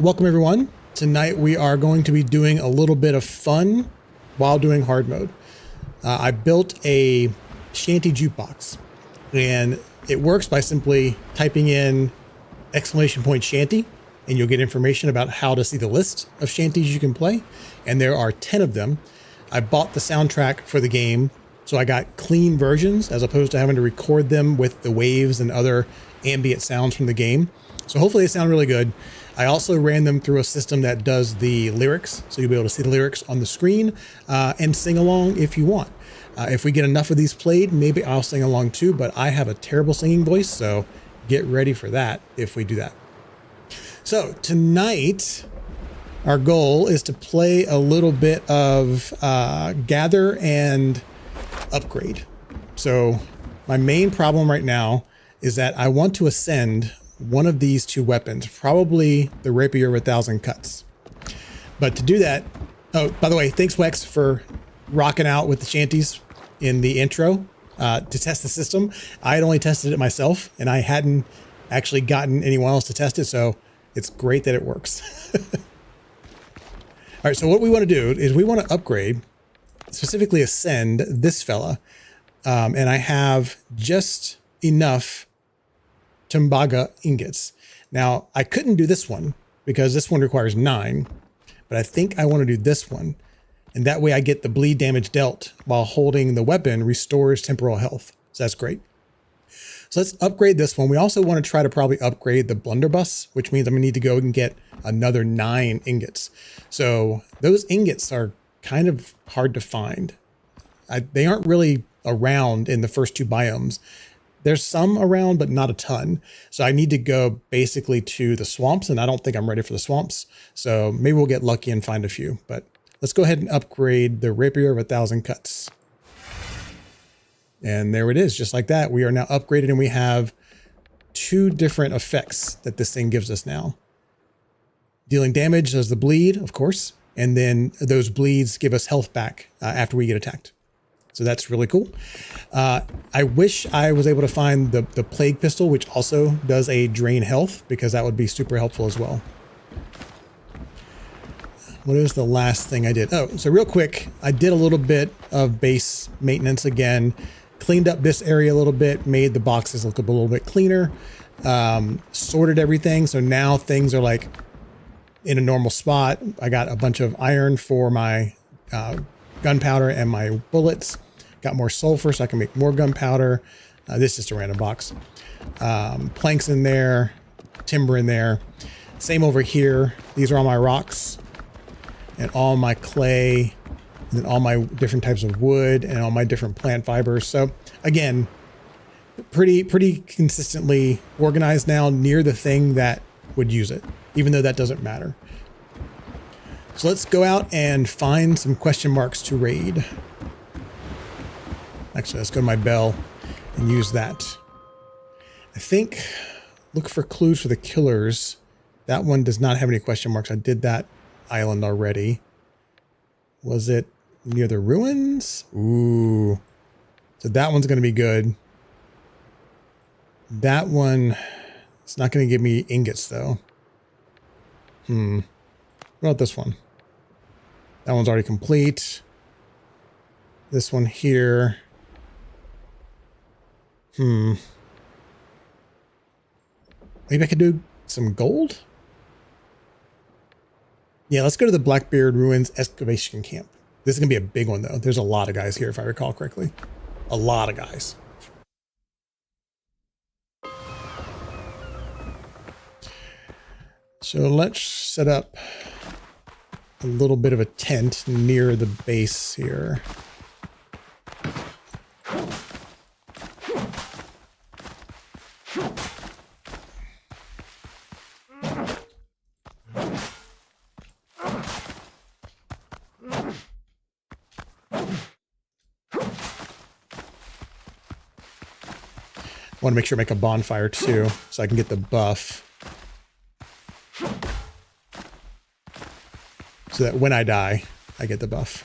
Welcome everyone. Tonight we are going to be doing a little bit of fun while doing hard mode. I built a Shanty Jukebox and it works by simply typing in !shanty and you'll get information about how to see the list of shanties you can play. And there are 10 of them. I bought the soundtrack for the game, so I got clean versions as opposed to having to record them with the waves and other ambient sounds from the game. So hopefully they sound really good. I also ran them through a system that does the lyrics, so you'll be able to see the lyrics on the screen and sing along if you want. If we get enough of these played, maybe I'll sing along too, but I have a terrible singing voice, so get ready for that if we do that. So tonight, our goal is to play a little bit of gather and upgrade. So my main problem right now is that I want to ascend one of these two weapons, probably the Rapier with 1,000 cuts. But to do that, oh, by the way, thanks Wex for rocking out with the shanties in the intro to test the system. I had only tested it myself and I hadn't actually gotten anyone else to test it. So it's great that it works. All right. So what we want to do is we want to upgrade, specifically ascend this fella. And I have just enough Tombaga ingots. Now I couldn't do this one because this one requires 9, but I think I want to do this one. And that way I get the bleed damage dealt while holding the weapon restores temporal health. So that's great. So let's upgrade this one. We also want to try to probably upgrade the blunderbuss, which means I'm gonna need to go and get another 9 ingots. So those ingots are kind of hard to find. They aren't really around in the first 2 biomes. There's some around, but not a ton. So I need to go basically to the swamps, and I don't think I'm ready for the swamps. So maybe we'll get lucky and find a few, but let's go ahead and upgrade the Rapier of 1,000 cuts. And there it is, just like that. We are now upgraded and we have 2 different effects that this thing gives us now. Dealing damage does the bleed, of course, and then those bleeds give us health back after we get attacked. So that's really cool. I wish I was able to find the plague pistol, which also does a drain health, because that would be super helpful as well. What is the last thing I did? Oh, so real quick, I did a little bit of base maintenance again, cleaned up this area a little bit, made the boxes look a little bit cleaner, sorted everything. So now things are like in a normal spot. I got a bunch of iron for my gunpowder and my bullets. Got more sulfur so I can make more gunpowder. This is just a random box. Planks in there, timber in there. Same over here. These are all my rocks and all my clay and then all my different types of wood and all my different plant fibers. So again, pretty consistently organized now near the thing that would use it, even though that doesn't matter. So let's go out and find some question marks to raid. Actually, let's go to my bell and use that. I think, look for clues for the killers. That one does not have any question marks. I did that island already. Was it near the ruins? Ooh. So that one's going to be good. That one, it's not going to give me ingots though. What about this one? That one's already complete. This one here. Maybe I could do some gold? Yeah, let's go to the Blackbeard Ruins excavation camp. This is going to be a big one though. There's a lot of guys here if I recall correctly. A lot of guys. So let's set up a little bit of a tent near the base here. Want to make sure I make a bonfire too, so I can get the buff. So that when I die, I get the buff.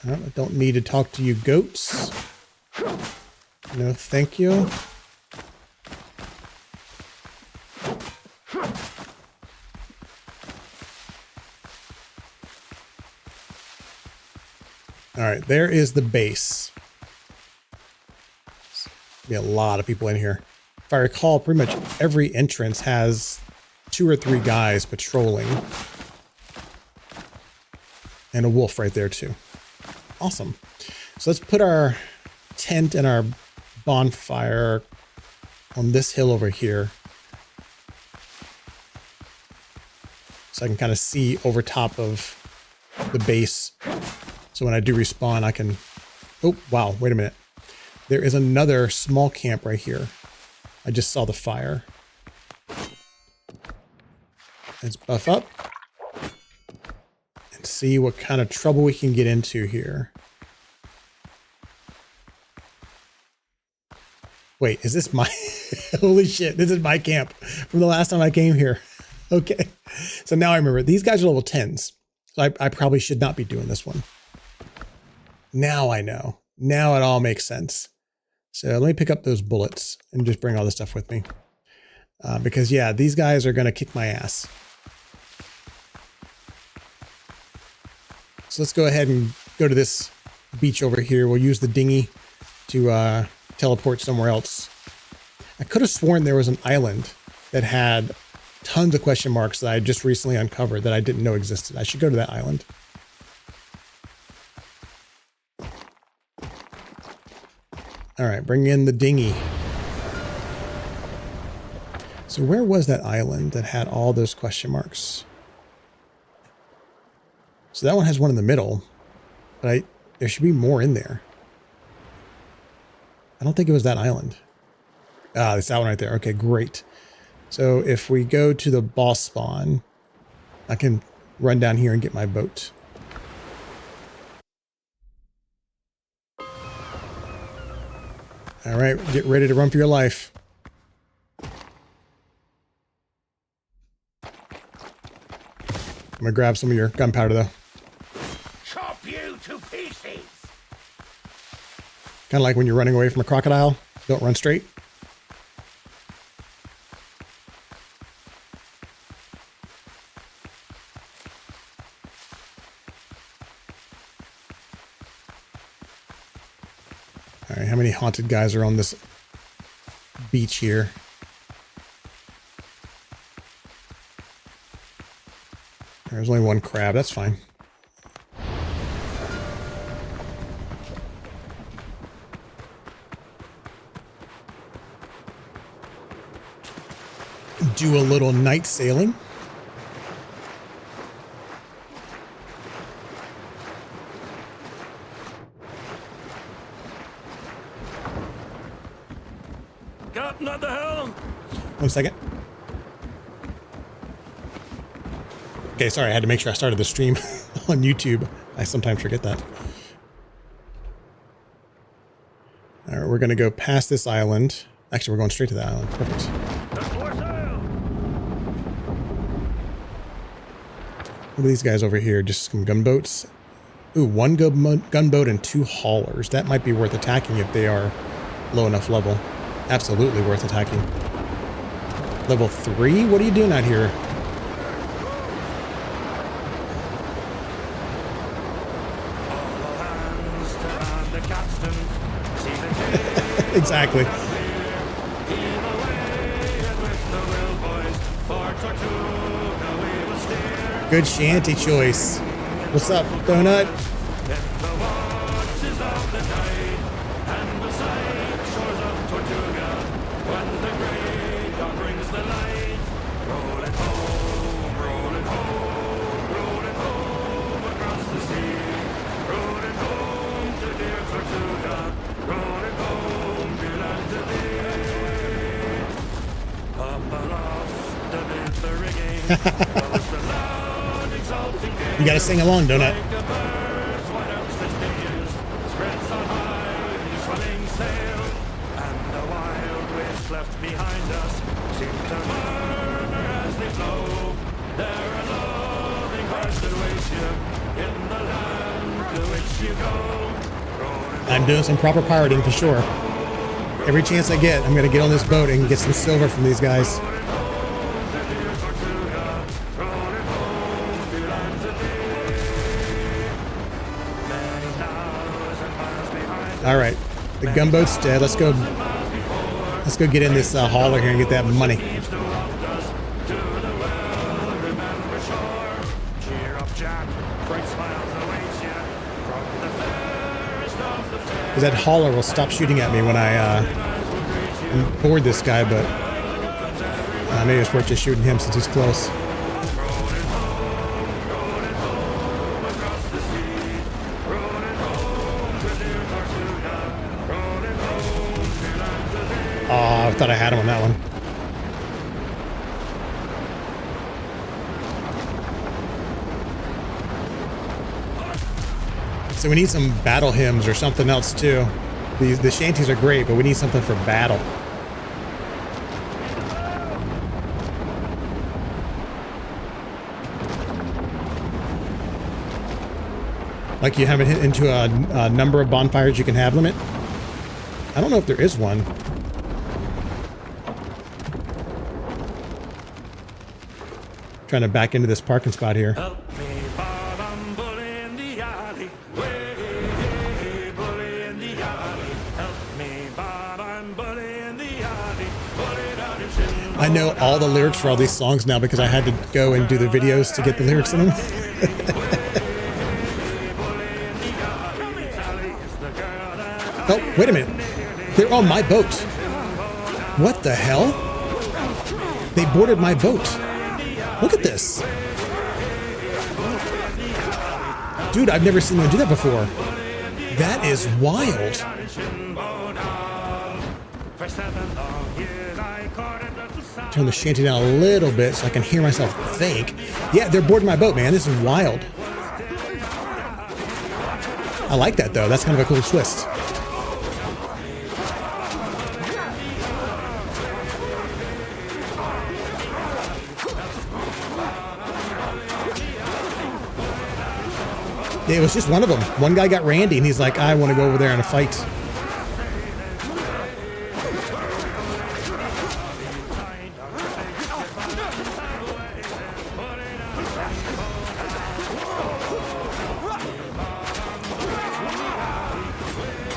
I don't need to talk to you goats. No, thank you. All right, there is the base. Be a lot of people in here. If I recall, pretty much every entrance has 2 or 3 guys patrolling. And a wolf right there too. Awesome. So let's put our tent and our bonfire on this hill over here. So I can kind of see over top of the base. So when I do respawn, I can... Oh, wow. Wait a minute. There is another small camp right here. I just saw the fire. Let's buff up. And see what kind of trouble we can get into here. Wait, is this my... Holy shit, this is my camp from the last time I came here. Okay. So now I remember. These guys are level 10s. So I probably should not be doing this one. Now I know. Now it all makes sense. So let me pick up those bullets and just bring all this stuff with me. Because yeah, these guys are going to kick my ass. So let's go ahead and go to this beach over here. We'll use the dinghy to teleport somewhere else. I could have sworn there was an island that had tons of question marks that I just recently uncovered that I didn't know existed. I should go to that island. All right, bring in the dinghy. So where was that island that had all those question marks? So that one has one in the middle, but there should be more in there. I don't think it was that island. Ah, it's that one right there. Okay, great. So if we go to the boss spawn, I can run down here and get my boat. All right, get ready to run for your life. I'm gonna grab some of your gunpowder though. Chop you to pieces. Kind of like when you're running away from a crocodile. Don't run straight. All right, how many haunted guys are on this beach here? There's only one crab, that's fine. Do a little night sailing. Captain at the helm. 1 second. Okay, sorry, I had to make sure I started the stream on YouTube. I sometimes forget that. All right, we're going to go past this island. Actually, we're going straight to the island. Perfect. What are these guys over here? Just some gunboats. Ooh, 1 gunboat and 2 haulers. That might be worth attacking if they are low enough level. Absolutely worth attacking. Level 3? What are you doing out here? Exactly. Good shanty choice. What's up, Donut? You gotta sing along, Donut. I'm doing some proper pirating for sure. Every chance I get, I'm going to get on this boat and get some silver from these guys. All right, the gunboat's dead. Let's go get in this hauler here and get that money. Because that hauler will stop shooting at me when I board this guy, but maybe it's worth just shooting him since he's close. Oh, I thought I had him on that one. So we need some battle hymns or something else too. The shanties are great, but we need something for battle. Like you have it into a number of bonfires you can have limit. I don't know if there is one. Trying to back into this parking spot here. I know all the lyrics for all these songs now because I had to go and do the videos to get the lyrics in them. Oh, wait a minute. They're on my boat. What the hell? They boarded my boat. Look at this. Dude, I've never seen them do that before. That is wild. Turn the shanty down a little bit so I can hear myself think. Yeah, they're boarding my boat, man. This is wild. I like that, though. That's kind of a cool twist. It was just one of them. One guy got randy, and he's like, I want to go over there and fight.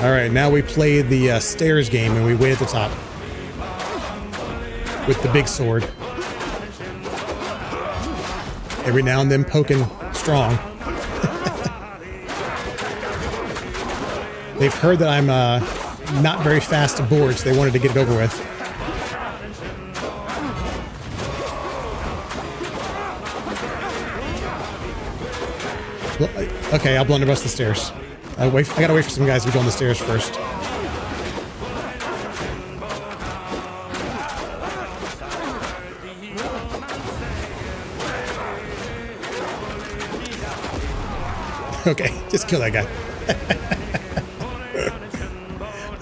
All right, now we play the stairs game, and we wait at the top with the big sword. Every now and then poking strong. They've heard that I'm not very fast to board, so they wanted to get it over with. Well, okay, I'll blunderbuss the stairs. I gotta wait for some guys to go on the stairs first. Okay, just kill that guy.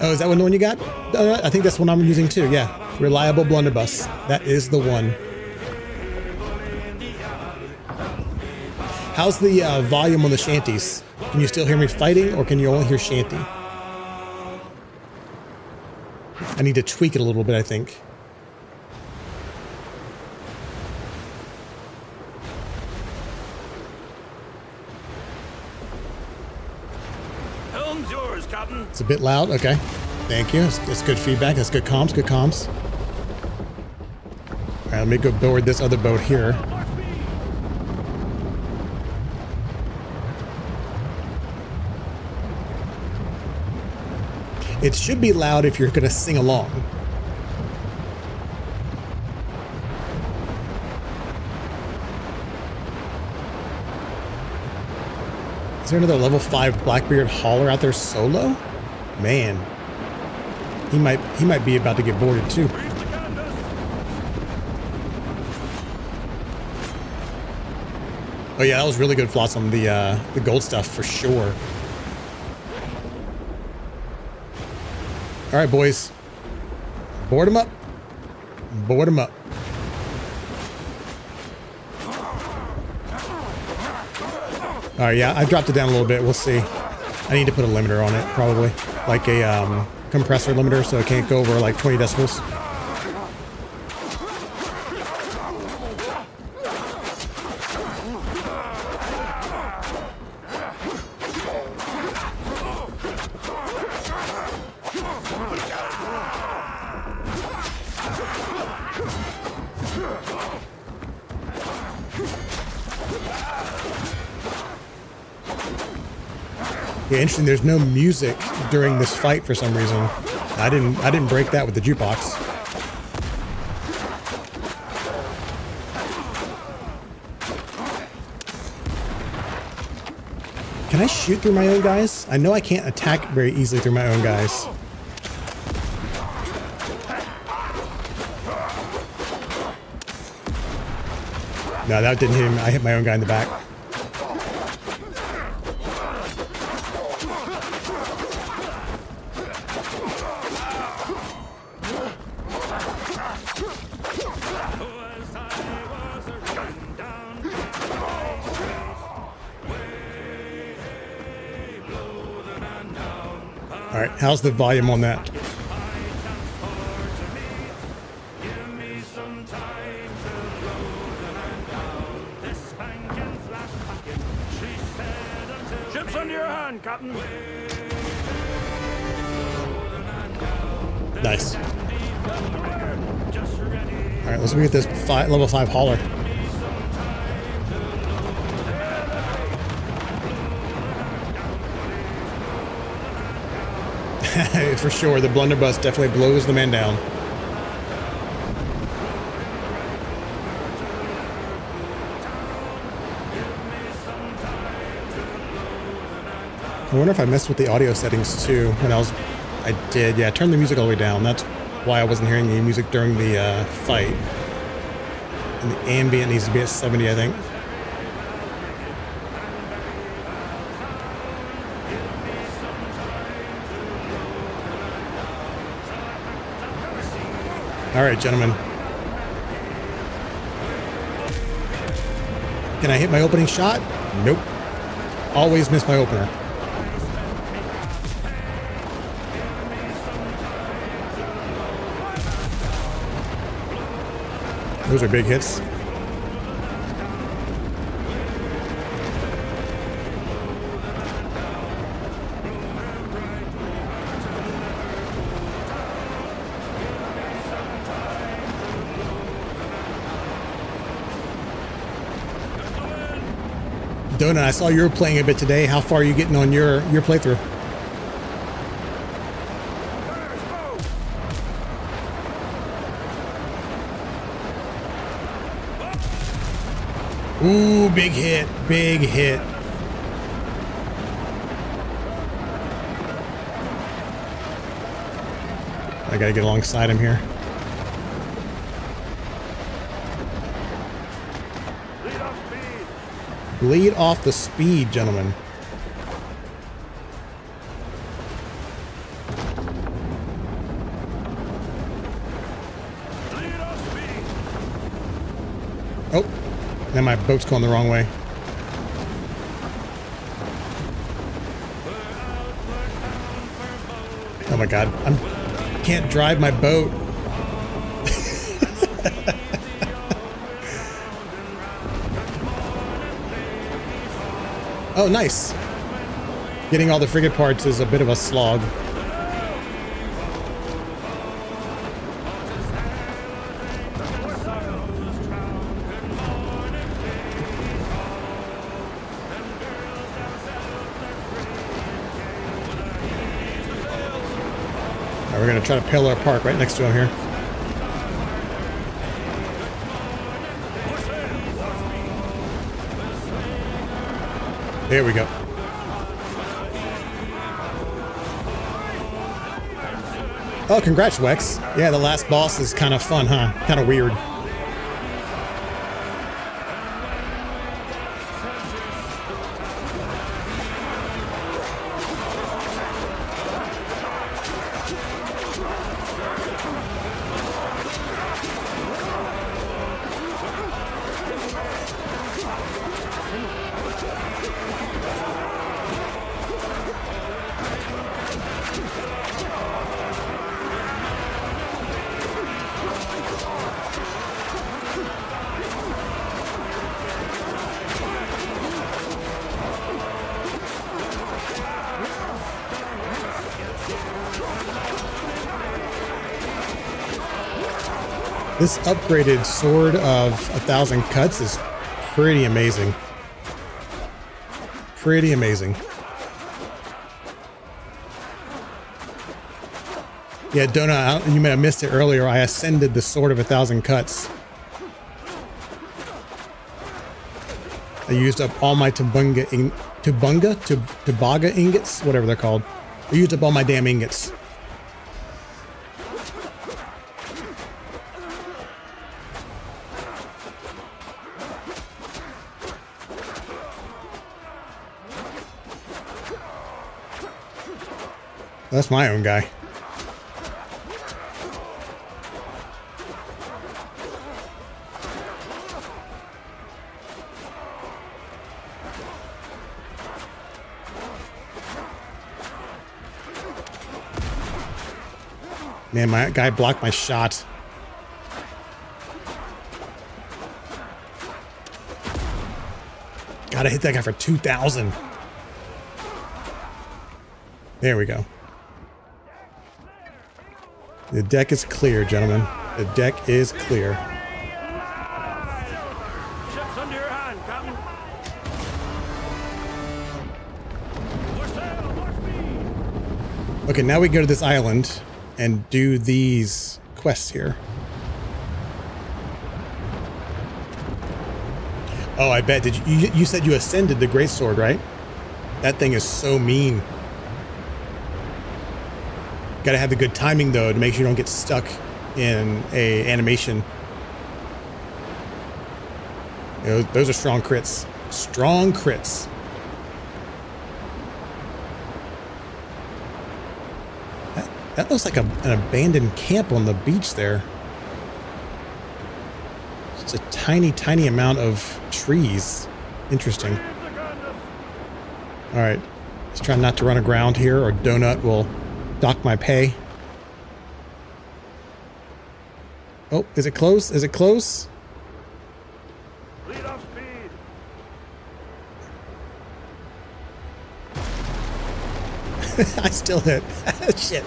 Oh, is that one the one you got? I think that's the one I'm using too, yeah. Reliable blunderbuss. That is the one. How's the volume on the shanties? Can you still hear me fighting, or can you only hear shanty? I need to tweak it a little bit, I think. Helm's yours, Captain. It's a bit loud. Okay. Thank you. That's good feedback. That's good comms. Good comms. All right, let me go board this other boat here. It should be loud if you're going to sing along. Is there another level 5 Blackbeard hauler out there solo? Man. He might be about to get boarded too. Oh yeah, that was really good floss on the gold stuff for sure. All right, boys. Board them up. Board them up. All right, yeah, I dropped it down a little bit. We'll see. I need to put a limiter on it, probably. Like a compressor limiter, so it can't go over like 20 decibels. Yeah, interesting. There's no music during this fight for some reason. I didn't break that with the jukebox. Can I shoot through my own guys? I know I can't attack very easily through my own guys. No, that didn't hit him. I hit my own guy in the back. All right, how's the volume on that? Ships under your hand, Captain. Nice. All right, let's get this level 5 hauler. For sure, the blunderbuss definitely blows the man down. I wonder if I messed with the audio settings too when I did. Yeah, I turned the music all the way down. That's why I wasn't hearing any music during the fight. And the ambient needs to be at 70, I think. All right, gentlemen. Can I hit my opening shot? Nope. Always miss my opener. Those are big hits. Dodo, I saw you were playing a bit today. How far are you getting on your playthrough? Ooh, big hit, big hit. I gotta get alongside him here. Lead off the speed, gentlemen. Oh, now my boat's going the wrong way. Oh my God, I can't drive my boat. Oh, nice. Getting all the frigate parts is a bit of a slog. Right, we're going to try to pillar park right next to him here. There we go. Oh, congrats, Wex. Yeah, the last boss is kind of fun, huh? Kind of weird. This upgraded sword of 1,000 cuts is pretty amazing. Pretty amazing. Yeah, Dodo, you may have missed it earlier. I ascended the sword of 1,000 cuts. I used up all my Tombaga ingots, whatever they're called. I used up all my damn ingots. That's my own guy. Man, my guy blocked my shot. Gotta hit that guy for 2,000. There we go. The deck is clear, gentlemen. The deck is clear. Ships under your hand, Captain. More sail, more speed. Okay, now we go to this island and do these quests here. Oh, I bet. Did you said you ascended the Greatsword, right? That thing is so mean. Gotta have the good timing though to make sure you don't get stuck in a animation. You know, those are strong crits. Strong crits. That looks like an abandoned camp on the beach there. It's a tiny, tiny amount of trees. Interesting. All right, let's try not to run aground here, or Donut will dock my pay. Oh, is it close? Is it close? Lead off speed. I still hit. Shit.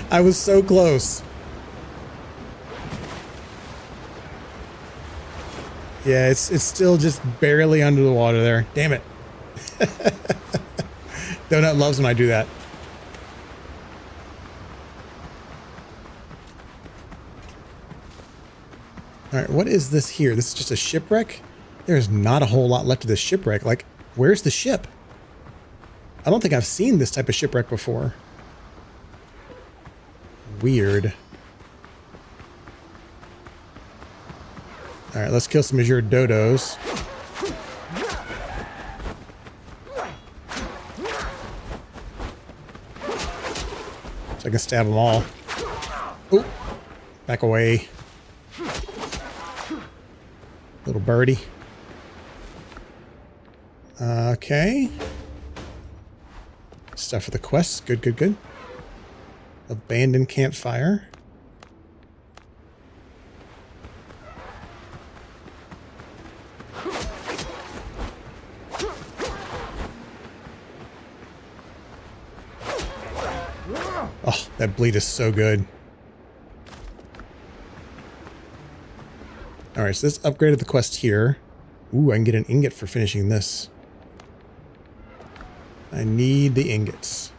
I was so close. Yeah, it's still just barely under the water there. Damn it. Donut loves when I do that. All right, what is this here? This is just a shipwreck? There's not a whole lot left of this shipwreck. Like, where's the ship? I don't think I've seen this type of shipwreck before. Weird. All right, let's kill some Azure Dodos. So I can stab them all. Ooh, back away. Little birdie. Okay. Stuff for the quests. Good, good, good. Abandoned campfire. Oh, that bleed is so good. Alright, so this upgraded the quest here. Ooh, I can get an ingot for finishing this. I need the ingots.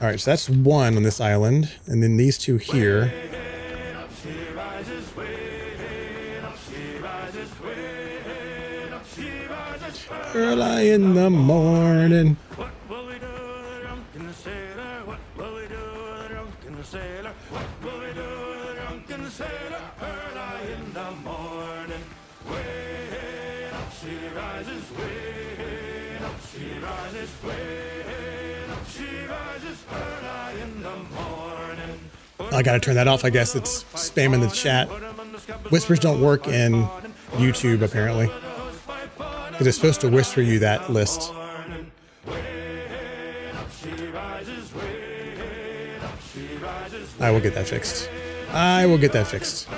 Alright, so that's one on this island, and then these two here. Early in the morning. What will we do with the drunken sailor? What will we do with the drunken sailor? What will we do with the drunken sailor? Early in the morning. Way up she rises, way up she rises, way up she rises, early in the morning. I gotta turn that off, I guess. It's spamming the chat. Whispers don't work in YouTube, apparently. It is supposed to whisper you that list. I will get that fixed. I will get that fixed.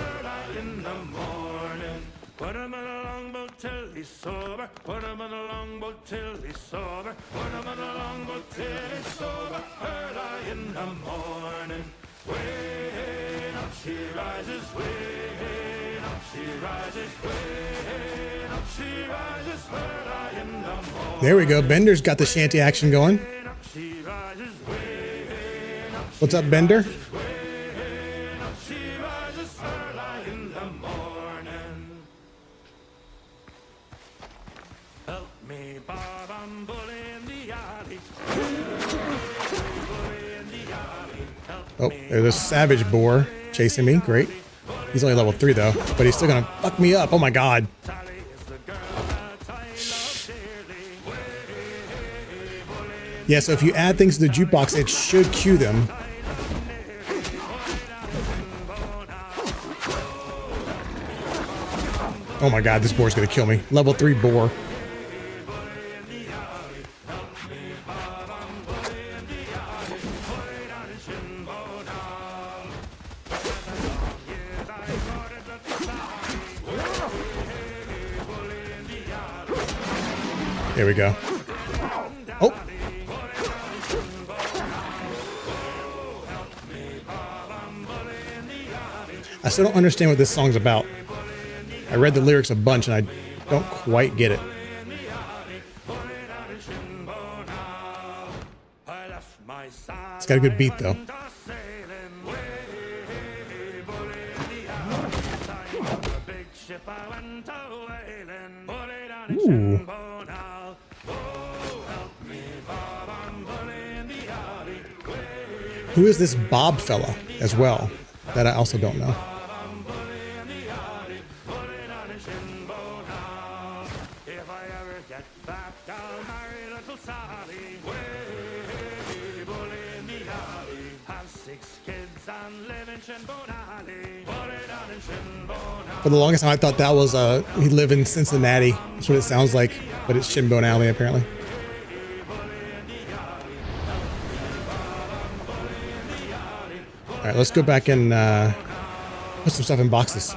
he's sober. Put him on a longboat till he's sober. Put him on a longboat till he's sober. Early in the morning, way up she rises, way up she rises, way up she rises. Early in the morning. There we go. Bender's got the shanty action going. What's up, Bender? Oh, there's a savage boar chasing me. Great. He's only level 3 though, but he's still gonna fuck me up. Oh my god. Yeah, so if you add things to the jukebox, it should queue them. Oh my god, this boar's gonna kill me. Level 3 boar. There we go. Oh. I still don't understand what this song's about. I read the lyrics a bunch and I don't quite get it. It's got a good beat though. Ooh. Who is this Bob fella as well? That I also don't know. For the longest time, I thought that was he lived in Cincinnati. That's what it sounds like, but it's Shinbone Alley apparently. All right, let's go back and put some stuff in boxes.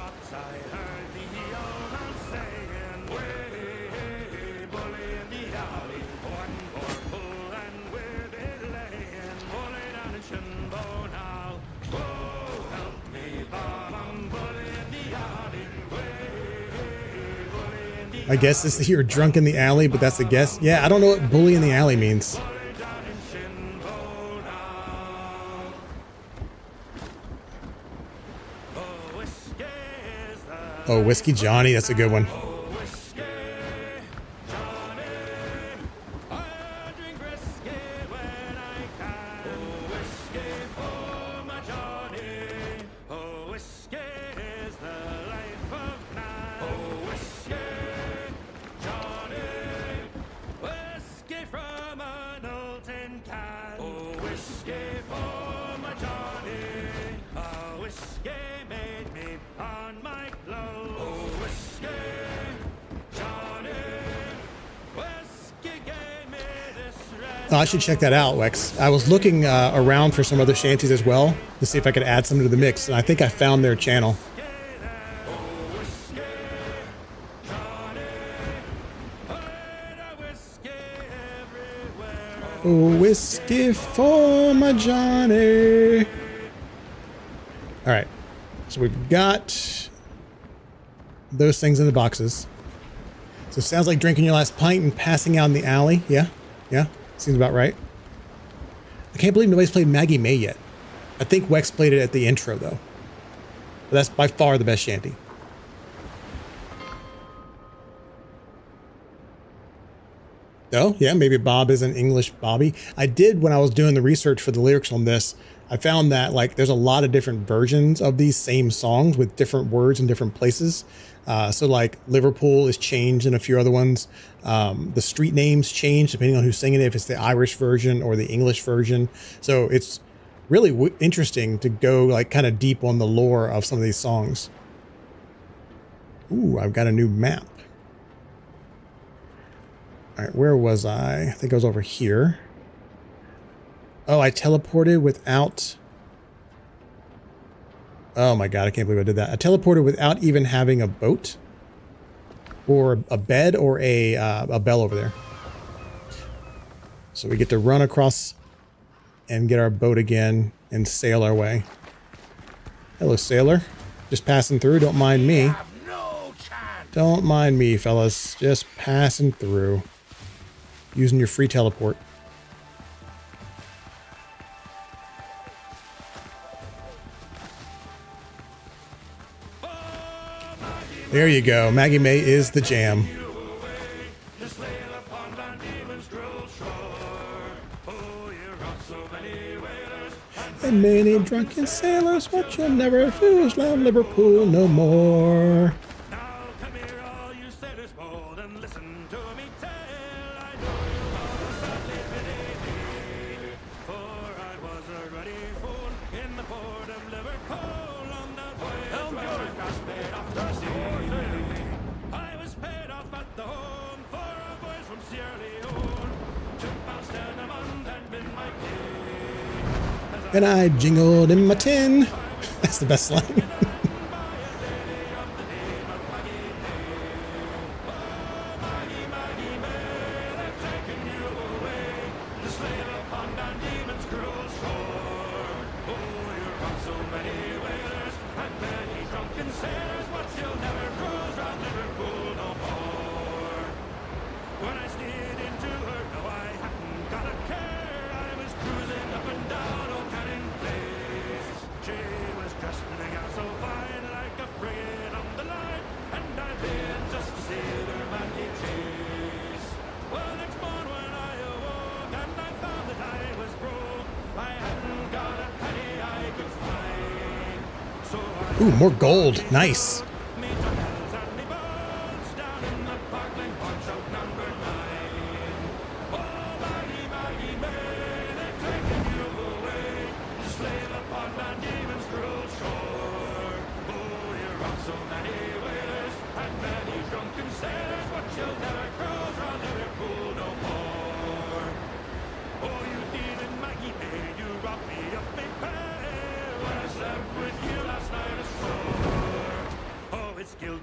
I guess this is here, drunk in the alley, but that's a guess. Yeah, I don't know what bully in the alley means. Oh, Whiskey Johnny, that's a good one. I should check that out, Wex. I was looking around for some other shanties as well to see if I could add some to the mix, and I think I found their channel. Oh, whiskey for my Johnny. All right, so we've got those things in the boxes. So it sounds like drinking your last pint and passing out in the alley. Yeah, yeah. Seems about right. I can't believe nobody's played Maggie May yet. I think Wex played it at the intro, though. But that's by far the best shanty. Oh, yeah, maybe Bob is an English Bobby. I did, when I was doing the research for the lyrics on this, I found that like there's a lot of different versions of these same songs with different words in different places. So like Liverpool is changed in a few other ones. The street names change depending on who's singing it, if it's the Irish version or the English version. So it's really interesting to go like kind of deep on the lore of some of these songs. Ooh, I've got a new map. All right, where was I? I think I was over here. Oh, I teleported without... Oh my god, I can't believe I did that. I teleported without even having a boat. or a bed or a bell over there. So we get to run across and get our boat again and sail our way. Hello, sailor. Just passing through. Don't mind me. Don't mind me, fellas. Just passing through. Using your free teleport. There you go. Maggie May is the jam. And many drunken sailors, but you'll never lose Liverpool no more. Now come here, all you sailors bold, and listen to me tell. I know you all sadly pity me, for I was a ruddy fool in the port of Liverpool on that voyage when I was paid off to sea. I was paid off at the home for a voyage from Sierra Leone. £2 10 a month had been my pay. And I jingled in my tin. That's the best line. Ooh, more gold. Nice.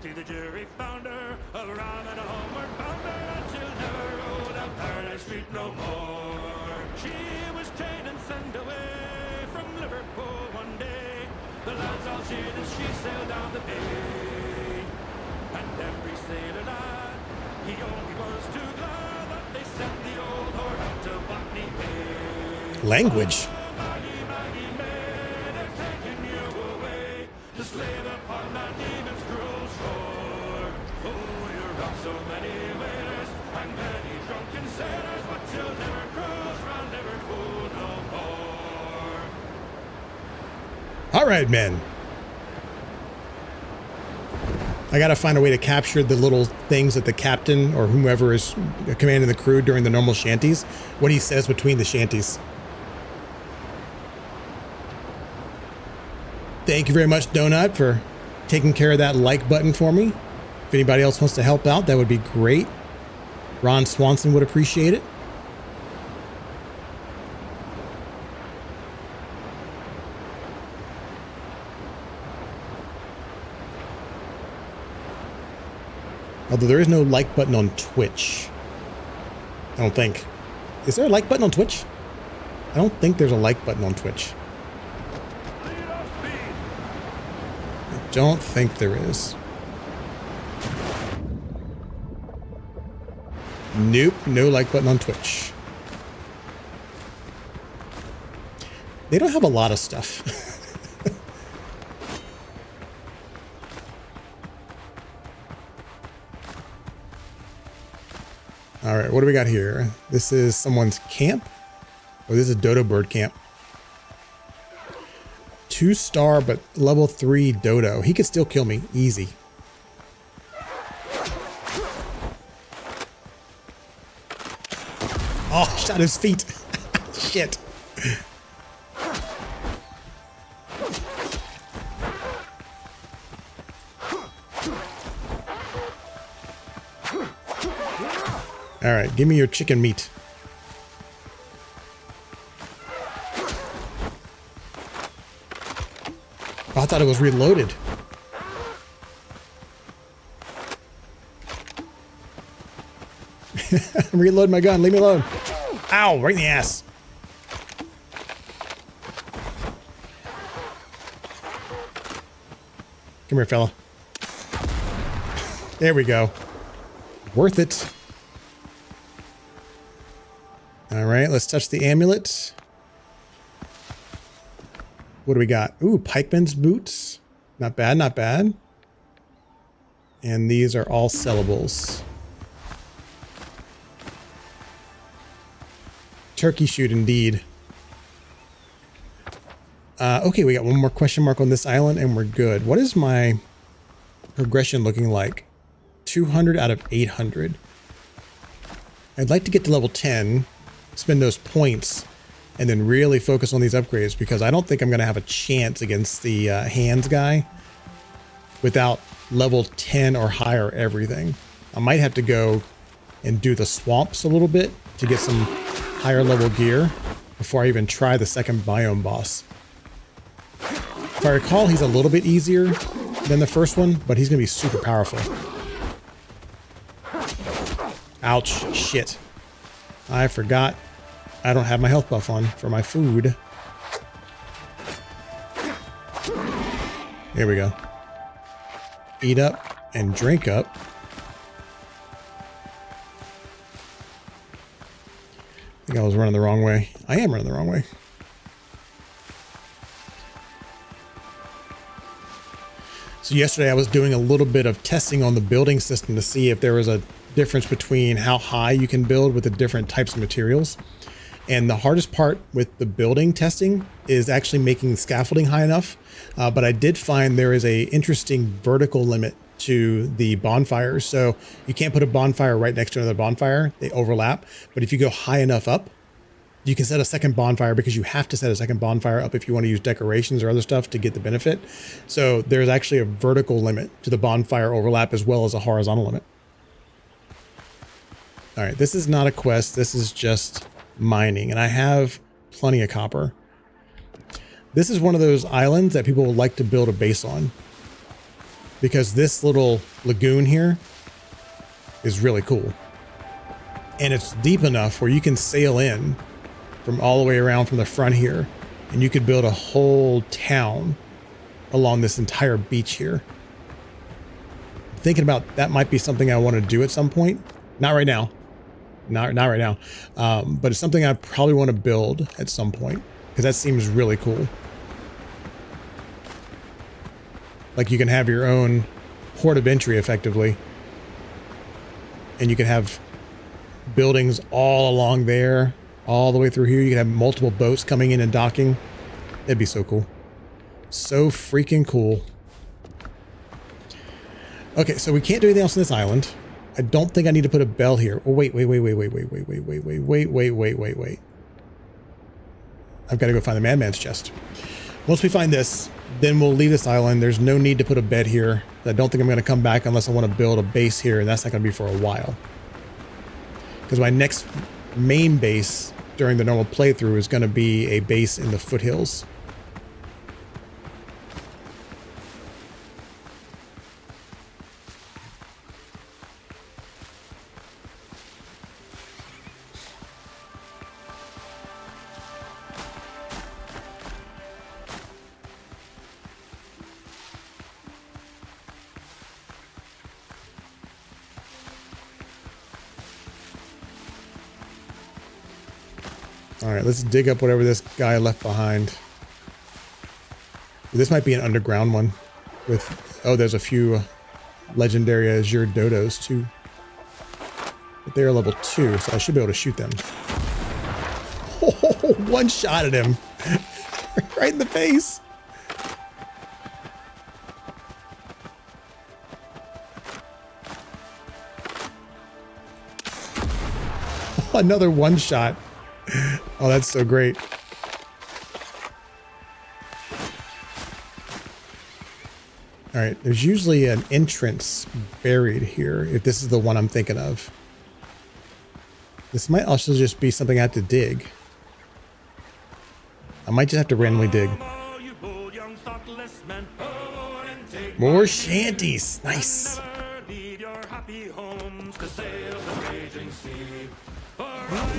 The jury found her around and a homeward bounder, and she'll never roll down Paradise Street no more. She was chained and sent away from Liverpool one day. The lads all cheered as she sailed down the bay. And every sailor lad, he only was too glad that they sent the old whore out to Botany Bay. Language. Maggie, Maggie May, they're taking you away to slave upon that demon's cruel shore. Oh, you rock so many whalers and many drunken sailors, but you'll never cruise round Liverpool no more. All right, men. I gotta find a way to capture the little things that the captain or whomever is commanding the crew during the normal shanties, what he says between the shanties. Thank you very much, Donut, for taking care of that like button for me. If anybody else wants to help out, that would be great. Ron Swanson would appreciate it. Although there is no like button on Twitch. I don't think. Is there a like button on Twitch? I don't think there's a like button on Twitch. I don't think there is. Nope, no like button on Twitch. They don't have a lot of stuff. All right, what do we got here? This is someone's camp. Oh, this is a Dodo bird camp. 2-star, but level 3 Dodo. He could still kill me, easy. Oh, shot his feet. Shit. All right, give me your chicken meat. Oh, I thought it was reloaded. Reload my gun. Leave me alone. Ow, right in the ass. Come here, fella. There we go. Worth it. All right, let's touch the amulet. What do we got? Ooh, Pikeman's boots. Not bad, not bad. And these are all sellables. Turkey shoot indeed. Okay, we got one more question mark on this island and we're good. What is my progression looking like? 200 out of 800. I'd like to get to level 10, spend those points, and then really focus on these upgrades because I don't think I'm going to have a chance against the hands guy without level 10 or higher everything. I might have to go and do the swamps a little bit to get some higher level gear before I even try the second biome boss. If I recall, he's a little bit easier than the first one, but he's going to be super powerful. Ouch, shit. I forgot I don't have my health buff on for my food. Here we go. Eat up and drink up. I think I was running the wrong way. I am running the wrong way. So yesterday I was doing a little bit of testing on the building system to see if there was a difference between how high you can build with the different types of materials. And the hardest part with the building testing is actually making the scaffolding high enough. But I did find there is a interesting vertical limit to the bonfires. So you can't put a bonfire right next to another bonfire. They overlap. But if you go high enough up, you can set a second bonfire because you have to set a second bonfire up if you want to use decorations or other stuff to get the benefit. So there's actually a vertical limit to the bonfire overlap as well as a horizontal limit. All right, this is not a quest. This is just mining, and I have plenty of copper. This is one of those islands that people would like to build a base on because this little lagoon here is really cool. And it's deep enough where you can sail in from all the way around from the front here, and you could build a whole town along this entire beach here. I'm thinking about that might be something I want to do at some point. Not right now. Not right now. But it's something I probably want to build at some point because that seems really cool. Like you can have your own port of entry effectively. And you can have buildings all along there, all the way through here. You can have multiple boats coming in and docking. It'd be so cool. So freaking cool. Okay, so we can't do anything else on this island. I don't think I need to put a bell here. Oh, wait. I've got to go find the madman's chest. Once we find this, then we'll leave this island. There's no need to put a bed here. I don't think I'm going to come back unless I want to build a base here, and that's not going to be for a while. Because my next main base during the normal playthrough is going to be a base in the foothills. All right, let's dig up whatever this guy left behind. This might be an underground one with, oh, there's a few legendary Azure Dodos too. But they're level 2, so I should be able to shoot them. Oh, one shot at him. Right in the face. Oh, another one shot. Oh, that's so great. All right, there's usually an entrance buried here, if this is the one I'm thinking of. This might also just be something I have to dig. I might just have to randomly dig. More shanties. Nice.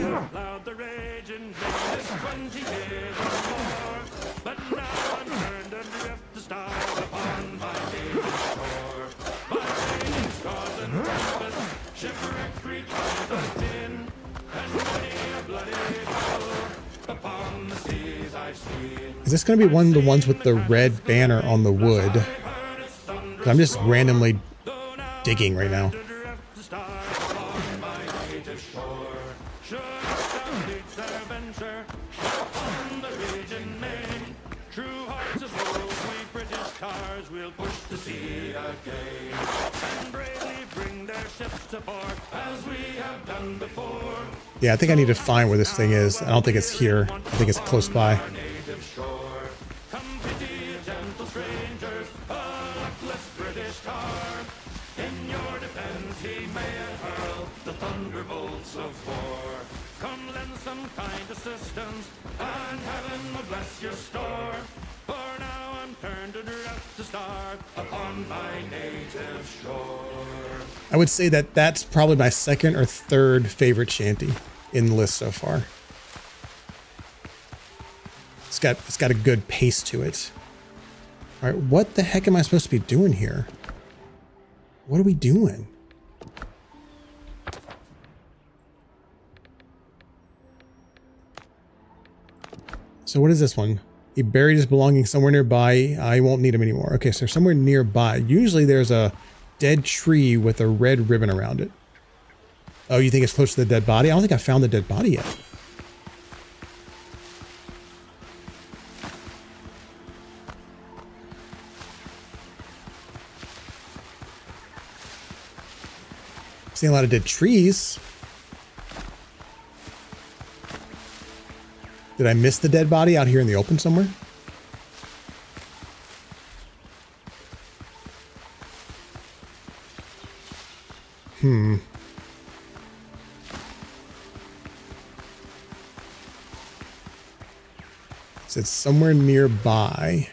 have plowed the raging this 20 years or more, but now I'm turned adrift to start upon my native shore. By raging storms and tempests, shipwreck 3 times I've been, and many a bloody battle upon the seas I've seen. Is this going to be one of the ones with the red banner on the wood? I'm just randomly digging right now. Will push the sea again and bravely bring their ships to port as we have done before. Yeah, I think I need to find where this thing is. I don't think it's here. I think it's close by. Come pity gentle strangers, a luckless British tar. In your defense he may hurl the thunderbolts of war. Come lend some kind assistance, and heaven will bless your store. For now I'm turned adrift to start upon my native shore. I would say that that's probably my second or third favorite shanty in the list so far. It's got a good pace to it. All right, what the heck am I supposed to be doing here? What are we doing? So what is this one? He buried his belongings somewhere nearby. I won't need them anymore. Okay, so somewhere nearby. Usually there's a dead tree with a red ribbon around it. Oh, you think it's close to the dead body? I don't think I found the dead body yet. Seeing a lot of dead trees. Did I miss the dead body out here in the open somewhere? So it's somewhere nearby.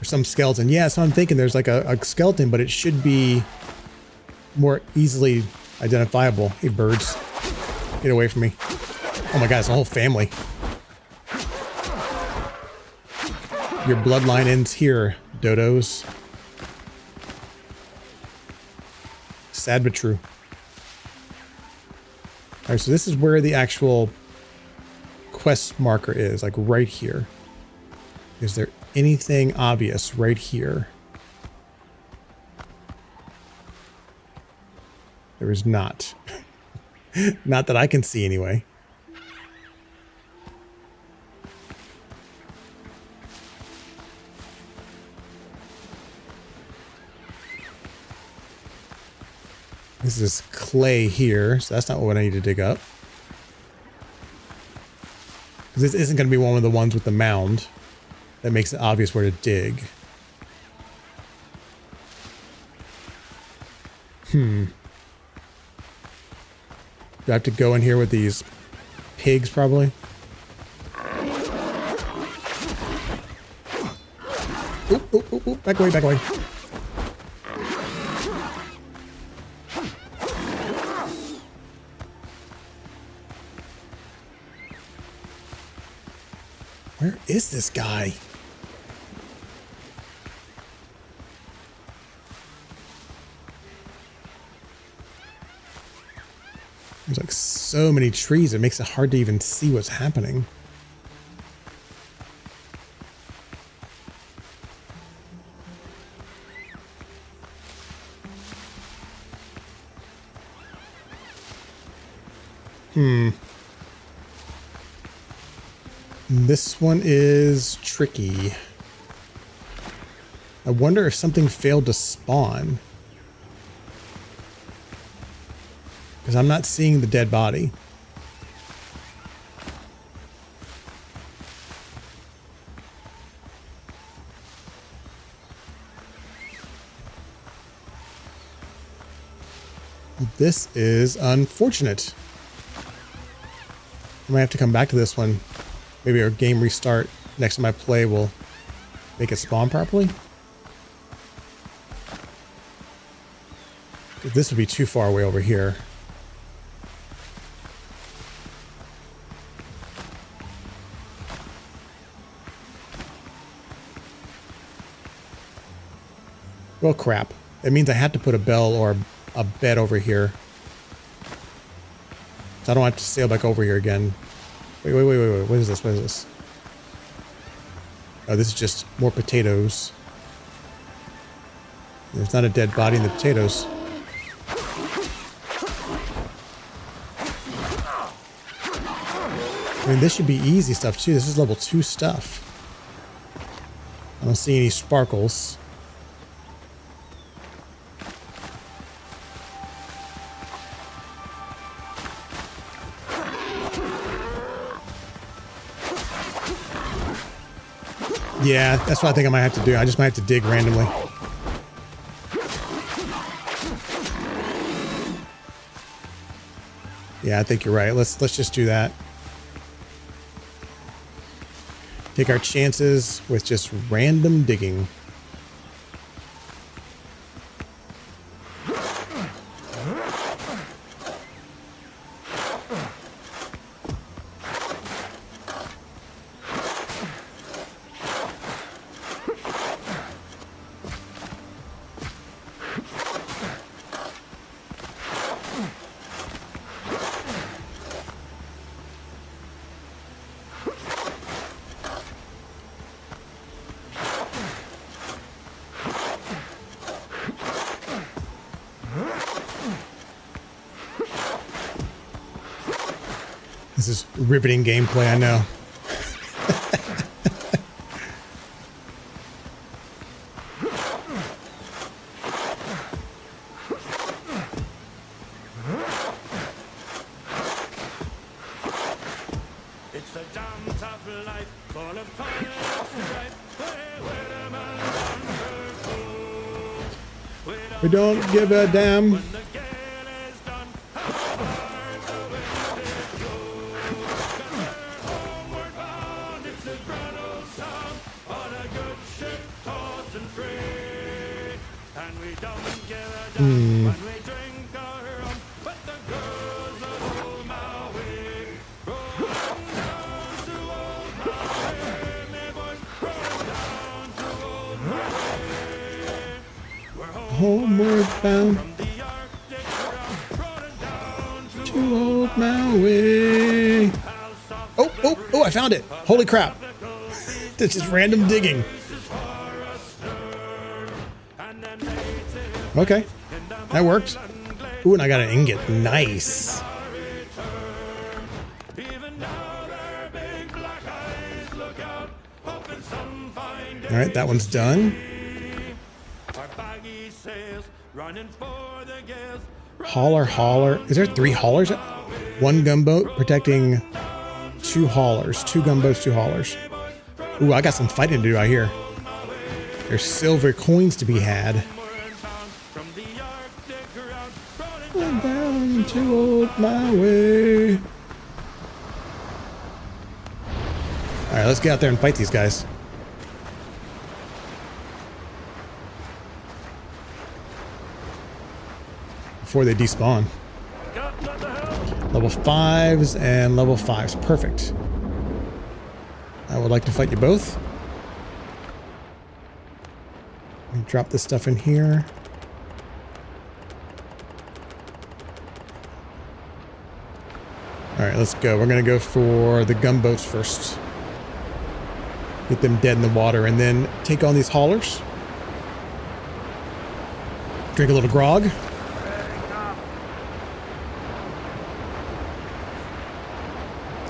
Or some skeleton. Yeah, so I'm thinking there's like a skeleton, but it should be more easily identifiable. Hey, birds. Get away from me. Oh my god, it's a whole family. Your bloodline ends here, Dodos. Sad but true. Alright, so this is where the actual quest marker is, like right here. Is there anything obvious right here? There is not. Not that I can see anyway. This is clay here, so that's not what I need to dig up. Because this isn't going to be one of the ones with the mound that makes it obvious where to dig. Do I have to go in here with these pigs, probably? Oop, oop, oop, oop. Back away, back away. Where is this guy? There's like so many trees, it makes it hard to even see what's happening. This one is tricky. I wonder if something failed to spawn. Because I'm not seeing the dead body. This is unfortunate. I might have to come back to this one. Maybe our game restart next time I play will make it spawn properly. This would be too far away over here. Well, crap. It means I have to put a bell or a bed over here. So I don't have to sail back over here again. Wait. What is this? What is this? Oh, this is just more potatoes. There's not a dead body in the potatoes. I mean, this should be easy stuff too. This is level 2 stuff. I don't see any sparkles. Yeah, that's what I think I might have to do. I just might have to dig randomly. Yeah, I think you're right. Let's just do that. Take our chances with just random digging. This is riveting gameplay, I know. It's a damn tough life, full of toil and strife. Where the man runs We don't give a damn. when the gale is done. How hard the wind is blow. Got their homeward bound, it's a grand old sound on a good ship tossing free. And we don't give a damn when we drink our rum, but the girls of old Maui rolling down to old Maui, me boys, rolling down to old Maui. We're Homeward bound from the Arctic ground, rolling down to to old Maui. Oh, I found it. Holy crap. This is random digging. Okay, that worked. Ooh, and I got an ingot. Nice. All right, that one's done. Hauler. Is there 3 haulers? 1 gunboat protecting 2 haulers. 2 gunboats, 2 haulers. Ooh, I got some fighting to do out here. There's silver coins to be had. Down to old Maui. All right, let's get out there and fight these guys. Before they despawn. Level 5s and level 5s. Perfect. I would like to fight you both. Let me drop this stuff in here. All right, let's go. We're going to go for the gunboats first. Get them dead in the water and then take on these haulers. Drink a little grog.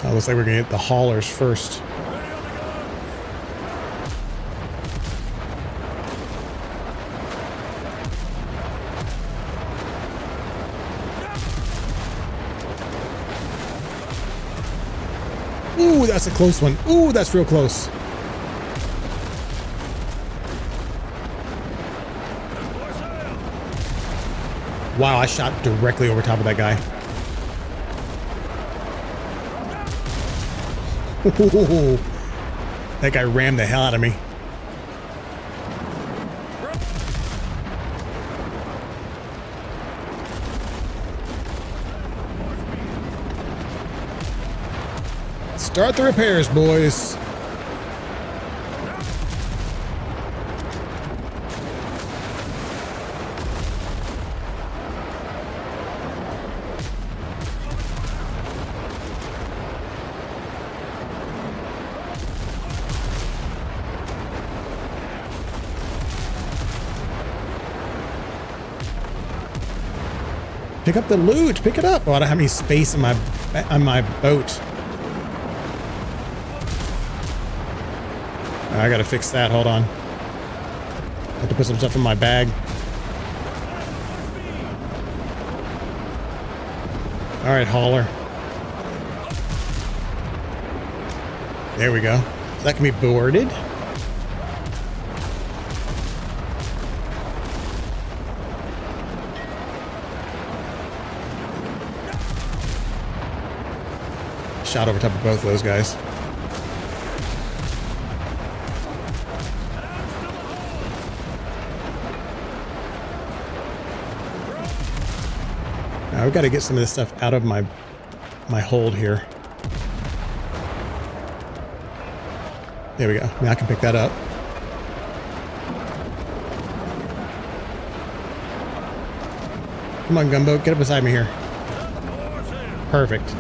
Looks like we're going to get the haulers first. Ooh, that's a close one. Ooh, that's real close. Wow, I shot directly over top of that guy. Ooh, that guy rammed the hell out of me. Start the repairs, boys. Pick up the loot. Pick it up. Oh, I don't have any space on my boat. I gotta fix that. Hold on. I have to put some stuff in my bag. All right, hauler. There we go. So that can be boarded. Shot over top of both of those guys. Now we've got to get some of this stuff out of my hold here. There we go. Now I can pick that up. Come on, Gunboat. Get up beside me here. Perfect.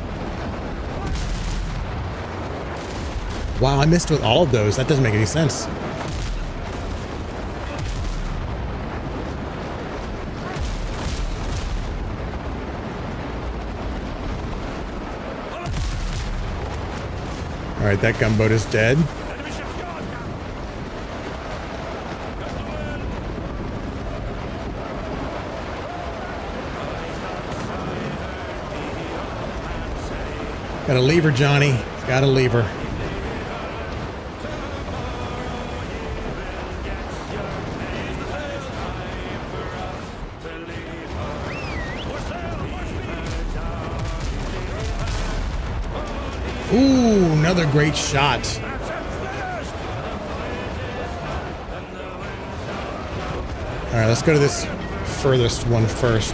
Wow, I missed with all of those. That doesn't make any sense. All right, that gunboat is dead. Got a lever, Johnny. Got a lever. Ooh, another great shot. All right, let's go to this furthest one first.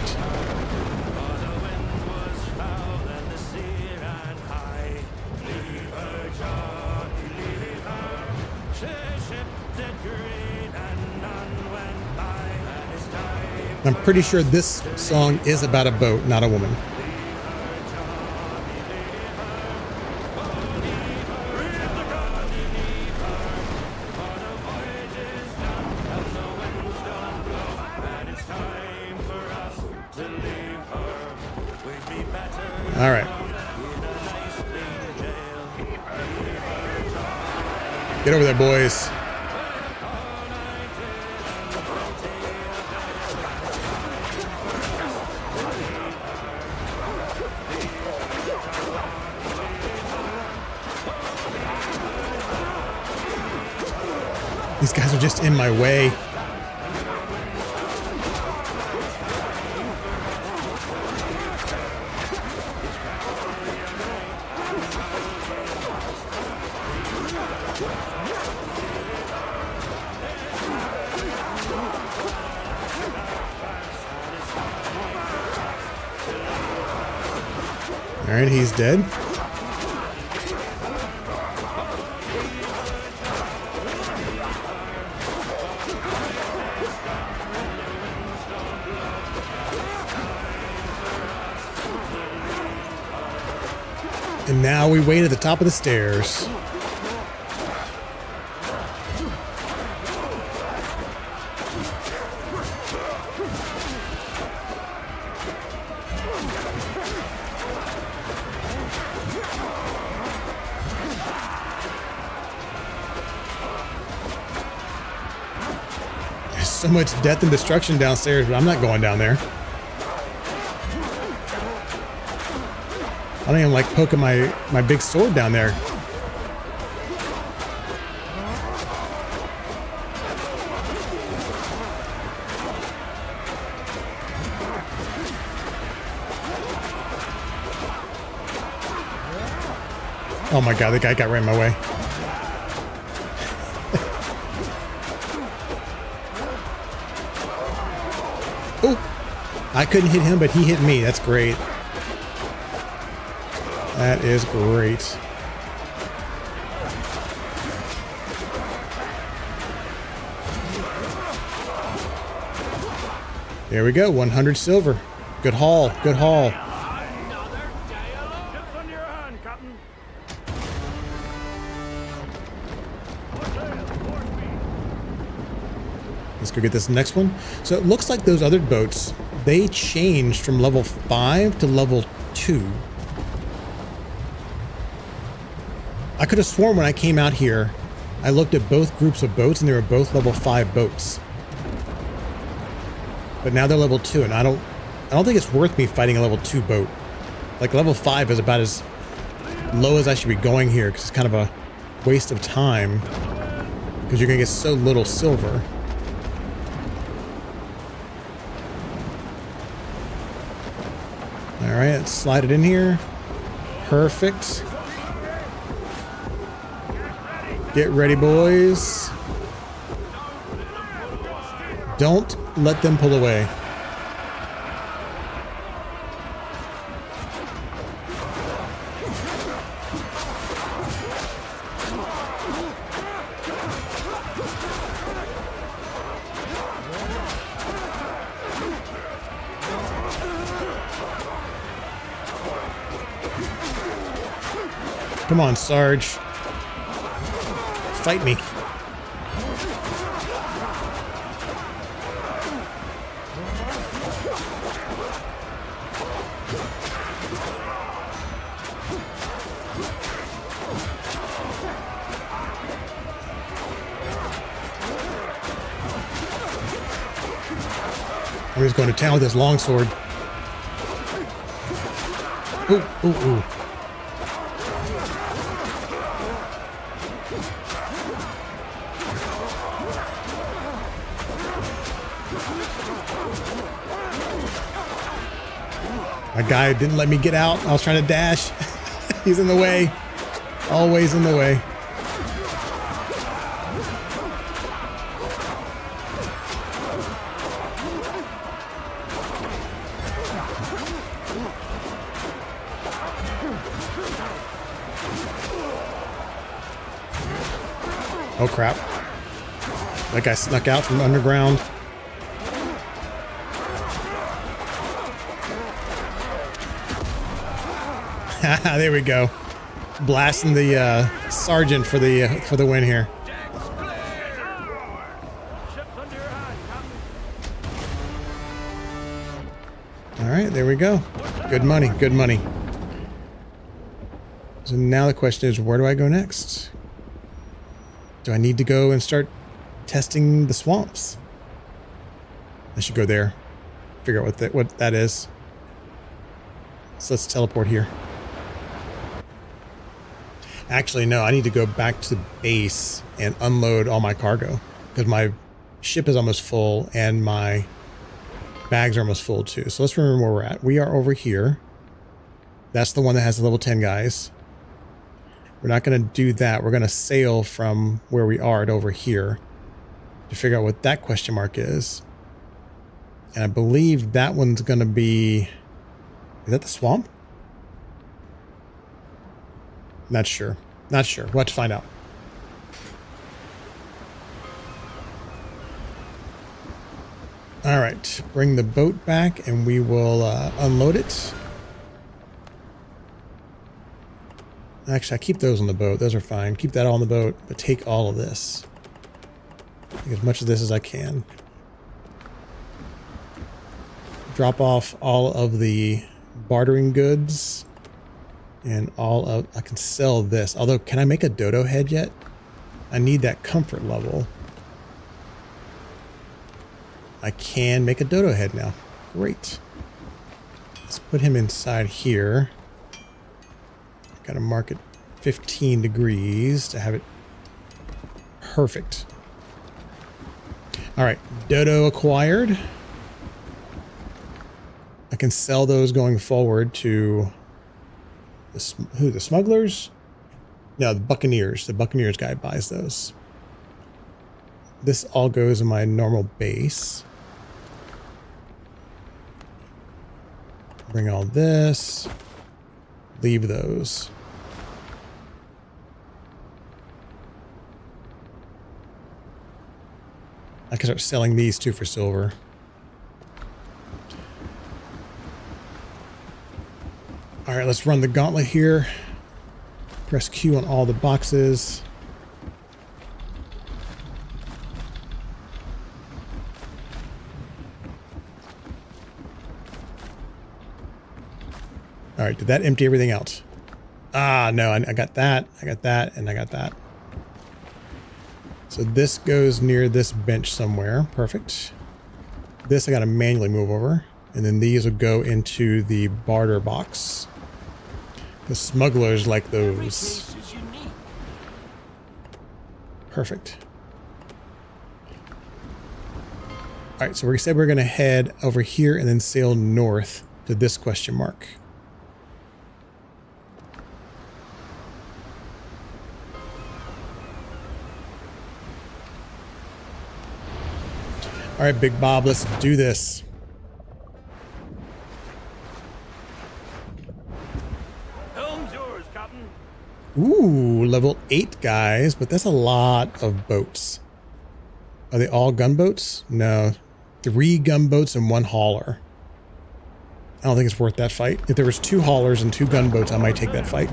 I'm pretty sure this song is about a boat, not a woman. All right. Get over there, boys. These guys are just in my way. All right, he's dead. And now we wait at the top of the stairs. There's so much death and destruction downstairs, but I'm not going down there. I don't even like poking my big sword down there. Oh my god, the guy got right in my way. Oh, I couldn't hit him, but he hit me. That's great. That is great. There we go, 100 silver. Good haul, good haul. Let's go get this next one. So it looks like those other boats they changed from level 5 to level 2. I could have sworn when I came out here, I looked at both groups of boats and they were both level 5 boats. But now they're level 2, and I don't think it's worth me fighting a level 2 boat. Like level 5 is about as low as I should be going here, because it's kind of a waste of time, because you're gonna get so little silver. All right, let's slide it in here. Perfect. Get ready, boys. Don't let them pull away. Come on, Sarge. Fight me. I'm just going to town with this longsword. Ooh, ooh, ooh. My guy didn't let me get out. I was trying to dash. He's in the way. Always in the way. Oh crap. That guy snuck out from underground. There we go. Blasting the sergeant for the win here. All right, there we go. Good money, good money. So now the question is, where do I go next? Do I need to go and start testing the swamps? I should go there. Figure out what that is. So let's teleport here. Actually, no, I need to go back to the base and unload all my cargo, because my ship is almost full and my bags are almost full too. So let's remember where we're at. We are over here. That's the one that has the level 10 guys. We're not going to do that. We're going to sail from where we are to over here to figure out what that question mark is. And I believe that one's going to be... Is that the swamp? Not sure. Not sure. We'll have to find out. All right. Bring the boat back and we will unload it. Actually, I keep those on the boat. Those are fine. Keep that all on the boat, but take all of this. Take as much of this as I can. Drop off all of the bartering goods. And all of... I can sell this. Although, can I make a Dodo head yet? I need that comfort level. I can make a Dodo head now. Great. Let's put him inside here. Got to mark it 15 degrees to have it perfect. All right, Dodo acquired. I can sell those going forward to the smugglers? No, the Buccaneers. The Buccaneers guy buys those. This all goes in my normal base. Bring all this. Leave those. I can start selling these too for silver. All right, let's run the gauntlet here. Press Q on all the boxes. All right, did that empty everything out? Ah, no, I got that, and I got that. So this goes near this bench somewhere. Perfect. This I got to manually move over. And then these will go into the barter box. The smugglers like those. Perfect. All right, so we said we're going to head over here and then sail north to this question mark. All right, Big Bob, let's do this. Helm's yours, Captain. Ooh, level 8 guys, but that's a lot of boats. Are they all gunboats? No. 3 gunboats and 1 hauler. I don't think it's worth that fight. If there was 2 haulers and 2 gunboats, I might take that fight.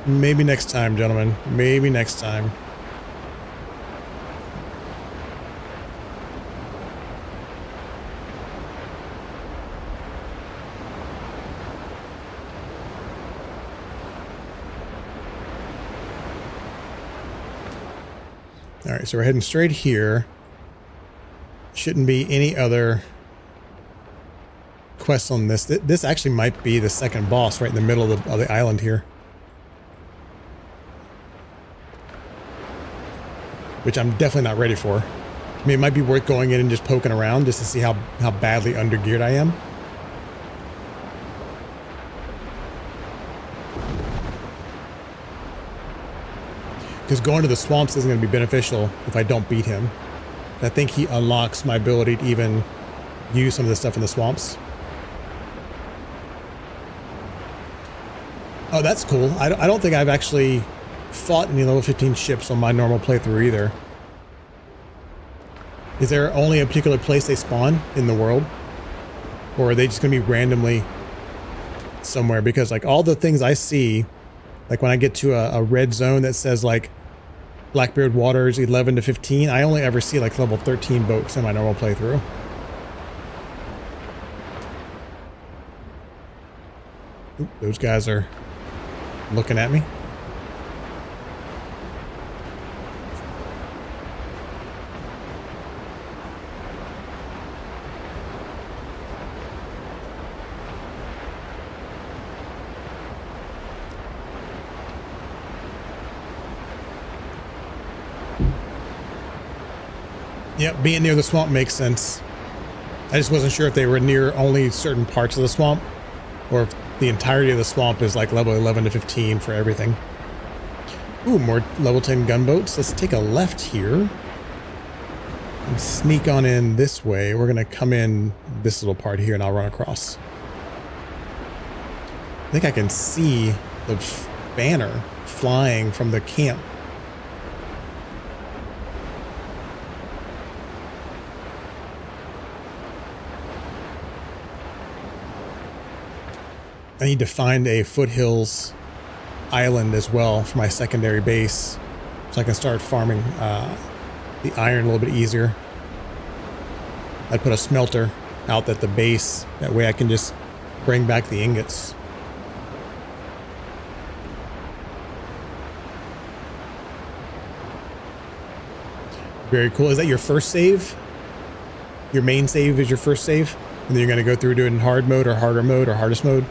Maybe next time, gentlemen. Maybe next time. All right, so we're heading straight here. Shouldn't be any other quests on this. This actually might be the second boss right in the middle of the island here. Which I'm definitely not ready for. I mean, it might be worth going in and just poking around just to see how badly undergeared I am. Because going to the swamps isn't going to be beneficial if I don't beat him. I think he unlocks my ability to even use some of the stuff in the swamps. Oh, that's cool. I don't think I've actually fought any level 15 ships on my normal playthrough either. Is there only a particular place they spawn in the world? Or are they just going to be randomly somewhere? Because like all the things I see, like when I get to a red zone that says like Blackbeard Waters 11 to 15, I only ever see like level 13 boats in my normal playthrough. Ooh, those guys are looking at me. Yep, being near the swamp makes sense. I just wasn't sure if they were near only certain parts of the swamp or if the entirety of the swamp is like level 11 to 15 for everything. Ooh, more level 10 gunboats. Let's take a left here and sneak on in this way. We're going to come in this little part here and I'll run across. I think I can see the banner flying from the camp. I need to find a foothills island as well for my secondary base so I can start farming the iron a little bit easier. I'd put a smelter out at the base. That way I can just bring back the ingots. Very cool. Is that your first save? Your main save is your first save? And then you're going to go through doing hard mode or harder mode or hardest mode?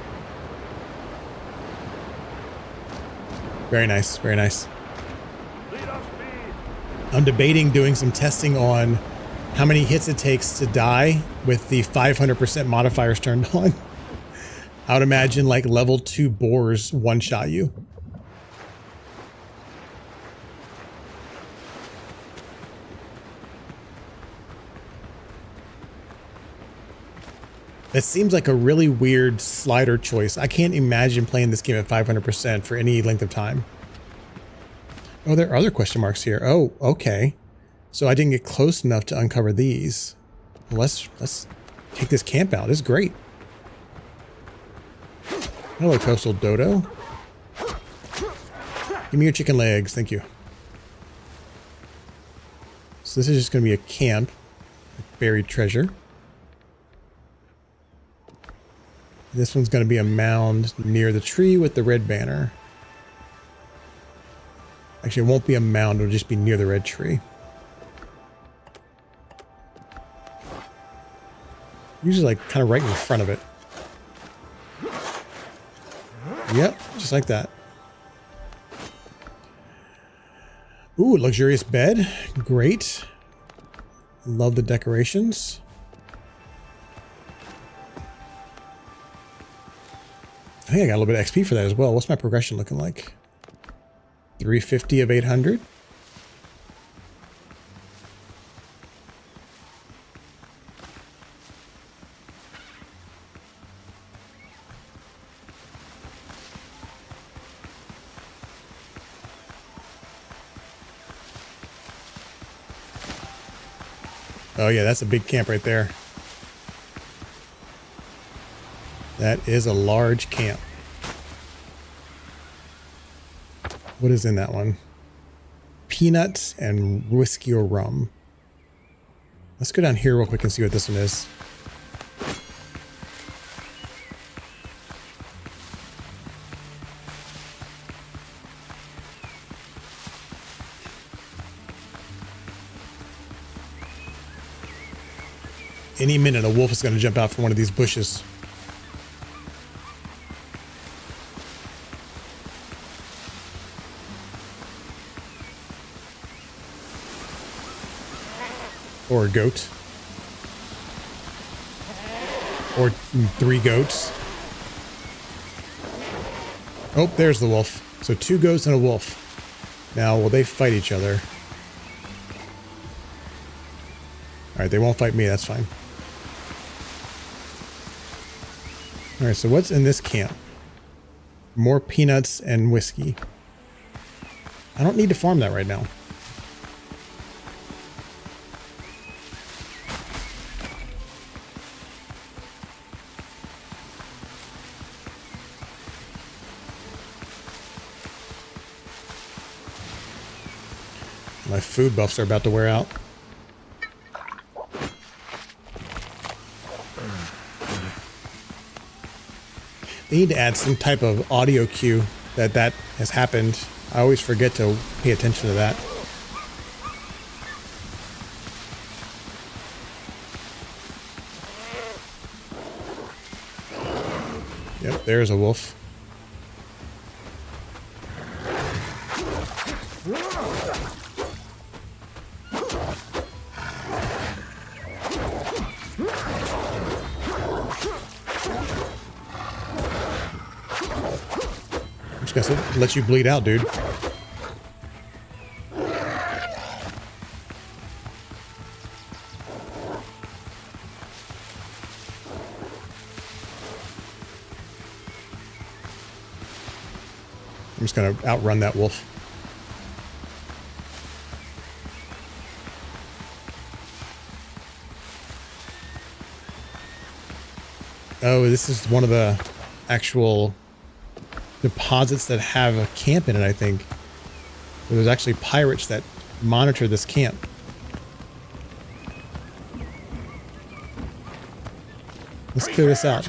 Very nice, very nice. I'm debating doing some testing on how many hits it takes to die with the 500% modifiers turned on. I would imagine like level 2 boars one-shot you. It seems like a really weird slider choice. I can't imagine playing this game at 500% for any length of time. Oh, there are other question marks here. Oh, okay. So I didn't get close enough to uncover these. Well, let's take this camp out. This is great. Hello, Coastal Dodo. Give me your chicken legs. Thank you. So this is just going to be a camp. Buried treasure. This one's going to be a mound near the tree with the red banner. Actually, it won't be a mound. It'll just be near the red tree. Usually like kind of right in front of it. Yep, just like that. Ooh, luxurious bed. Great. Love the decorations. I think I got a little bit of XP for that as well. What's my progression looking like? 350 of 800. Oh yeah, that's a big camp right there. That is a large camp. What is in that one? Peanuts and whiskey or rum. Let's go down here real quick and see what this one is. Any minute, a wolf is going to jump out from one of these bushes. Or a goat. Or 3 goats. Oh, there's the wolf. So 2 goats and a wolf. Now, will they fight each other? Alright, they won't fight me, that's fine. Alright, so what's in this camp? More peanuts and whiskey. I don't need to farm that right now. My food buffs are about to wear out. They need to add some type of audio cue that has happened. I always forget to pay attention to that. Yep, there's a wolf. Let you bleed out, dude. I'm just gonna outrun that wolf. Oh, this is one of the actual deposits that have a camp in it, I think. Where there's actually pirates that monitor this camp. Let's clear this out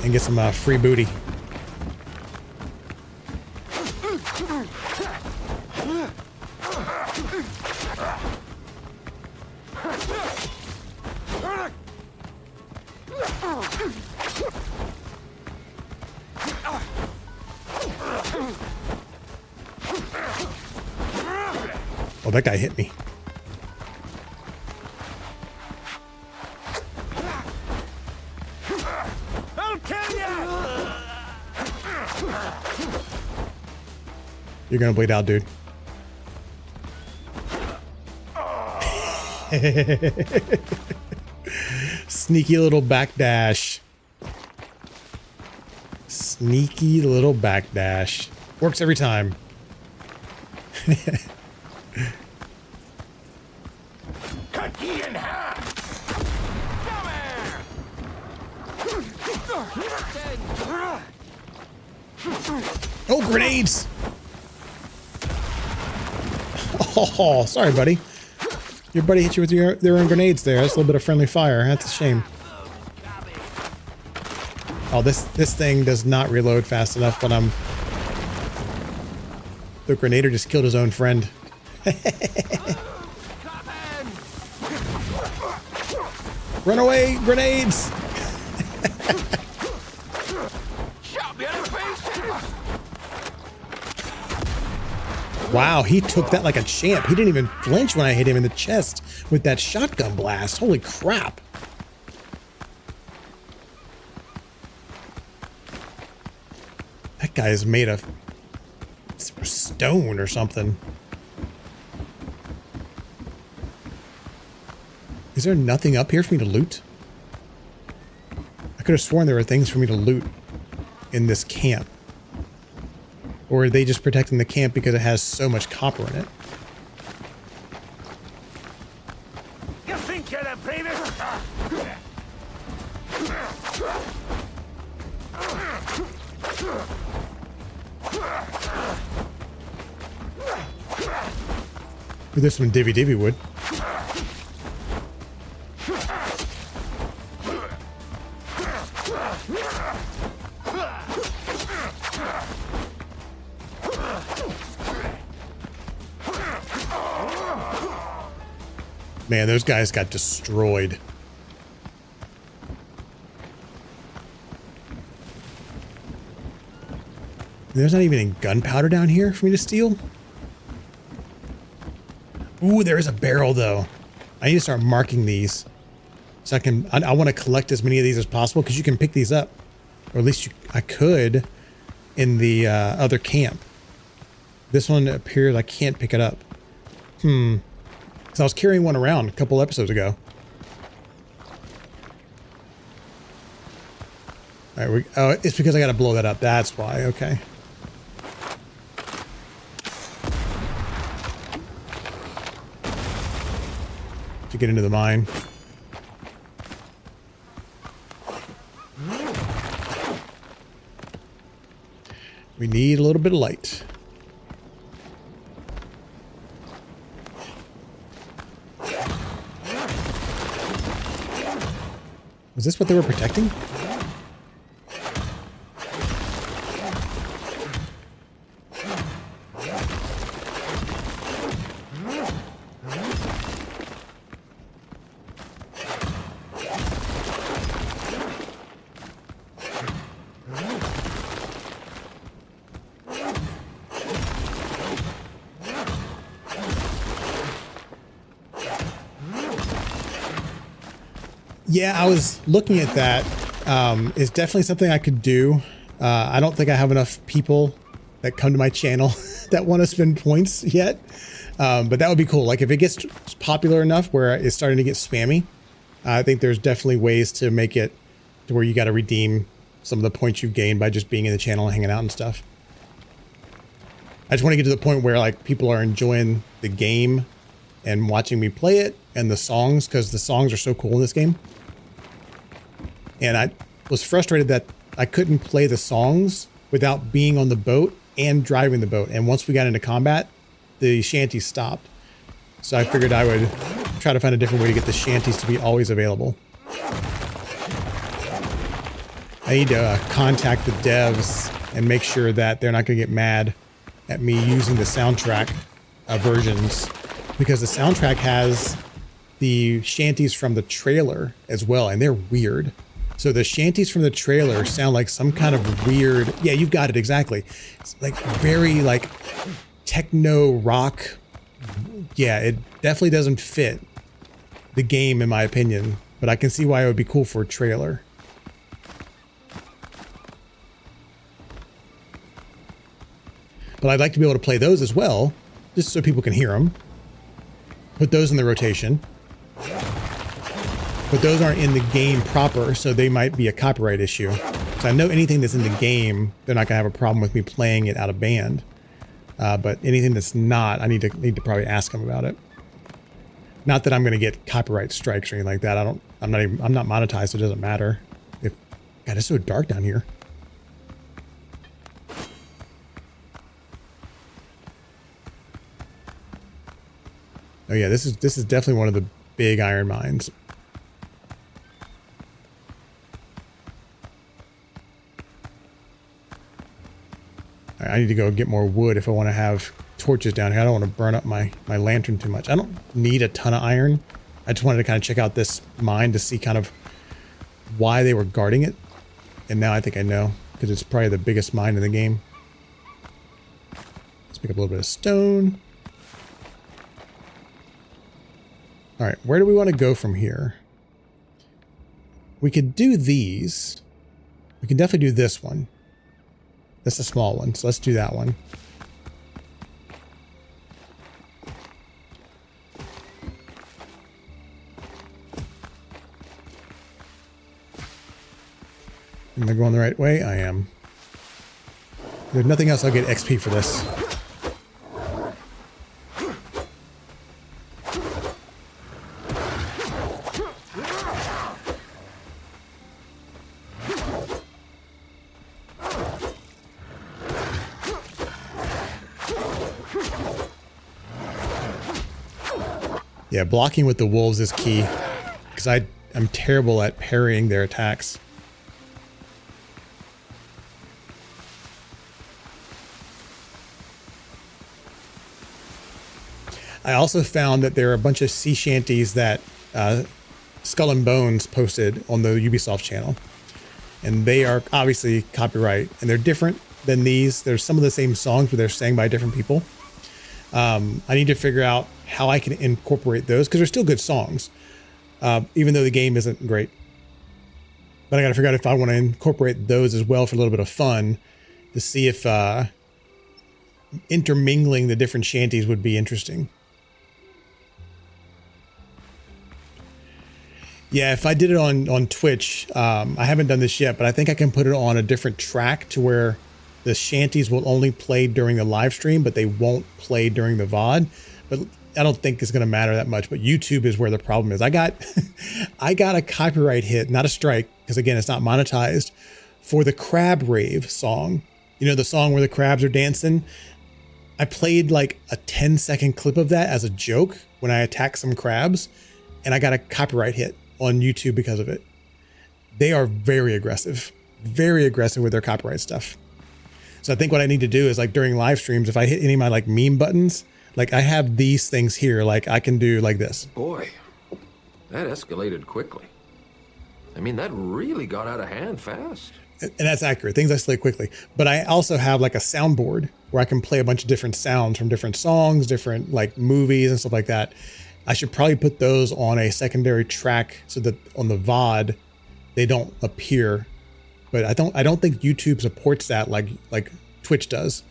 and get some free booty. Oh, that guy hit me. I'll kill you! You're gonna bleed out, dude. Sneaky little backdash. Sneaky little backdash. Works every time. Cut ye in half! Oh, grenades! Oh, sorry, buddy. Your buddy hit you with their own grenades there. That's a little bit of friendly fire. That's a shame. Oh, this thing does not reload fast enough when I'm... The grenader just killed his own friend. Run away, grenades! Wow, he took that like a champ. He didn't even flinch when I hit him in the chest with that shotgun blast. Holy crap. That guy is made of stone or something. Is there nothing up here for me to loot? I could have sworn there were things for me to loot in this camp. Or are they just protecting the camp because it has so much copper in it? You think you're the bravest? There's some divvy wood. Man, those guys got destroyed. There's not even any gunpowder down here for me to steal. Ooh, there is a barrel though. I need to start marking these so I want to collect as many of these as possible because you can pick these up, or at least I could in the other camp. This one appears I can't pick it up. So I was carrying one around a couple episodes ago. All right, oh, it's because I got to blow that up. That's why. Okay. To get into the mine. We need a little bit of light. Was this what they were protecting? Yeah, I was looking at that. It's definitely something I could do. I don't think I have enough people that come to my channel that want to spend points yet. But that would be cool. Like if it gets popular enough where it's starting to get spammy, I think there's definitely ways to make it to where you got to redeem some of the points you've gained by just being in the channel and hanging out and stuff. I just want to get to the point where like people are enjoying the game and watching me play it and the songs, because the songs are so cool in this game. And I was frustrated that I couldn't play the songs without being on the boat and driving the boat. And once we got into combat, the shanties stopped. So I figured I would try to find a different way to get the shanties to be always available. I need to contact the devs and make sure that they're not going to get mad at me using the soundtrack versions, because the soundtrack has the shanties from the trailer as well, and they're weird. So the shanties from the trailer sound like some kind of weird, yeah, you've got it exactly. It's like very like techno rock. Yeah, it definitely doesn't fit the game in my opinion, but I can see why it would be cool for a trailer. But I'd like to be able to play those as well, just so people can hear them. Put those in the rotation. But those aren't in the game proper, so they might be a copyright issue. So I know anything that's in the game, they're not gonna have a problem with me playing it out of band. But anything that's not, I need to probably ask them about it. Not that I'm gonna get copyright strikes or anything like that. I'm not monetized, so it doesn't matter. God, it's so dark down here. Oh yeah, this is definitely one of the big iron mines. All right, I need to go get more wood if I want to have torches down here. I don't want to burn up my lantern too much. I don't need a ton of iron. I just wanted to kind of check out this mine to see kind of why they were guarding it. And now I think I know, because it's probably the biggest mine in the game. Let's pick up a little bit of stone. All right, where do we want to go from here? We could do these. We can definitely do this one. That's a small one, so let's do that one. Am I going the right way? I am. If there's nothing else, I'll get XP for this. Yeah, blocking with the wolves is key, because I'm terrible at parrying their attacks. I also found that there are a bunch of sea shanties that Skull and Bones posted on the Ubisoft channel. And they are obviously copyright, and they're different than these. There's some of the same songs, but they're sang by different people. I need to figure out how I can incorporate those, because they're still good songs, even though the game isn't great. But I got to figure out if I want to incorporate those as well for a little bit of fun, to see if intermingling the different shanties would be interesting. Yeah, if I did it on Twitch, I haven't done this yet, but I think I can put it on a different track to where the shanties will only play during the live stream, but they won't play during the VOD. But I don't think it's going to matter that much. But YouTube is where the problem is. I got a copyright hit, not a strike, because again, it's not monetized, for the Crab Rave song. You know, the song where the crabs are dancing. I played like a 10-second clip of that as a joke when I attacked some crabs, and I got a copyright hit on YouTube because of it. They are very aggressive with their copyright stuff. So I think what I need to do is, like, during live streams, if I hit any of my like meme buttons, like I have these things here, like I can do like this. Boy, that escalated quickly. I mean, that really got out of hand fast. And that's accurate. Things escalate quickly. But I also have like a soundboard where I can play a bunch of different sounds from different songs, different like movies and stuff like that. I should probably put those on a secondary track so that on the VOD they don't appear. But I don't think YouTube supports that like Twitch does.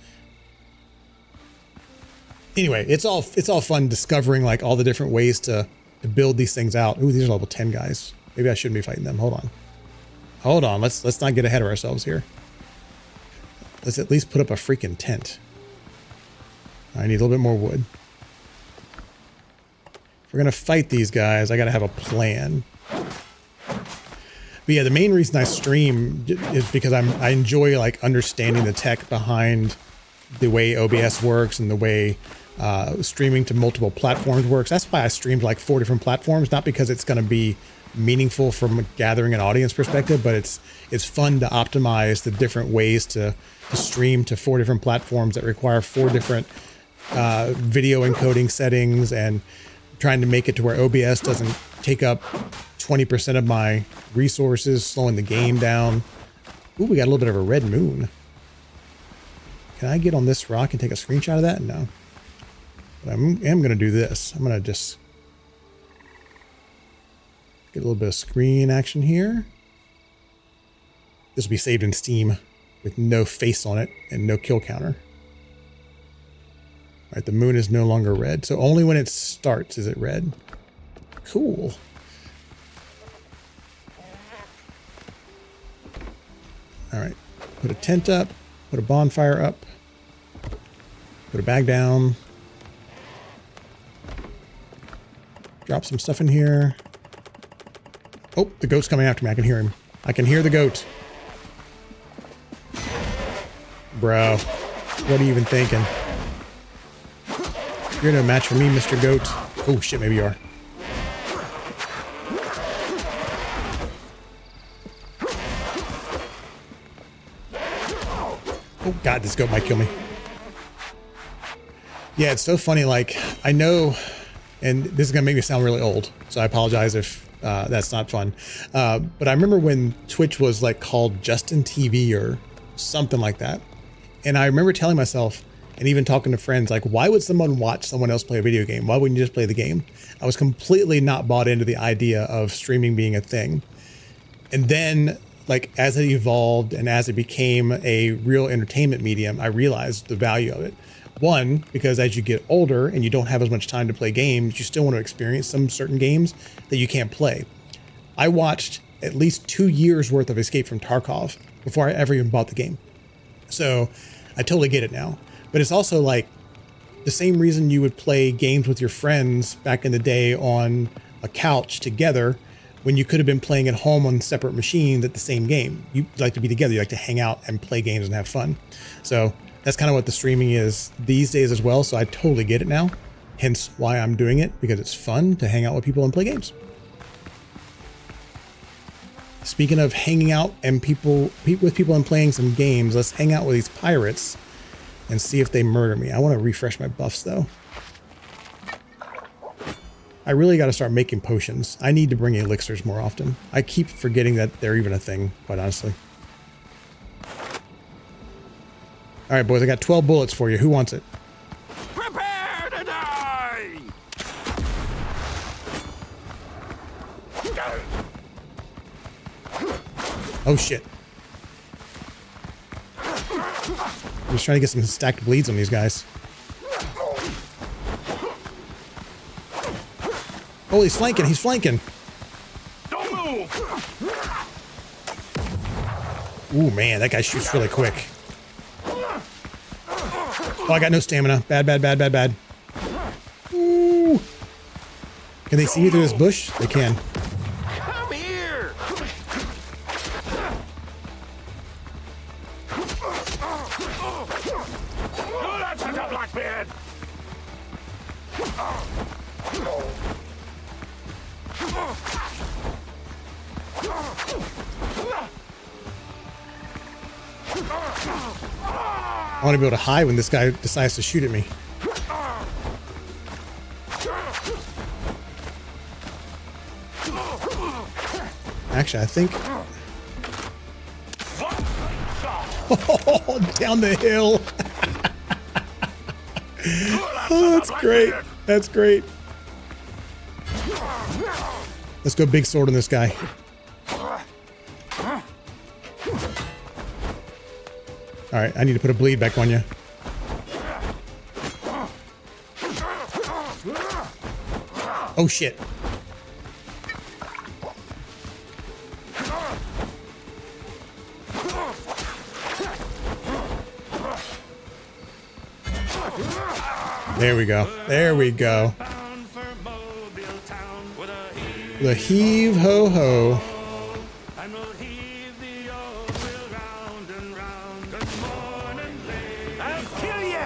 Anyway, it's all fun discovering like all the different ways to build these things out. Ooh, these are level 10 guys. Maybe I shouldn't be fighting them. Hold on. Let's not get ahead of ourselves here. Let's at least put up a freaking tent. I need a little bit more wood. If we're gonna fight these guys, I gotta have a plan. But yeah, the main reason I stream is because I enjoy like understanding the tech behind the way OBS works and the way streaming to multiple platforms works. That's why I streamed like 4 different platforms, not because it's going to be meaningful from gathering an audience perspective, but it's fun to optimize the different ways to stream to 4 different platforms that require 4 different video encoding settings, and trying to make it to where OBS doesn't take up 20% of my resources, slowing the game down. Ooh, we got a little bit of a red moon. Can I get on this rock and take a screenshot of that? No. But I am going to do this. I'm going to just get a little bit of screen action here. This will be saved in Steam with no face on it and no kill counter. All right, the moon is no longer red. So only when it starts is it red. Cool. All right, put a tent up, put a bonfire up, put a bag down, drop some stuff in here. Oh, the goat's coming after me. I can hear him. I can hear the goat. Bro, what are you even thinking? You're no match for me, Mr. Goat. Oh shit, maybe you are. Oh god, this goat might kill me. Yeah, it's so funny. Like, I know, and this is gonna make me sound really old, so I apologize if that's not fun. But I remember when Twitch was like called Justin TV or something like that. And I remember telling myself, and even talking to friends, like, why would someone watch someone else play a video game? Why wouldn't you just play the game? I was completely not bought into the idea of streaming being a thing. And then, like, as it evolved and as it became a real entertainment medium, I realized the value of it. One, because as you get older and you don't have as much time to play games, you still want to experience some certain games that you can't play. I watched at least 2 years worth of Escape from Tarkov before I ever even bought the game. So I totally get it now. But it's also like the same reason you would play games with your friends back in the day on a couch together when you could have been playing at home on separate machines at the same game. You like to be together. You like to hang out and play games and have fun. So that's kind of what the streaming is these days as well. So I totally get it now. Hence why I'm doing it, because it's fun to hang out with people and play games. Speaking of hanging out and with people and playing some games, let's hang out with these pirates and see if they murder me. I want to refresh my buffs though. I really got to start making potions. I need to bring elixirs more often. I keep forgetting that they're even a thing, quite honestly. All right, boys, I got 12 bullets for you. Who wants it? Prepare to die! Oh shit. I'm just trying to get some stacked bleeds on these guys. Oh, he's flanking. He's flanking. Don't move! Ooh, man, that guy shoots really quick. Oh, I got no stamina. Bad, bad, bad, bad, bad. Ooh. Can they see me through this bush? They can. Come here! Oh, that's a Blackbeard! I want to be able to hide when this guy decides to shoot at me. Actually, I think... Oh, down the hill. Oh, that's great. That's great. Let's go big sword on this guy. All right, I need to put a bleed back on you. Oh, shit. There we go. There we go. The heave ho ho. I'll kill you!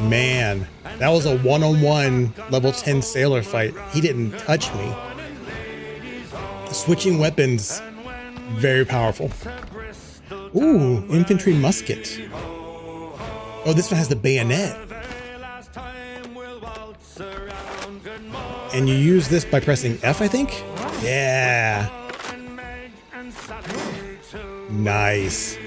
Man, that was a one-on-one level 10 sailor fight. He didn't touch me. Switching weapons, very powerful. Ooh, infantry musket. Oh, this one has the bayonet. And you use this by pressing F, I think? Yeah. Nice.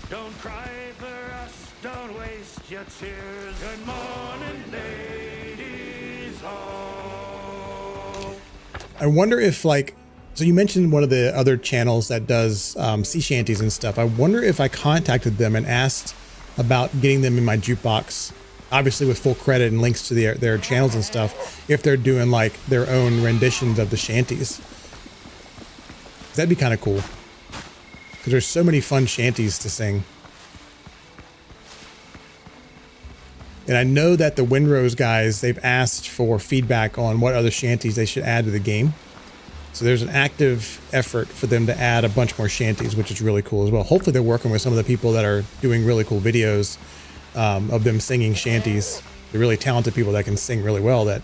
Don't cry for us, don't waste your cheers. Good morning, ladies. Oh. I wonder if, like, so you mentioned one of the other channels that does sea shanties and stuff. I wonder if I contacted them and asked about getting them in my jukebox, obviously with full credit and links to their channels and stuff, if they're doing like their own renditions of the shanties. That'd be kind of cool, because there's so many fun shanties to sing. And I know that the Windrose guys, they've asked for feedback on what other shanties they should add to the game. So there's an active effort for them to add a bunch more shanties, which is really cool as well. Hopefully they're working with some of the people that are doing really cool videos of them singing shanties. They're really talented people that can sing really well that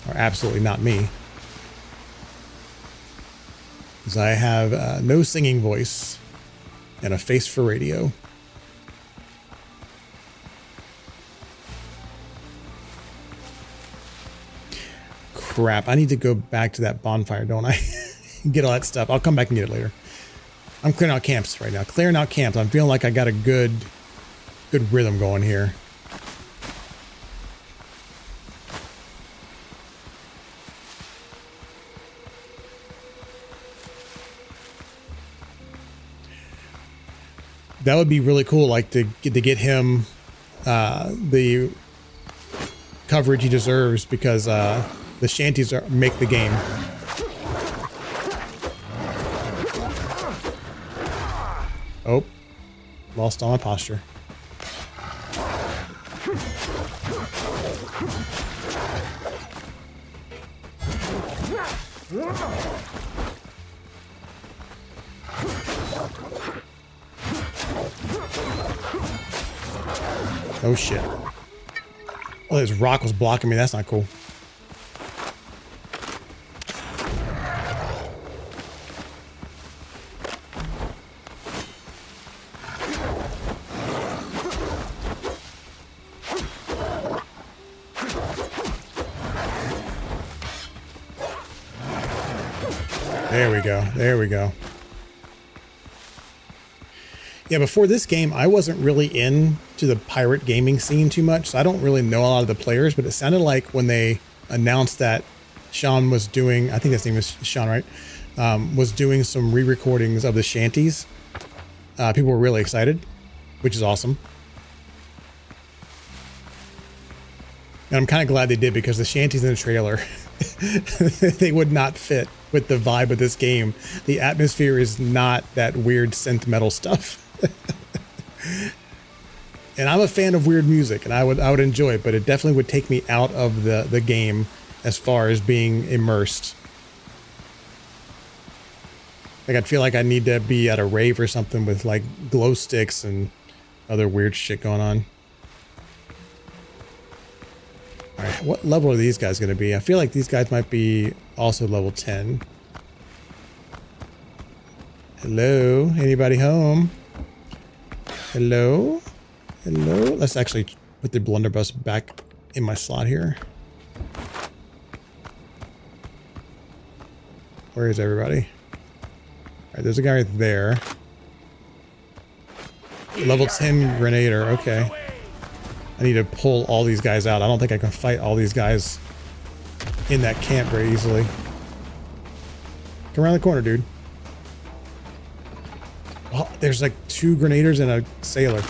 are absolutely not me. Because I have no singing voice and a face for radio. Crap, I need to go back to that bonfire, don't I? Get all that stuff. I'll come back and get it later. I'm clearing out camps right now. Clearing out camps. I'm feeling like I got a good rhythm going here. That would be really cool, like to get him the coverage he deserves, because the shanties make the game. Oh, lost all my posture. Oh shit. Oh, this rock was blocking me. That's not cool. There we go. There we go. Yeah, before this game, I wasn't really into the pirate gaming scene too much, so I don't really know a lot of the players, but it sounded like when they announced that Sean was doing, I think his name is Sean, right? Was doing some re-recordings of the shanties. People were really excited, which is awesome. And I'm kind of glad they did, because the shanties in the trailer, they would not fit with the vibe of this game. The atmosphere is not that weird synth metal stuff. And I'm a fan of weird music, and I would enjoy it, but it definitely would take me out of the game as far as being immersed. Like, I'd feel like I need to be at a rave or something with like glow sticks and other weird shit going on. All right, what level are these guys going to be? I feel like these guys might be also level 10. Hello? Anybody home? Hello? Hello? Let's actually put the blunderbuss back in my slot here. Where is everybody? All right, there's a guy right there. Level 10 Grenader, okay. I need to pull all these guys out. I don't think I can fight all these guys in that camp very easily. Come around the corner, dude. Oh, there's like 2 Grenaders and a sailor.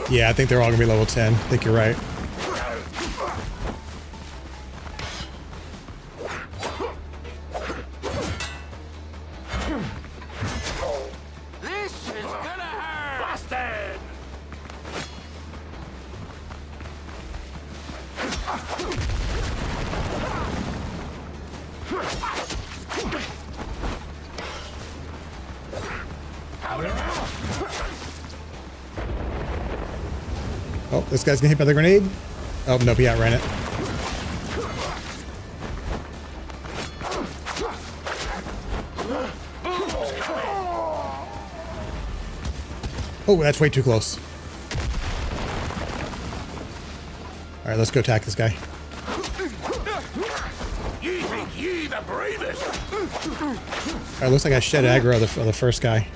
Yeah, I think they're all gonna be level 10. I think you're right. This is gonna hurt. Busted. Oh, this guy's gonna hit by the grenade. Oh, nope, he outran it. Oh, that's way too close. All right, let's go attack this guy. You think ye the bravest? All right, looks like I shed aggro on the first guy.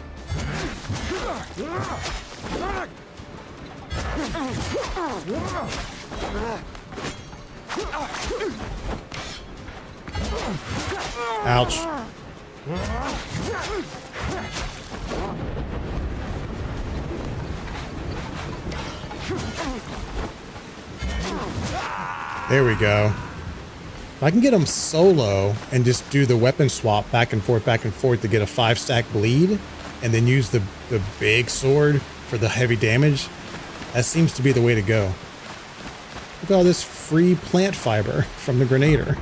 Ouch. There we go. If I can get him solo and just do the weapon swap back and forth to get a 5-stack bleed and then use the big sword for the heavy damage, that seems to be the way to go. Look at all this free plant fiber from the Grenader.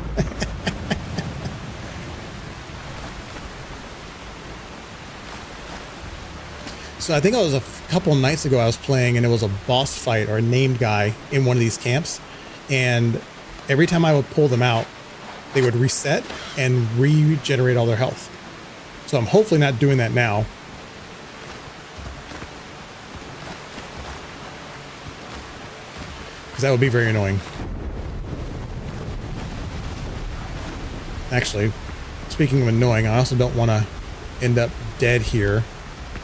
So I think it was a couple nights ago I was playing and it was a boss fight or a named guy in one of these camps. And every time I would pull them out, they would reset and regenerate all their health. So I'm hopefully not doing that now. Because that would be very annoying. Actually, speaking of annoying, I also don't want to end up dead here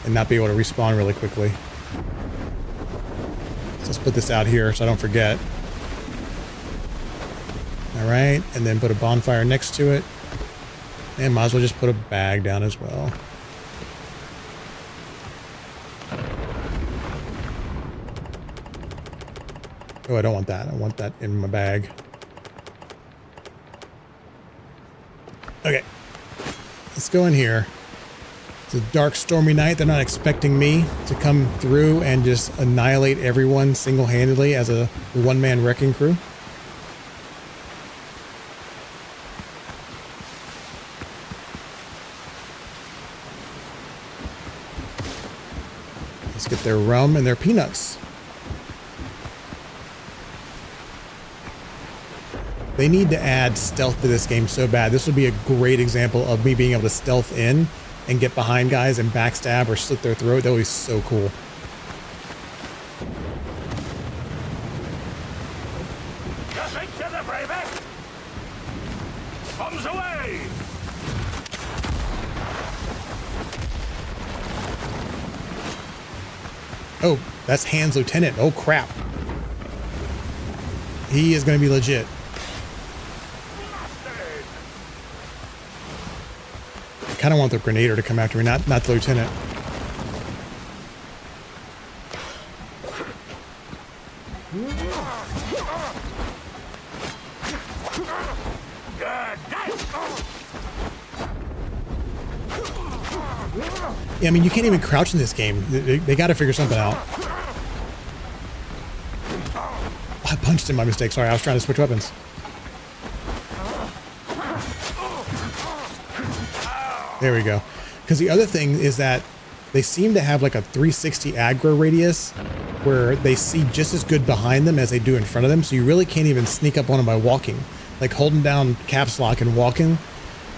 and not be able to respawn really quickly. So let's put this out here so I don't forget. Alright, and then put a bonfire next to it. And might as well just put a bag down as well. Oh, I don't want that. I want that in my bag. Okay. Let's go in here. It's a dark, stormy night. They're not expecting me to come through and just annihilate everyone single-handedly as a one-man wrecking crew. Let's get their rum and their peanuts. They need to add stealth to this game so bad. This would be a great example of me being able to stealth in and get behind guys and backstab or slit their throat. That would be so cool. Nothing to the bravest! Bombs away! Oh, that's Hans Lieutenant. Oh, crap. He is going to be legit. I kind of want the Grenader to come after me, not the Lieutenant. Yeah, I mean, you can't even crouch in this game. They got to figure something out. I punched him by mistake. Sorry, I was trying to switch weapons. There we go. Because the other thing is that they seem to have like a 360 aggro radius where they see just as good behind them as they do in front of them. So you really can't even sneak up on them by walking. Like holding down caps lock and walking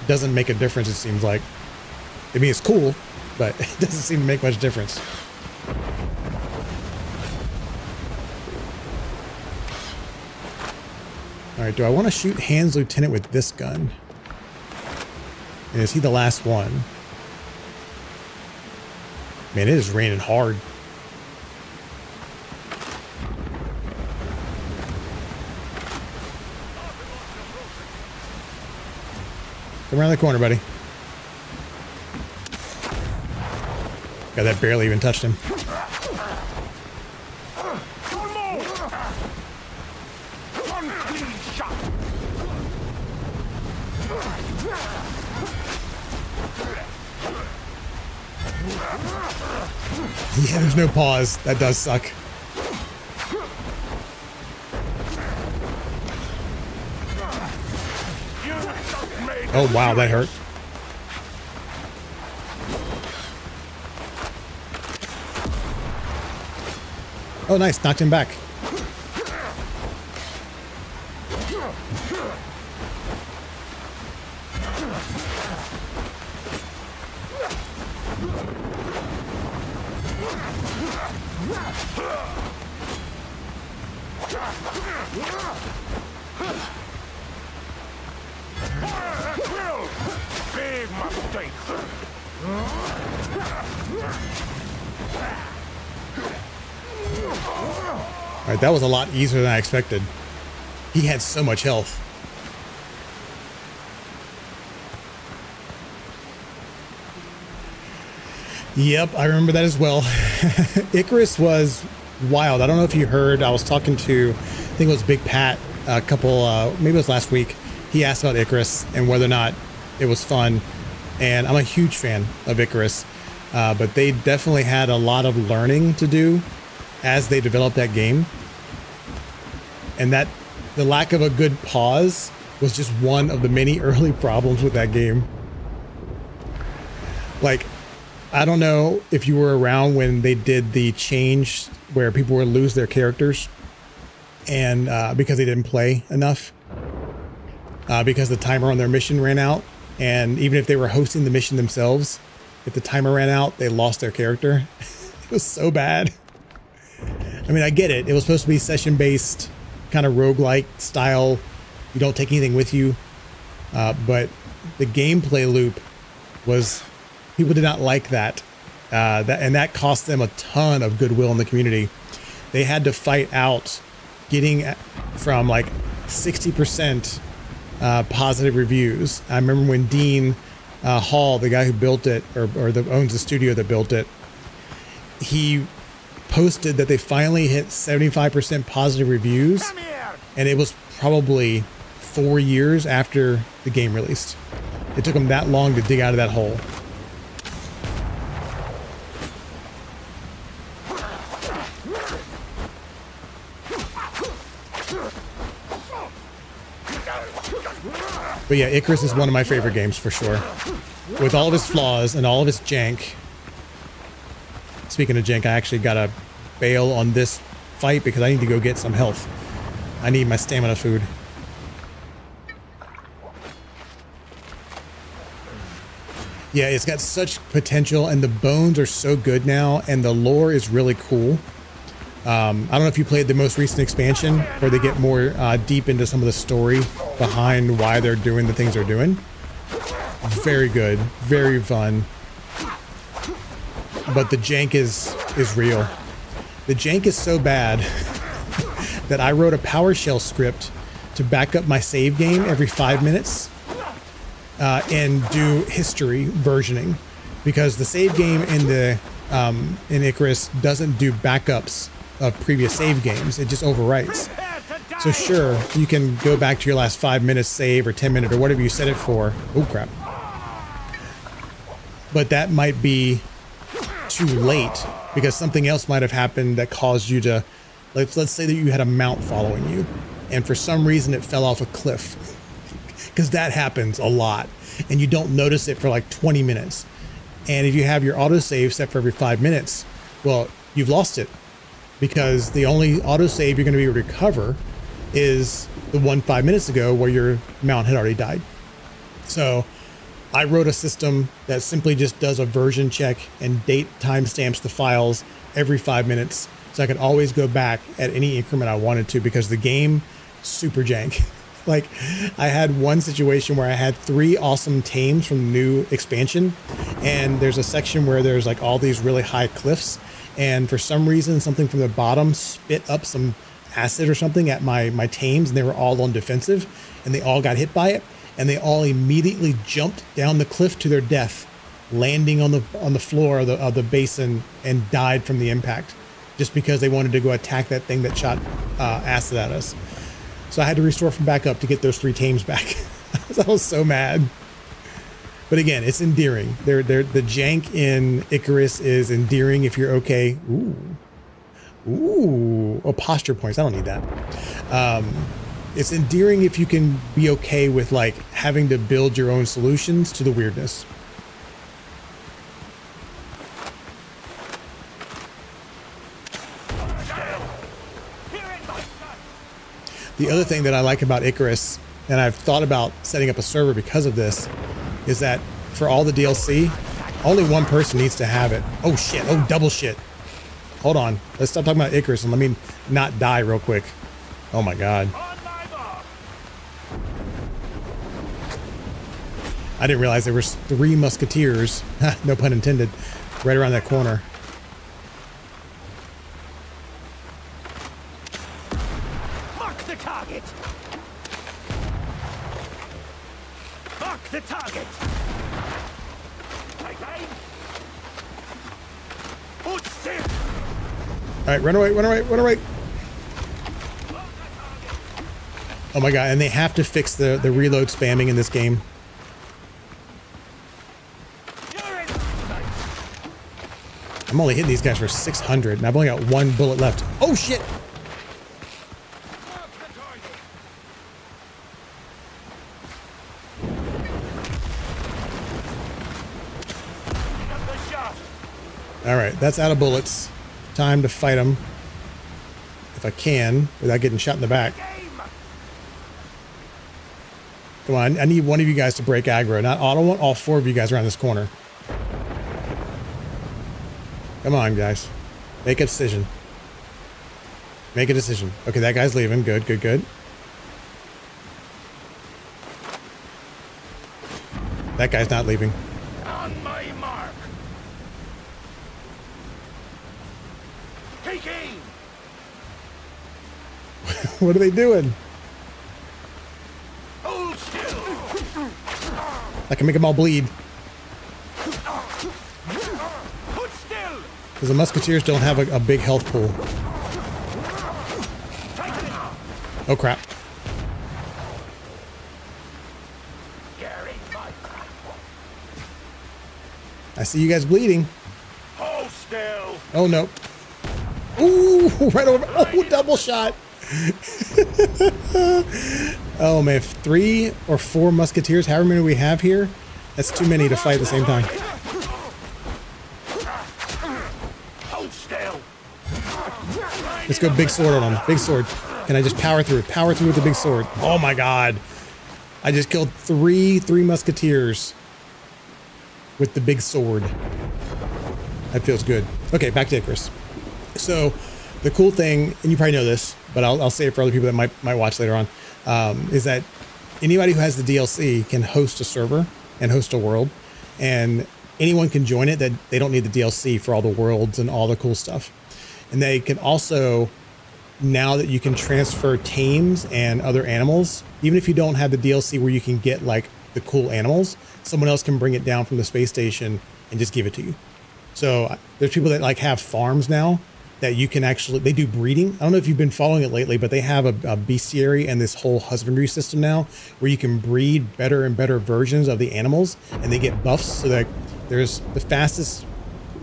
doesn't make a difference, it seems like. I mean, it's cool, but it doesn't seem to make much difference. All right, do I want to shoot Hans Lieutenant with this gun? And is he the last one? Man, it is raining hard. Come around the corner, buddy. God, that barely even touched him. Yeah, there's no pause. That does suck. Oh, wow, that hurt. Oh, nice. Knocked him back. All right, that was a lot easier than I expected. He had so much health. Yep, I remember that as well. Icarus was wild. I don't know if you heard, I was talking to, I think it was Big Pat a couple, maybe it was last week. He asked about Icarus and whether or not it was fun. And I'm a huge fan of Icarus, but they definitely had a lot of learning to do as they developed that game. And that the lack of a good pause was just one of the many early problems with that game. Like, I don't know if you were around when they did the change where people would lose their characters and because they didn't play enough, because the timer on their mission ran out. And even if they were hosting the mission themselves, if the timer ran out, they lost their character. It was so bad. I mean, I get it. It was supposed to be session-based, kind of roguelike style. You don't take anything with you. But the gameplay loop was... people did not like that. And that cost them a ton of goodwill in the community. They had to fight out getting from like 60% positive reviews. I remember when Dean Hall, the guy who built it, or that owns the studio that built it, he posted that they finally hit 75% positive reviews, and it was probably 4 years after the game released. It took them that long to dig out of that hole. But yeah, Icarus is one of my favorite games for sure. With all of his flaws and all of his jank. Speaking of jank, I actually gotta bail on this fight because I need to go get some health. I need my stamina food. Yeah, it's got such potential and the bones are so good now and the lore is really cool. I don't know if you played the most recent expansion where they get more deep into some of the story behind why they're doing the things they're doing. Very good, very fun. But the jank is real. The jank is so bad that I wrote a PowerShell script to back up my save game every 5 minutes and do history versioning, because the save game in the in Icarus doesn't do backups of previous save games. It just overwrites. So sure, you can go back to your last 5 minutes save or 10 minutes or whatever you set it for. Oh crap. But that might be too late because something else might have happened that caused you to, let's say that you had a mount following you and for some reason it fell off a cliff, because that happens a lot and you don't notice it for like 20 minutes. And if you have your autosave set for every 5 minutes, well, you've lost it, because the only autosave you're going to be able to recover is the one 5 minutes ago where your mount had already died. So I wrote a system that simply just does a version check and date timestamps the files every 5 minutes, so I could always go back at any increment I wanted to, because the game super jank. Like, I had one situation where I had 3 awesome tames from the new expansion, and there's a section where there's like all these really high cliffs, and for some reason something from the bottom spit up some acid or something at my tames, and they were all on defensive and they all got hit by it, and they all immediately jumped down the cliff to their death, landing on the floor of the basin, and died from the impact just because they wanted to go attack that thing that shot acid at us. So I had to restore from back up to get those 3 tames back. I was so mad. But again, it's endearing. The jank in Icarus is endearing if you're okay. Ooh. Oh, posture points. I don't need that. It's endearing if you can be okay with like having to build your own solutions to the weirdness. The other thing that I like about Icarus, and I've thought about setting up a server because of this, is that for all the DLC, only one person needs to have it. Oh shit, oh double shit. Hold on, let's stop talking about Icarus and let me not die real quick. Oh my god. I didn't realize there was 3 musketeers, no pun intended, right around that corner. Mark the target! Mark the target! Hold still! Alright, run away, run away, run away! Oh my god, and they have to fix the reload spamming in this game. I'm only hitting these guys for 600, and I've only got 1 bullet left. Oh shit! Alright, that's out of bullets. Time to fight them. If I can, without getting shot in the back. Come on, I need one of you guys to break aggro. I don't want all 4 of you guys around this corner. Come on, guys. Make a decision. Make a decision. Okay, that guy's leaving. Good, good, good. That guy's not leaving. On my mark. Take aim. What are they doing? Hold still. I can make them all bleed. Hold still. Because the Musketeers don't have a big health pool. Oh crap. I see you guys bleeding. Hold still. Oh no. Ooh, right over. Oh, double shot. Oh man, 3 or 4 Musketeers, however many we have here, that's too many to fight at the same time. Hold still. Let's go big sword on them. Big sword. Can I just power through? Power through with the big sword. Oh my god. I just killed 3 Musketeers with the big sword. That feels good. Okay, back to Icarus. So the cool thing, and you probably know this, but I'll say it for other people that might watch later on, is that anybody who has the DLC can host a server and host a world, and anyone can join it that they don't need the DLC for all the worlds and all the cool stuff. And they can also, now that you can transfer tames and other animals, even if you don't have the DLC where you can get like the cool animals, someone else can bring it down from the space station and just give it to you. So there's people that like have farms now that you can actually, they do breeding. I don't know if you've been following it lately, but they have a bestiary and this whole husbandry system now where you can breed better and better versions of the animals, and they get buffs. So that there's the fastest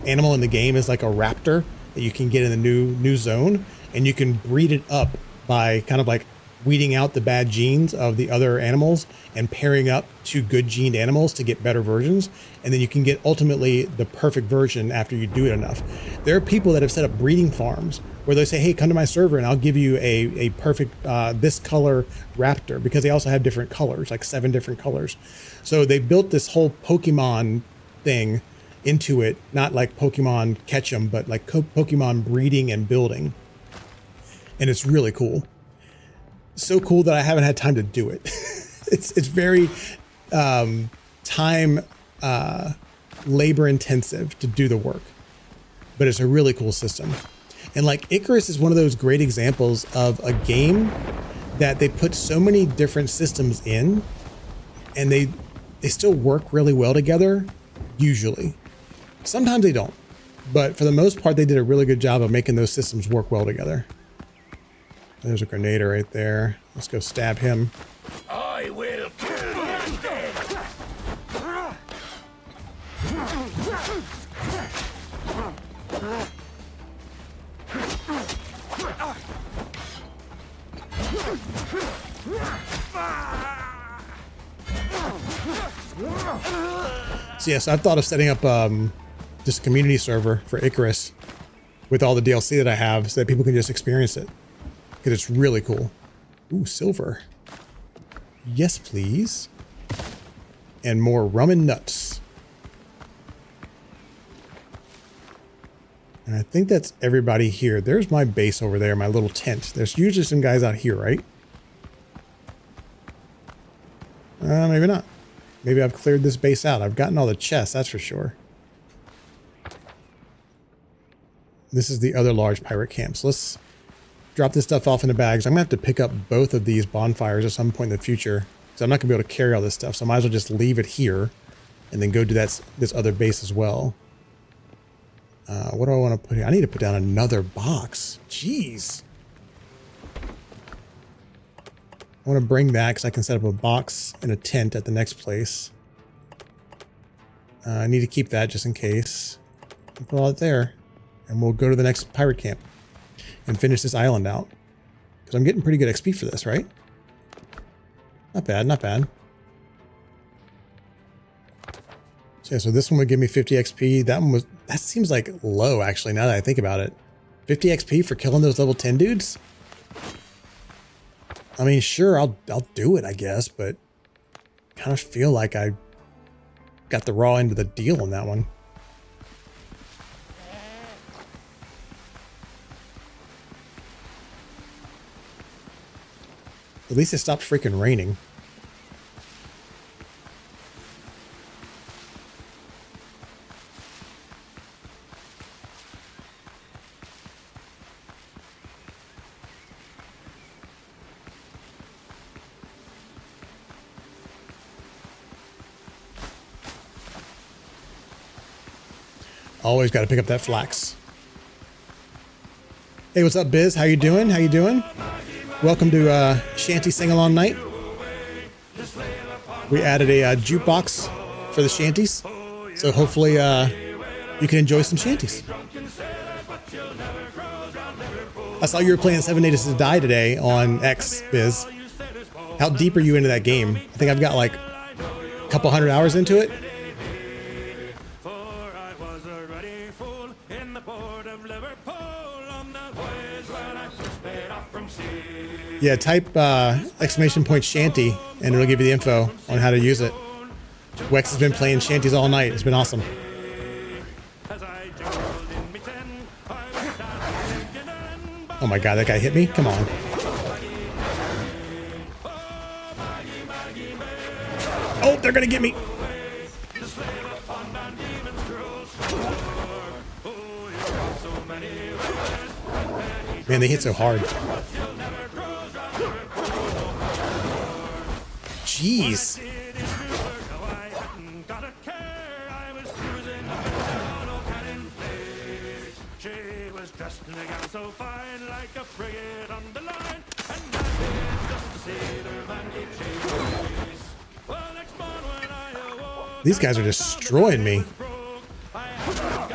animal in the game is like a raptor that you can get in the new zone, and you can breed it up by kind of like weeding out the bad genes of the other animals and pairing up 2 good gened animals to get better versions. And then you can get ultimately the perfect version after you do it enough. There are people that have set up breeding farms where they say, hey, come to my server and I'll give you a perfect this color raptor, because they also have different colors, like 7 different colors. So they built this whole Pokemon thing into it, not like Pokemon catch 'em, but like Pokemon breeding and building. And it's really cool. So cool that I haven't had time to do it. It's very time labor intensive to do the work, but it's a really cool system. And like Icarus is one of those great examples of a game that they put so many different systems in, and they still work really well together. Usually, sometimes they don't, but for the most part, they did a really good job of making those systems work well together. There's a grenader right there. Let's go stab him. I will kill you dead. So yes, I've thought of setting up just a community server for Icarus with all the DLC that I have, so that people can just experience it, because it's really cool. Ooh, silver. Yes, please. And more rum and nuts. And I think that's everybody here. There's my base over there, my little tent. There's usually some guys out here, right? Maybe not. Maybe I've cleared this base out. I've gotten all the chests, that's for sure. This is the other large pirate camp. So let's drop this stuff off in the bags. I'm going to have to pick up both of these bonfires at some point in the future. So I'm not going to be able to carry all this stuff. So I might as well just leave it here and then go do this other base as well. What do I want to put here? I need to put down another box. Jeez. I want to bring that because I can set up a box and a tent at the next place. I need to keep that just in case. Put all it there. And we'll go to the next pirate camp and finish this island out. Because I'm getting pretty good XP for this, right? Not bad, not bad. So, yeah, so this one would give me 50 XP. That seems like low, actually, now that I think about it. 50 XP for killing those level 10 dudes? I mean, sure, I'll do it, I guess, but kind of feel like I got the raw end of the deal on that one. At least it stopped freaking raining. Always got to pick up that flax. Hey, what's up, Biz? How you doing? How you doing? Welcome to Shanty Sing-Along Night. We added a jukebox for the Shanties, so hopefully you can enjoy some Shanties. I saw you were playing 7 Days to Die today on X, Biz. How deep are you into that game? I think I've got like a couple hundred hours into it. Yeah, type exclamation point Shanty and it'll give you the info on how to use it. Wex has been playing Shanties all night. It's been awesome. Oh my god, that guy hit me? Come on. Oh, they're gonna get me. Man, they hit so hard. Jeez. These guys are destroying me.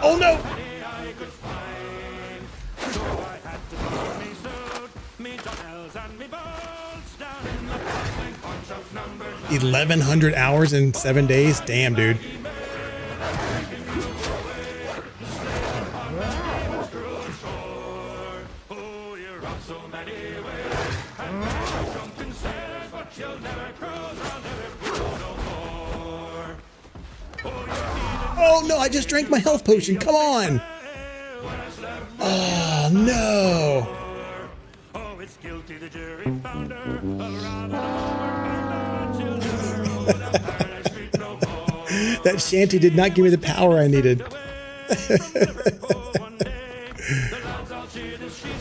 Oh no! 1,100 hours in 7 days? Damn, dude. Oh no, I just drank my health potion. Come on. Oh no. That Shanty did not give me the power I needed.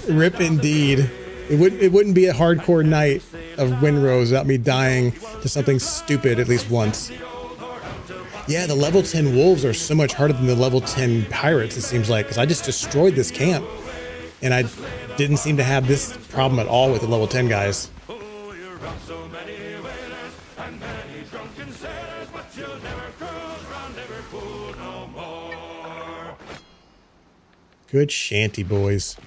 Rip indeed. It wouldn't be a hardcore night of Windrose without me dying to something stupid at least once. Yeah, the level 10 wolves are so much harder than the level 10 pirates, it seems like, because I just destroyed this camp. And I didn't seem to have this problem at all with the level 10 guys. Good Shanty, boys.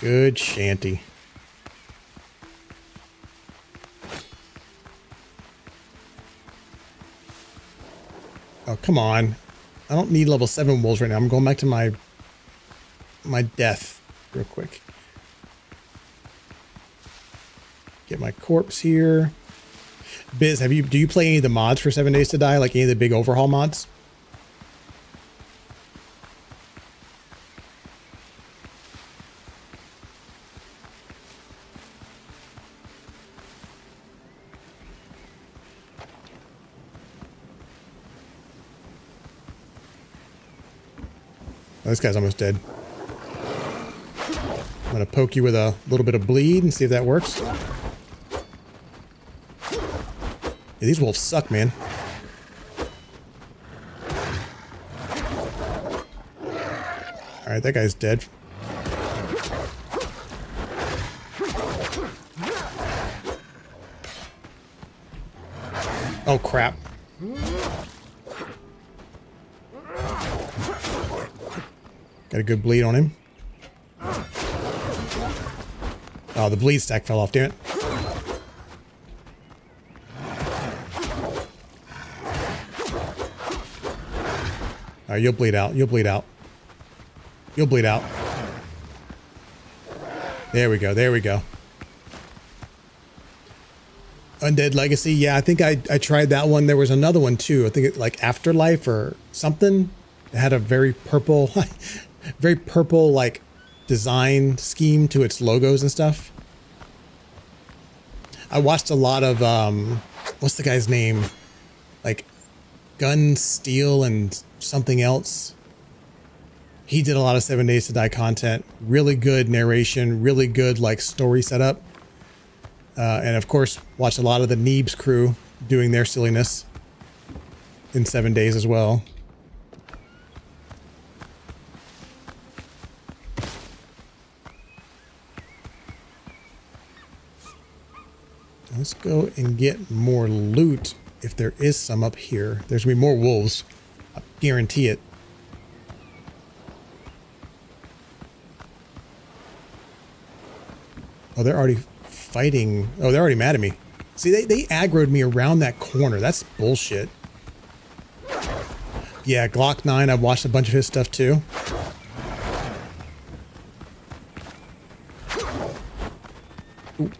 Good Shanty. Oh, come on. I don't need level 7 wolves right now. I'm going back to my death real quick. Get my corpse here. Biz, do you play any of the mods for 7 Days to Die? Like any of the big overhaul mods? this guy's almost dead. I'm going to poke you with a little bit of bleed and see if that works. Yeah, these wolves suck, man. Alright, that guy's dead. Oh, crap. Got a good bleed on him. Oh, the bleed stack fell off, damn it. Alright, you'll bleed out. You'll bleed out. You'll bleed out. There we go. There we go. Undead Legacy. Yeah, I think I tried that one. There was another one too. I think it like Afterlife or something. It had a very purple, very purple like design scheme to its logos and stuff. I watched a lot of what's the guy's name? Like Gun, Steel, and something else. He did a lot of 7 Days to Die content. Really good narration, really good like story setup. And of course, watched a lot of the Neebs crew doing their silliness in 7 days as well. Let's go and get more loot if there is some up here. There's gonna be more wolves. I guarantee it. Oh, they're already fighting. Oh, they're already mad at me. See, they aggroed me around that corner. That's bullshit. Yeah, Glock 9. I've watched a bunch of his stuff too. Ooh.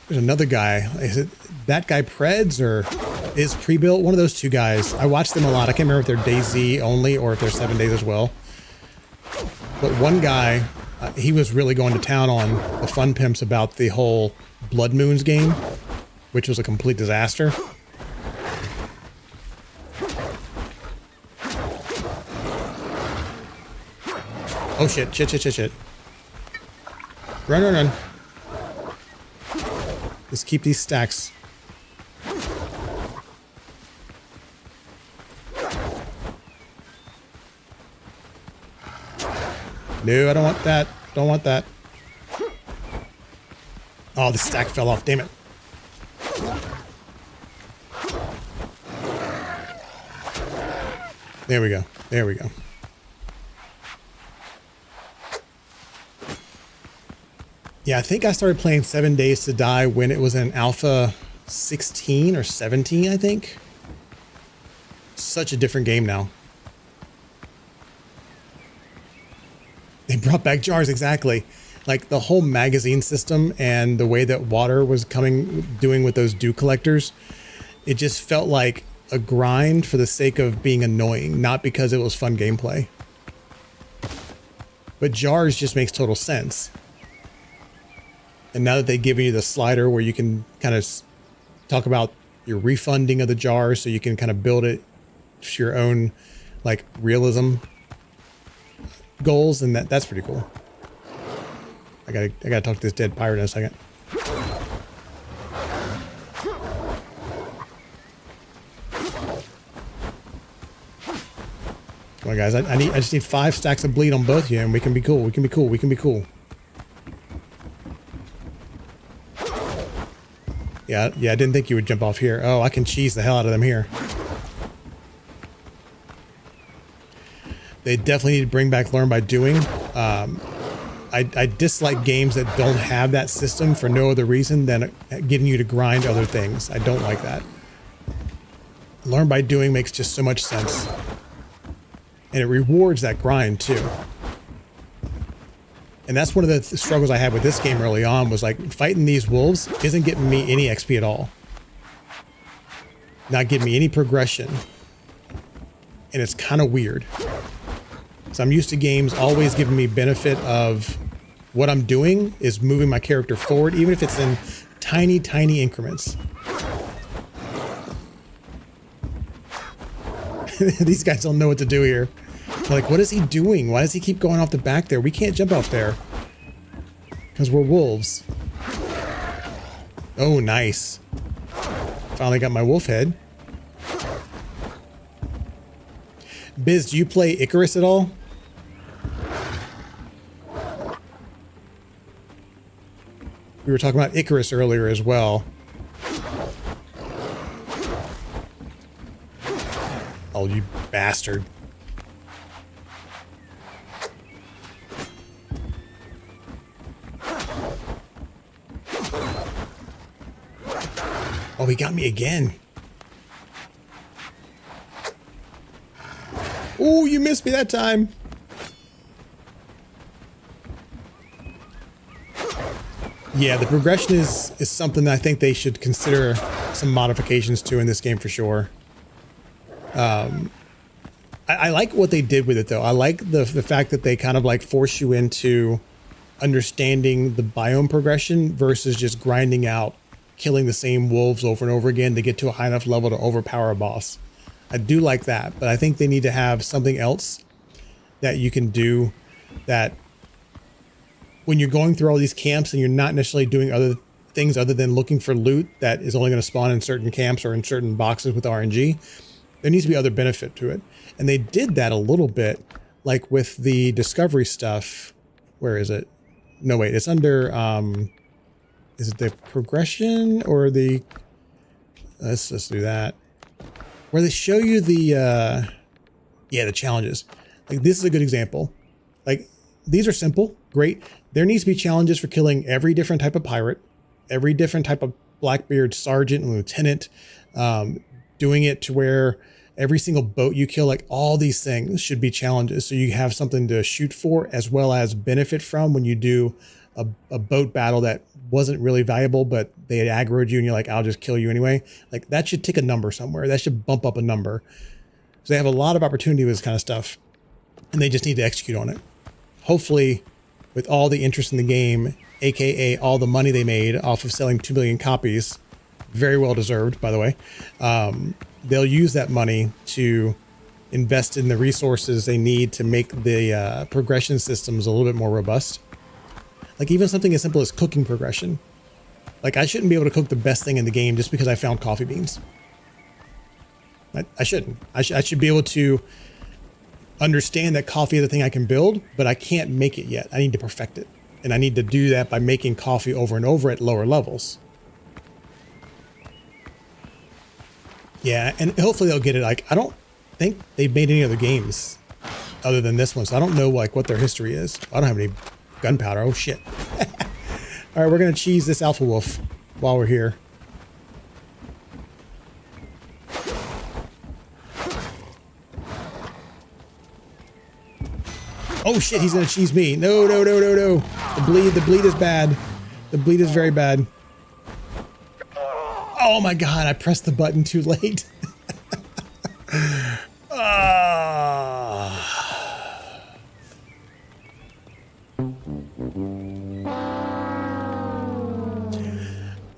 There's another guy. Is it that guy Preds or is Pre-Built? One of those two guys. I watch them a lot. I can't remember if they're DayZ only or if they're 7 days as well. But one guy, he was really going to town on the Fun Pimps about the whole Blood Moons game, which was a complete disaster. Oh shit, shit. Run. Just keep these stacks. No, I don't want that. Don't want that. Oh, the stack fell off. Damn it. There we go. There we go. Yeah, I think I started playing 7 Days to Die when it was in Alpha 16 or 17, I think. Such a different game now. They brought back jars, exactly. Like the whole magazine system and the way that water was doing with those dew collectors. It just felt like a grind for the sake of being annoying, not because it was fun gameplay. But jars just makes total sense. And now that they've given you the slider where you can kind of talk about your refunding of the jars so you can kind of build it to your own like realism goals, and that's pretty cool. I gotta talk to this dead pirate in a second. Come on, guys. I just need 5 stacks of bleed on both of you, and we can be cool. We can be cool. Yeah, I didn't think you would jump off here. Oh, I can cheese the hell out of them here. They definitely need to bring back Learn by Doing. I dislike games that don't have that system for no other reason than getting you to grind other things. I don't like that. Learn by Doing makes just so much sense. And it rewards that grind too. And that's one of the struggles I had with this game early on, was like fighting these wolves isn't getting me any XP at all. Not giving me any progression. And it's kind of weird. So I'm used to games always giving me benefit of what I'm doing is moving my character forward, even if it's in tiny, tiny increments. These guys don't know what to do here. They're like, what is he doing? Why does he keep going off the back there? We can't jump off there. Because we're wolves. Oh, nice. Finally got my wolf head. Biz, do you play Icarus at all? We were talking about Icarus earlier as well. Oh, you bastard. Oh, he got me again. Oh, you missed me that time. Yeah, the progression is something that I think they should consider some modifications to in this game for sure. I like what they did with it though. I like the fact that they kind of like force you into understanding the biome progression versus just grinding out, killing the same wolves over and over again to get to a high enough level to overpower a boss. I do like that, but I think they need to have something else that you can do that when you're going through all these camps and you're not necessarily doing other things other than looking for loot that is only going to spawn in certain camps or in certain boxes with RNG, there needs to be other benefit to it. And they did that a little bit, like with the discovery stuff. Where is it? No, wait, it's under, is it the progression or the, let's do that. Where they show you the, yeah, the challenges. Like this is a good example. Like these are simple, great. There needs to be challenges for killing every different type of pirate, every different type of Blackbeard sergeant and lieutenant, doing it to where every single boat you kill, like all these things should be challenges. So you have something to shoot for as well as benefit from when you do a boat battle that wasn't really valuable, but they had aggroed you and you're like, I'll just kill you anyway. Like that should tick a number somewhere. That should bump up a number. So they have a lot of opportunity with this kind of stuff and they just need to execute on it. Hopefully with all the interest in the game, AKA all the money they made off of selling 2 million copies, very well deserved, by the way. They'll use that money to invest in the resources they need to make the progression systems a little bit more robust. Like even something as simple as cooking progression. Like I shouldn't be able to cook the best thing in the game just because I found coffee beans. I shouldn't. I should be able to understand that coffee is a thing I can build, but I can't make it yet. I need to perfect it. And I need to do that by making coffee over and over at lower levels. Yeah, and hopefully they'll get it. Like, I don't think they've made any other games other than this one, so I don't know like what their history is. I don't have any gunpowder. Oh shit. All right, we're gonna cheese this alpha wolf while we're here. Oh shit, he's gonna cheese me. No, no, no, no, no. The bleed is bad. The bleed is very bad. Oh my god, I pressed the button too late.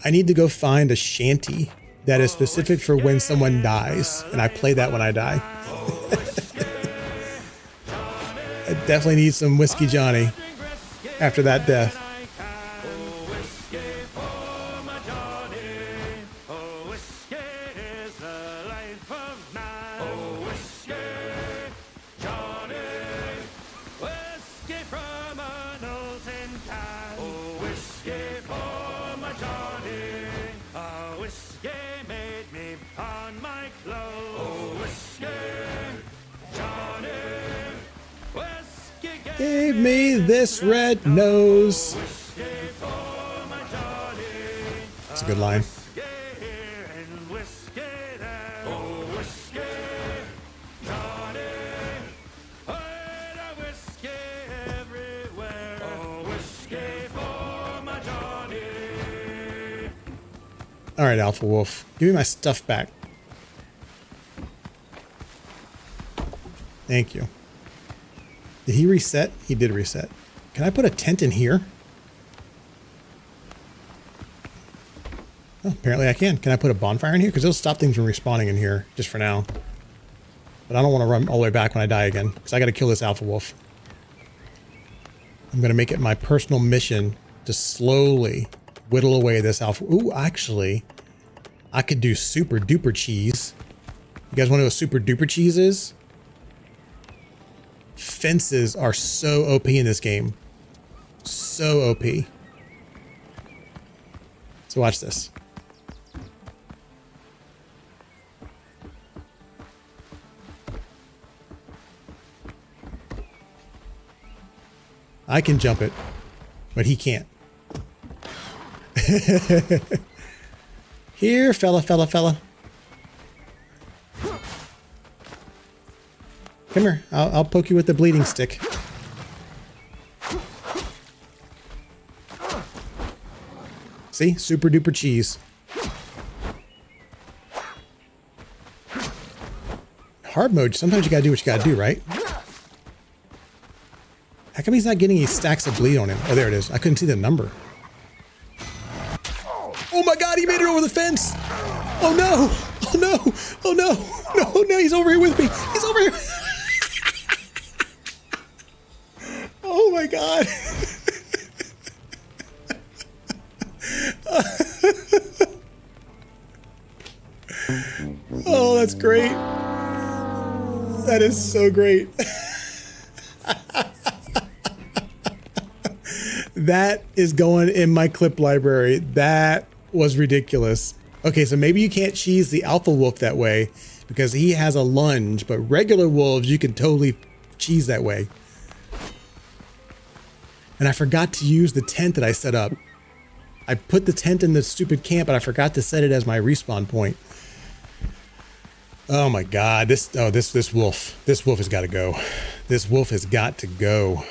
I need to go find a shanty that is specific for when someone dies, and I play that when I die. I definitely need some Whiskey Johnny after that death. Gave me this red nose. That's a good line. All right, Alpha Wolf, give me my stuff back. Did he reset? He did reset. Can I put a tent in here? Oh, apparently I can. Can I put a bonfire in here? Because it'll stop things from respawning in here, just for now. But I don't want to run all the way back when I die again, because I got to kill this alpha wolf. I'm going to make it my personal mission to slowly whittle away this alpha. Ooh, actually, I could do super duper cheese. You guys want to know what super duper cheese is? Fences are so OP in this game. So OP. So watch this. I can jump it, but he can't. Here, fella. Come here. I'll poke you with the bleeding stick. See? Super duper cheese. Hard mode, sometimes you gotta do what you gotta do, right? How come he's not getting any stacks of bleed on him? Oh, there it is. I couldn't see the number. Oh my god, he made it over the fence! Oh no! Oh no! Oh no! No, he's over here with me! He's over here! Oh my god! Oh, that's great. That is so great. That is going in my clip library. That was ridiculous. Okay, so maybe you can't cheese the alpha wolf that way because he has a lunge, but regular wolves you can totally cheese that way. And I forgot to use the tent that I set up. I put the tent in the stupid camp, but I forgot to set it as my respawn point. Oh my god, this wolf has got to go. This wolf has got to go.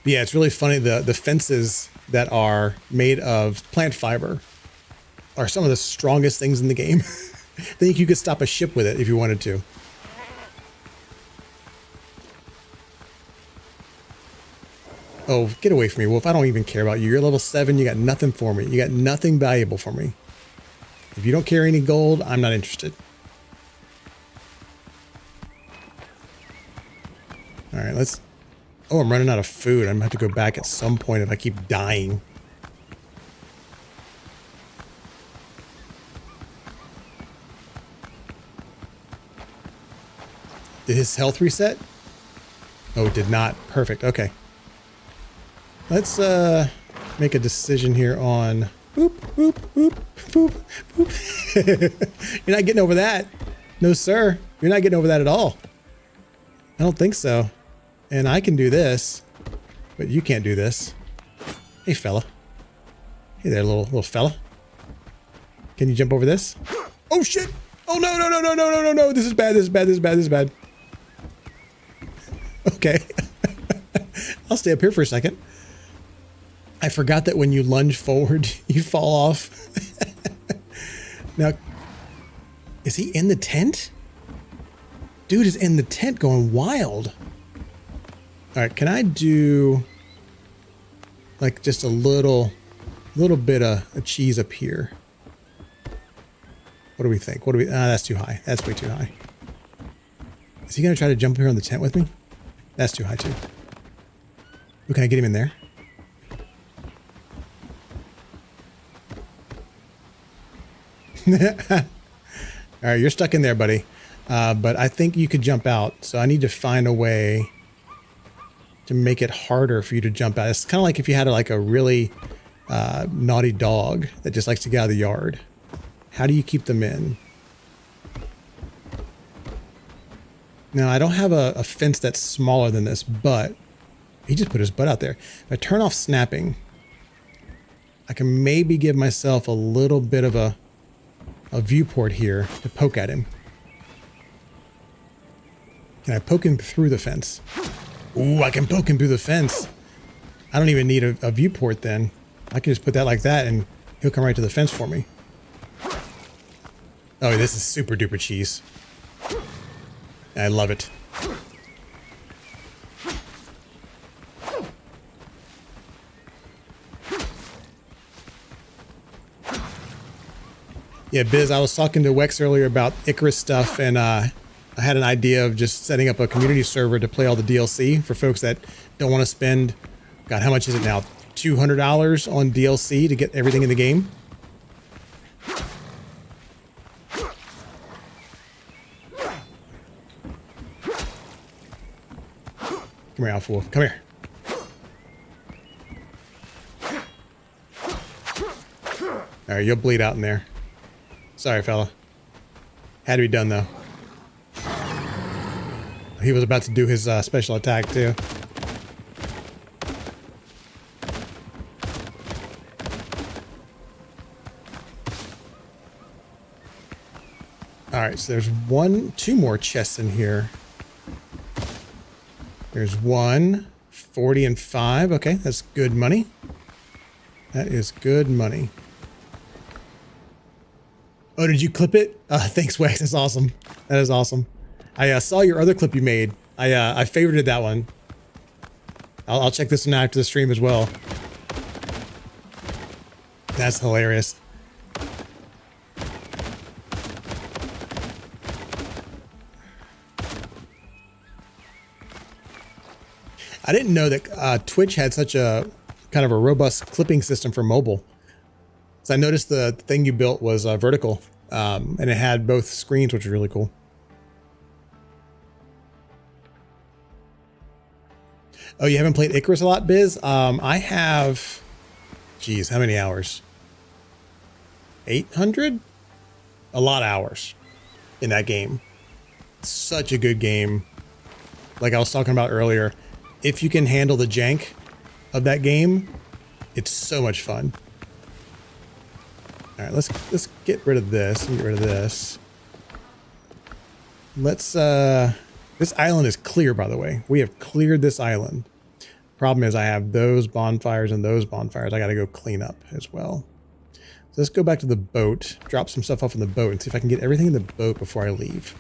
But yeah, it's really funny. The fences that are made of plant fiber are some of the strongest things in the game. I think you could stop a ship with it if you wanted to. Oh, get away from me, wolf. I don't even care about you. You're level 7. You got nothing for me. You got nothing valuable for me. If you don't carry any gold, I'm not interested. All right, let's... Oh, I'm running out of food. I'm going to have to go back at some point if I keep dying. Did his health reset? Oh, it did not. Perfect. Okay. Let's make a decision here on... Boop, boop, boop, boop, boop. You're not getting over that. No, sir. You're not getting over that at all. I don't think so. And I can do this, but you can't do this. Hey, fella. Hey there, little fella. Can you jump over this? Oh, shit. Oh, no. This is bad. Okay. I'll stay up here for a second. I forgot that when you lunge forward, you fall off. Now, is he in the tent? Dude is in the tent going wild. All right, can I do like just a little bit of a cheese up here? What do we think? That's too high. That's way too high. Is he gonna try to jump here on the tent with me? That's too high too. Ooh, can I get him in there? All right, you're stuck in there, buddy. But I think you could jump out. So I need to find a way to make it harder for you to jump out. It's kind of like if you had a really naughty dog that just likes to get out of the yard. How do you keep them in? Now, I don't have a fence that's smaller than this, but he just put his butt out there. If I turn off snapping, I can maybe give myself a little bit of a viewport here to poke at him. Can I poke him through the fence? Ooh, I can poke him through the fence. I don't even need a viewport then. I can just put that like that and he'll come right to the fence for me. Oh, this is super duper cheese. I love it. Yeah, Biz, I was talking to Wex earlier about Icarus stuff, and I had an idea of just setting up a community server to play all the DLC for folks that don't want to spend, God, how much is it now? $200 on DLC to get everything in the game. Come here, Alpha Wolf. Come here. All right, you'll bleed out in there. Sorry, fella. Had to be done, though. He was about to do his special attack, too. All right, so there's two more chests in here. There's 1, 40 and 5. Okay, that's good money. That is good money. Oh, did you clip it? Thanks, Wax. That's awesome. That is awesome. I saw your other clip you made. I favorited that one. I'll check this one out after the stream as well. That's hilarious. I didn't know that Twitch had such a kind of a robust clipping system for mobile. So I noticed the thing you built was vertical, and it had both screens, which was really cool. Oh, you haven't played Icarus a lot, Biz? I have, geez, how many hours? 800? A lot of hours in that game. Such a good game. Like I was talking about earlier, if you can handle the jank of that game, it's so much fun. All right, let's get rid of this and get rid of this. Let's this island is clear, by the way. We have cleared this island. Problem is I have those bonfires and those bonfires I got to go clean up as well. So let's go back to the boat, drop some stuff off in the boat, and see if I can get everything in the boat before I leave.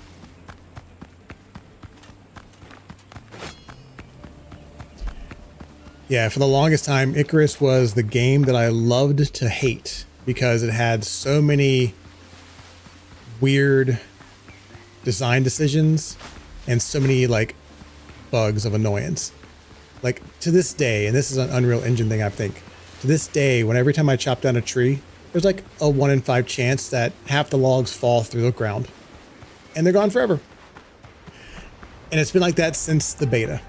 Yeah, for the longest time, Icarus was the game that I loved to hate because it had so many weird design decisions and so many like bugs of annoyance. Like to this day, and this is an Unreal Engine thing, I think, to this day, when every time I chop down a tree, there's like a 1 in 5 chance that half the logs fall through the ground and they're gone forever. And it's been like that since the beta.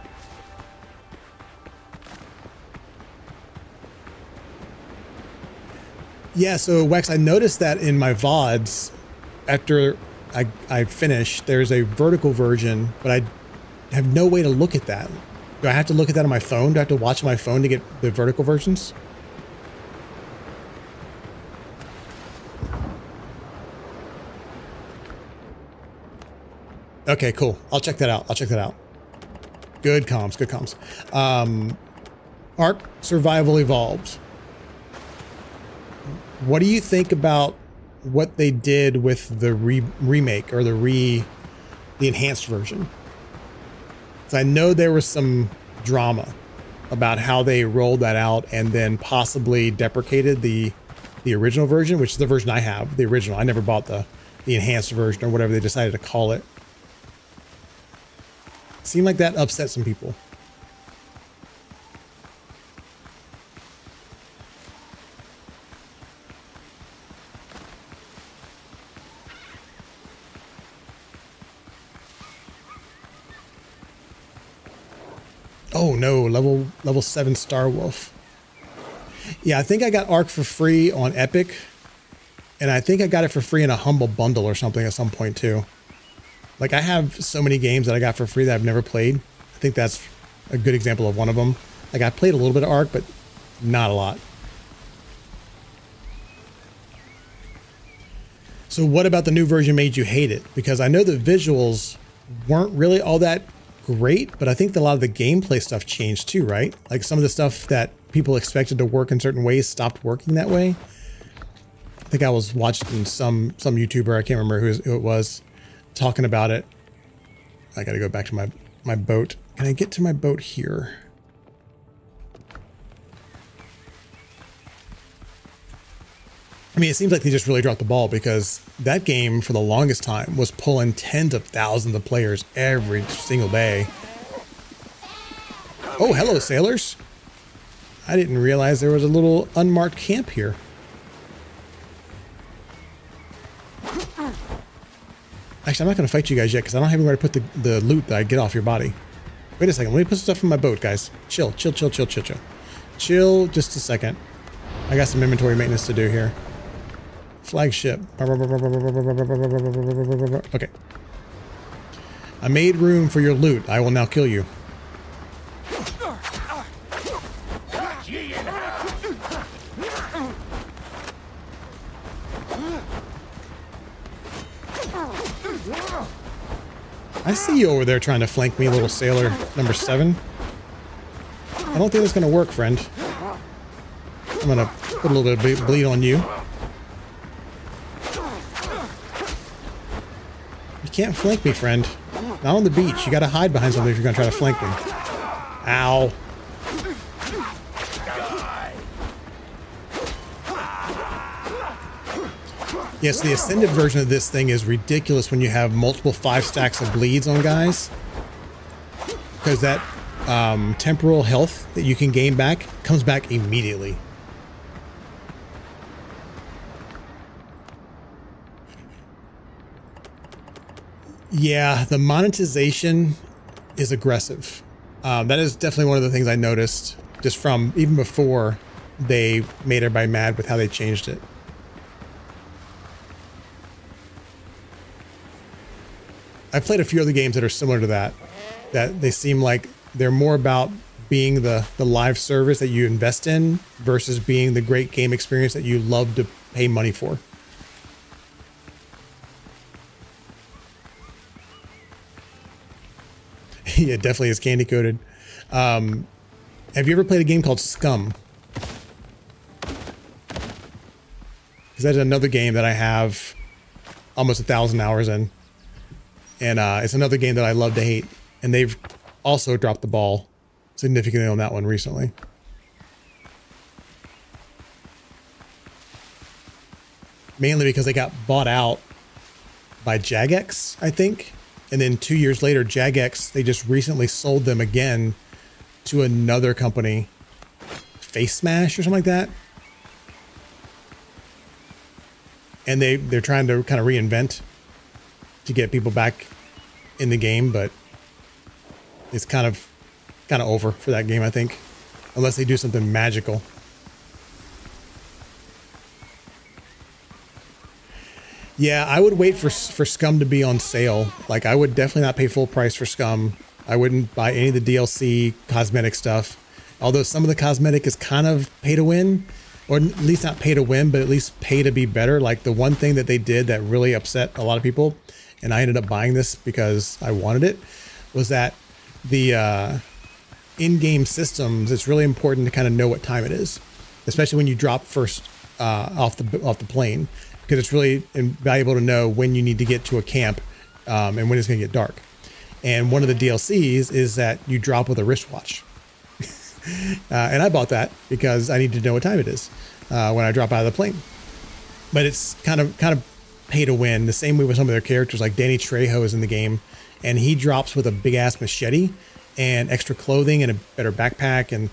Yeah, so Wex, I noticed that in my VODs, after I finish, there's a vertical version, but I have no way to look at that. Do I have to look at that on my phone? Do I have to watch my phone to get the vertical versions? Okay, cool. I'll check that out. Good comms, good comms. Ark Survival Evolved. What do you think about what they did with the remake or the enhanced version? So I know there was some drama about how they rolled that out and then possibly deprecated the original version, which is the version I have, the original. I never bought the enhanced version or whatever they decided to call it. Seemed like that upset some people. Oh no, level 7 Star Wolf. Yeah, I think I got Ark for free on Epic. And I think I got it for free in a Humble Bundle or something at some point too. Like I have so many games that I got for free that I've never played. I think that's a good example of one of them. Like I played a little bit of Ark, but not a lot. So what about the new version made you hate it? Because I know the visuals weren't really all that great, but I think a lot of the gameplay stuff changed too, right? Like some of the stuff that people expected to work in certain ways stopped working that way. I think I was watching some YouTuber, I can't remember who it was, talking about it. I got to go back to my boat. Can I get to my boat here? I mean, it seems like they just really dropped the ball because that game for the longest time was pulling tens of thousands of players every single day. Oh, hello, sailors. I didn't realize there was a little unmarked camp here. Actually, I'm not going to fight you guys yet because I don't have anywhere to put the loot that I get off your body. Wait a second. Let me put some stuff in my boat, guys. Chill, chill, chill, chill, chill, chill. Chill just a second. I got some inventory maintenance to do here. Flagship. Okay. I made room for your loot. I will now kill you. I see you over there trying to flank me, little sailor number 7. I don't think that's going to work, friend. I'm going to put a little bit of bleed on you. You can't flank me, friend. Not on the beach. You got to hide behind something if you're going to try to flank me. Ow. Yes, the ascended version of this thing is ridiculous when you have multiple 5 stacks of bleeds on guys. Because that temporal health that you can gain back comes back immediately. Yeah, the monetization is aggressive. That is definitely one of the things I noticed just from even before they made everybody mad with how they changed it. I've played a few other games that are similar to that they seem like they're more about being the live service that you invest in versus being the great game experience that you love to pay money for. Yeah, it definitely is candy coated. Have you ever played a game called Scum? Because that's another game that I have almost 1,000 hours in. And it's another game that I love to hate. And they've also dropped the ball significantly on that one recently. Mainly because they got bought out by Jagex, I think. And then 2 years later, Jagex, they just recently sold them again to another company. Face Smash or something like that. And they're trying to kind of reinvent to get people back in the game, but it's kind of over for that game, I think, unless they do something magical. Yeah, I would wait for Scum to be on sale. Like, I would definitely not pay full price for Scum. I wouldn't buy any of the DLC cosmetic stuff, although some of the cosmetic is kind of pay to win. Or at least not pay to win, but at least pay to be better. Like the one thing that they did that really upset a lot of people, and I ended up buying this because I wanted it, was that the in-game systems, it's really important to kind of know what time it is, especially when you drop first off the plane, because it's really valuable to know when you need to get to a camp and when it's going to get dark. And one of the DLCs is that you drop with a wristwatch. And I bought that because I need to know what time it is when I drop out of the plane. But it's kind of pay to win. The same way with some of their characters, like Danny Trejo is in the game, and he drops with a big ass machete and extra clothing and a better backpack, and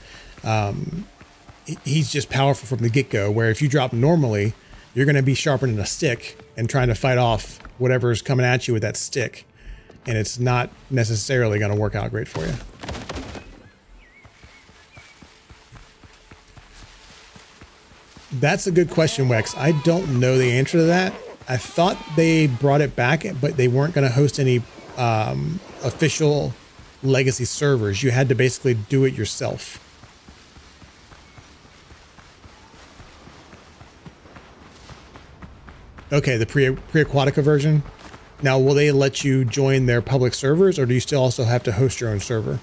he's just powerful from the get-go. Where if you drop normally, you're going to be sharpening a stick and trying to fight off whatever's coming at you with that stick, and it's not necessarily going to work out great for you. That's a good question, Wex. I don't know the answer to that. I thought they brought it back, but they weren't going to host any official legacy servers. You had to basically do it yourself. Okay, the pre-Aquatica version. Now, will they let you join their public servers, or do you still also have to host your own server?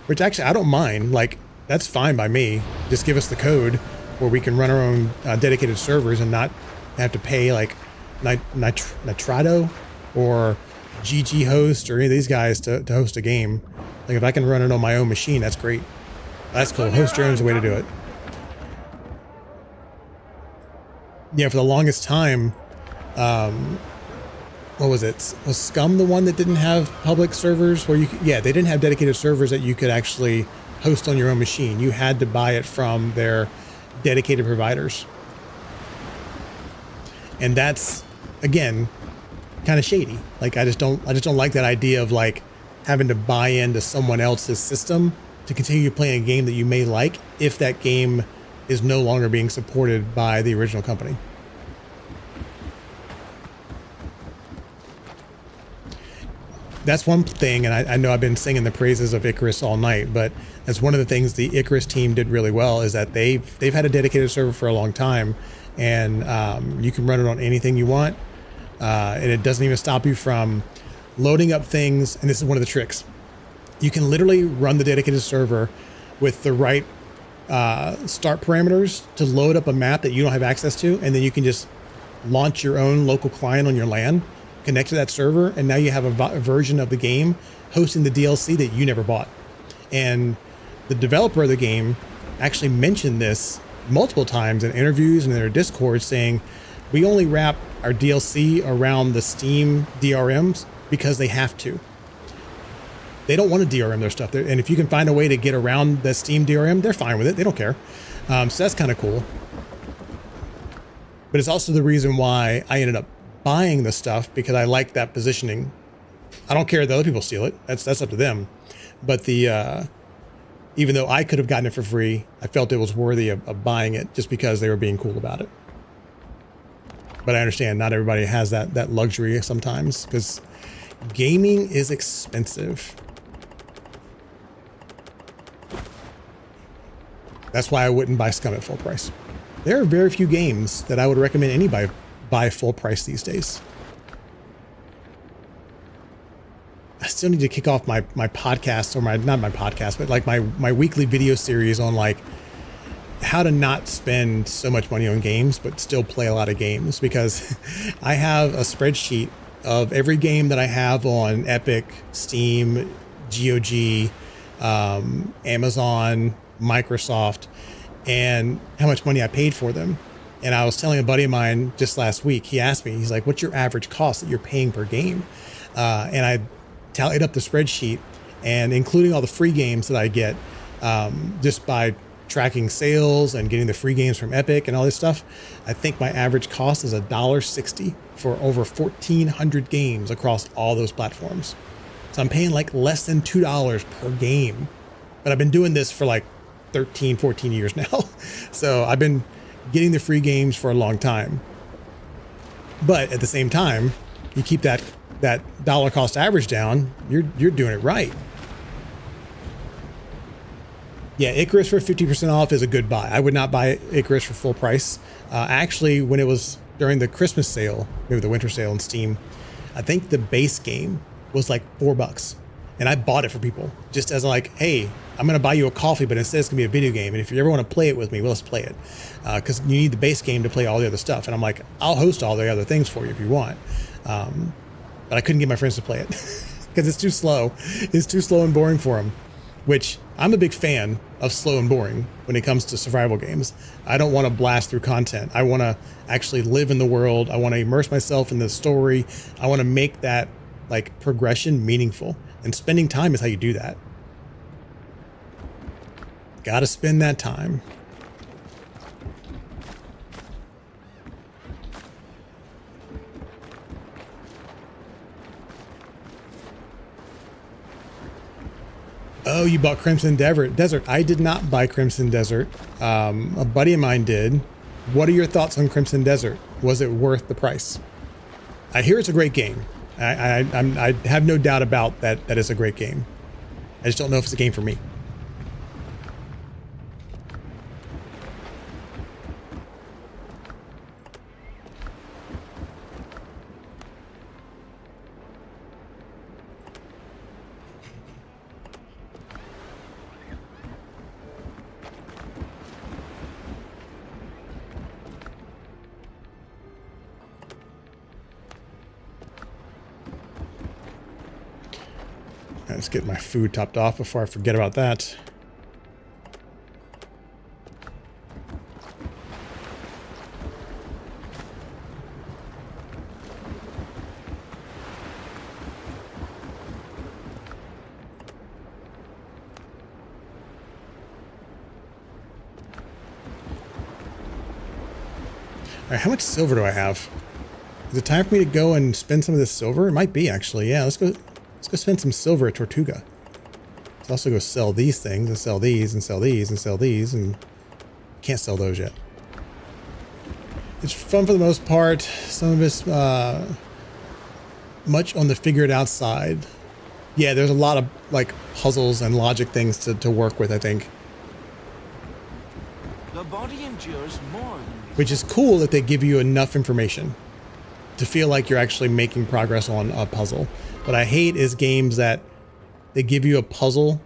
Which actually, I don't mind. Like, that's fine by me. just give us the code where we can run our own dedicated servers and not have to pay like Nitrado or GG Host or any of these guys to host a game. Like if I can run it on my own machine, that's great. That's cool. Host your own is the way to do it. Yeah, for the longest time, what was it? Was Scum the one that didn't have public servers where you could, yeah, they didn't have dedicated servers that you could actually host on your own machine. You had to buy it from their dedicated providers. And that's, again, kind of shady. Like I just don't like that idea of like having to buy into someone else's system to continue playing a game that you may like if that game is no longer being supported by the original company. That's one thing, and I know I've been singing the praises of Icarus all night, but that's one of the things the Icarus team did really well is that they've had a dedicated server for a long time, and you can run it on anything you want, and it doesn't even stop you from loading up things. And this is one of the tricks. You can literally run the dedicated server with the right start parameters to load up a map that you don't have access to, and then you can just launch your own local client on your LAN, connect to that server, and now you have a version of the game hosting the DLC that you never bought. And the developer of the game actually mentioned this multiple times in interviews and in their Discord, saying we only wrap our DLC around the Steam DRMs because they have to. They don't want to DRM their stuff. And if you can find a way to get around the Steam DRM, they're fine with it. They don't care. So that's kind of cool. But it's also the reason why I ended up buying the stuff, because I like that positioning. I don't care that other people steal it. That's up to them. But the even though I could have gotten it for free, I felt it was worthy of buying it just because they were being cool about it. But I understand not everybody has that luxury sometimes, because gaming is expensive. That's why I wouldn't buy Scum at full price. There are very few games that I would recommend anybody buy full price these days. I still need to kick off my podcast, or not my podcast, but like my weekly video series on like how to not spend so much money on games but still play a lot of games, because I have a spreadsheet of every game that I have on Epic, Steam, GOG, Amazon, Microsoft, and how much money I paid for them. And I was telling a buddy of mine just last week, he asked me, he's like, what's your average cost that you're paying per game? And I tallied up the spreadsheet, and including all the free games that I get, just by tracking sales and getting the free games from Epic and all this stuff, I think my average cost is $1.60 for over 1,400 games across all those platforms. So I'm paying like less than $2 per game. But I've been doing this for like 13, 14 years now. So I've been getting the free games for a long time. But at the same time, you keep that dollar cost average down, you're doing it right. Yeah, Icarus for 50% off is a good buy. I would not buy Icarus for full price. Actually, when it was during the Christmas sale, maybe the winter sale on Steam, I think the base game was like $4. And I bought it for people just as like, hey, I'm going to buy you a coffee, but instead it's going to be a video game. And if you ever want to play it with me, well, let's play it. Because you need the base game to play all the other stuff. And I'm like, I'll host all the other things for you if you want. But I couldn't get my friends to play it because it's too slow. It's too slow and boring for them, which I'm a big fan of slow and boring when it comes to survival games. I don't want to blast through content. I want to actually live in the world. I want to immerse myself in the story. I want to make that like progression meaningful. And spending time is how you do that. Got to spend that time. Oh, you bought Crimson Desert. I did not buy Crimson Desert. A buddy of mine did. What are your thoughts on Crimson Desert? Was it worth the price? I hear it's a great game. I have no doubt about that it's a great game. I just don't know if it's a game for me. Let's get my food topped off before I forget about that. All right, how much silver do I have? Is it time for me to go and spend some of this silver? It might be, actually. Yeah, let's go spend some silver at Tortuga. Let's also go sell these things and sell these and sell these and sell these, and can't sell those yet. It's fun for the most part. Some of it's much on the figure it out side. Yeah, there's a lot of like puzzles and logic things to work with, I think. The body endures more than Which is cool that they give you enough information to feel like you're actually making progress on a puzzle. What I hate is games that they give you a puzzle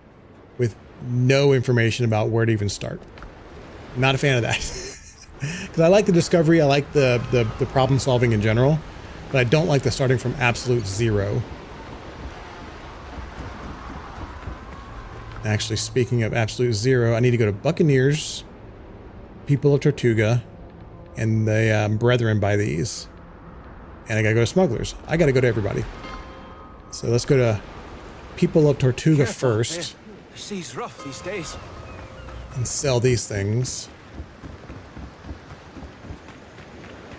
with no information about where to even start. I'm not a fan of that. Because I like the discovery, I like the problem solving in general, but I don't like the starting from absolute zero. Actually, speaking of absolute zero, I need to go to Buccaneers, People of Tortuga, and the Brethren by these. And I gotta go to Smugglers. I gotta go to everybody. So let's go to People of Tortuga first. The sea's rough these days. And sell these things.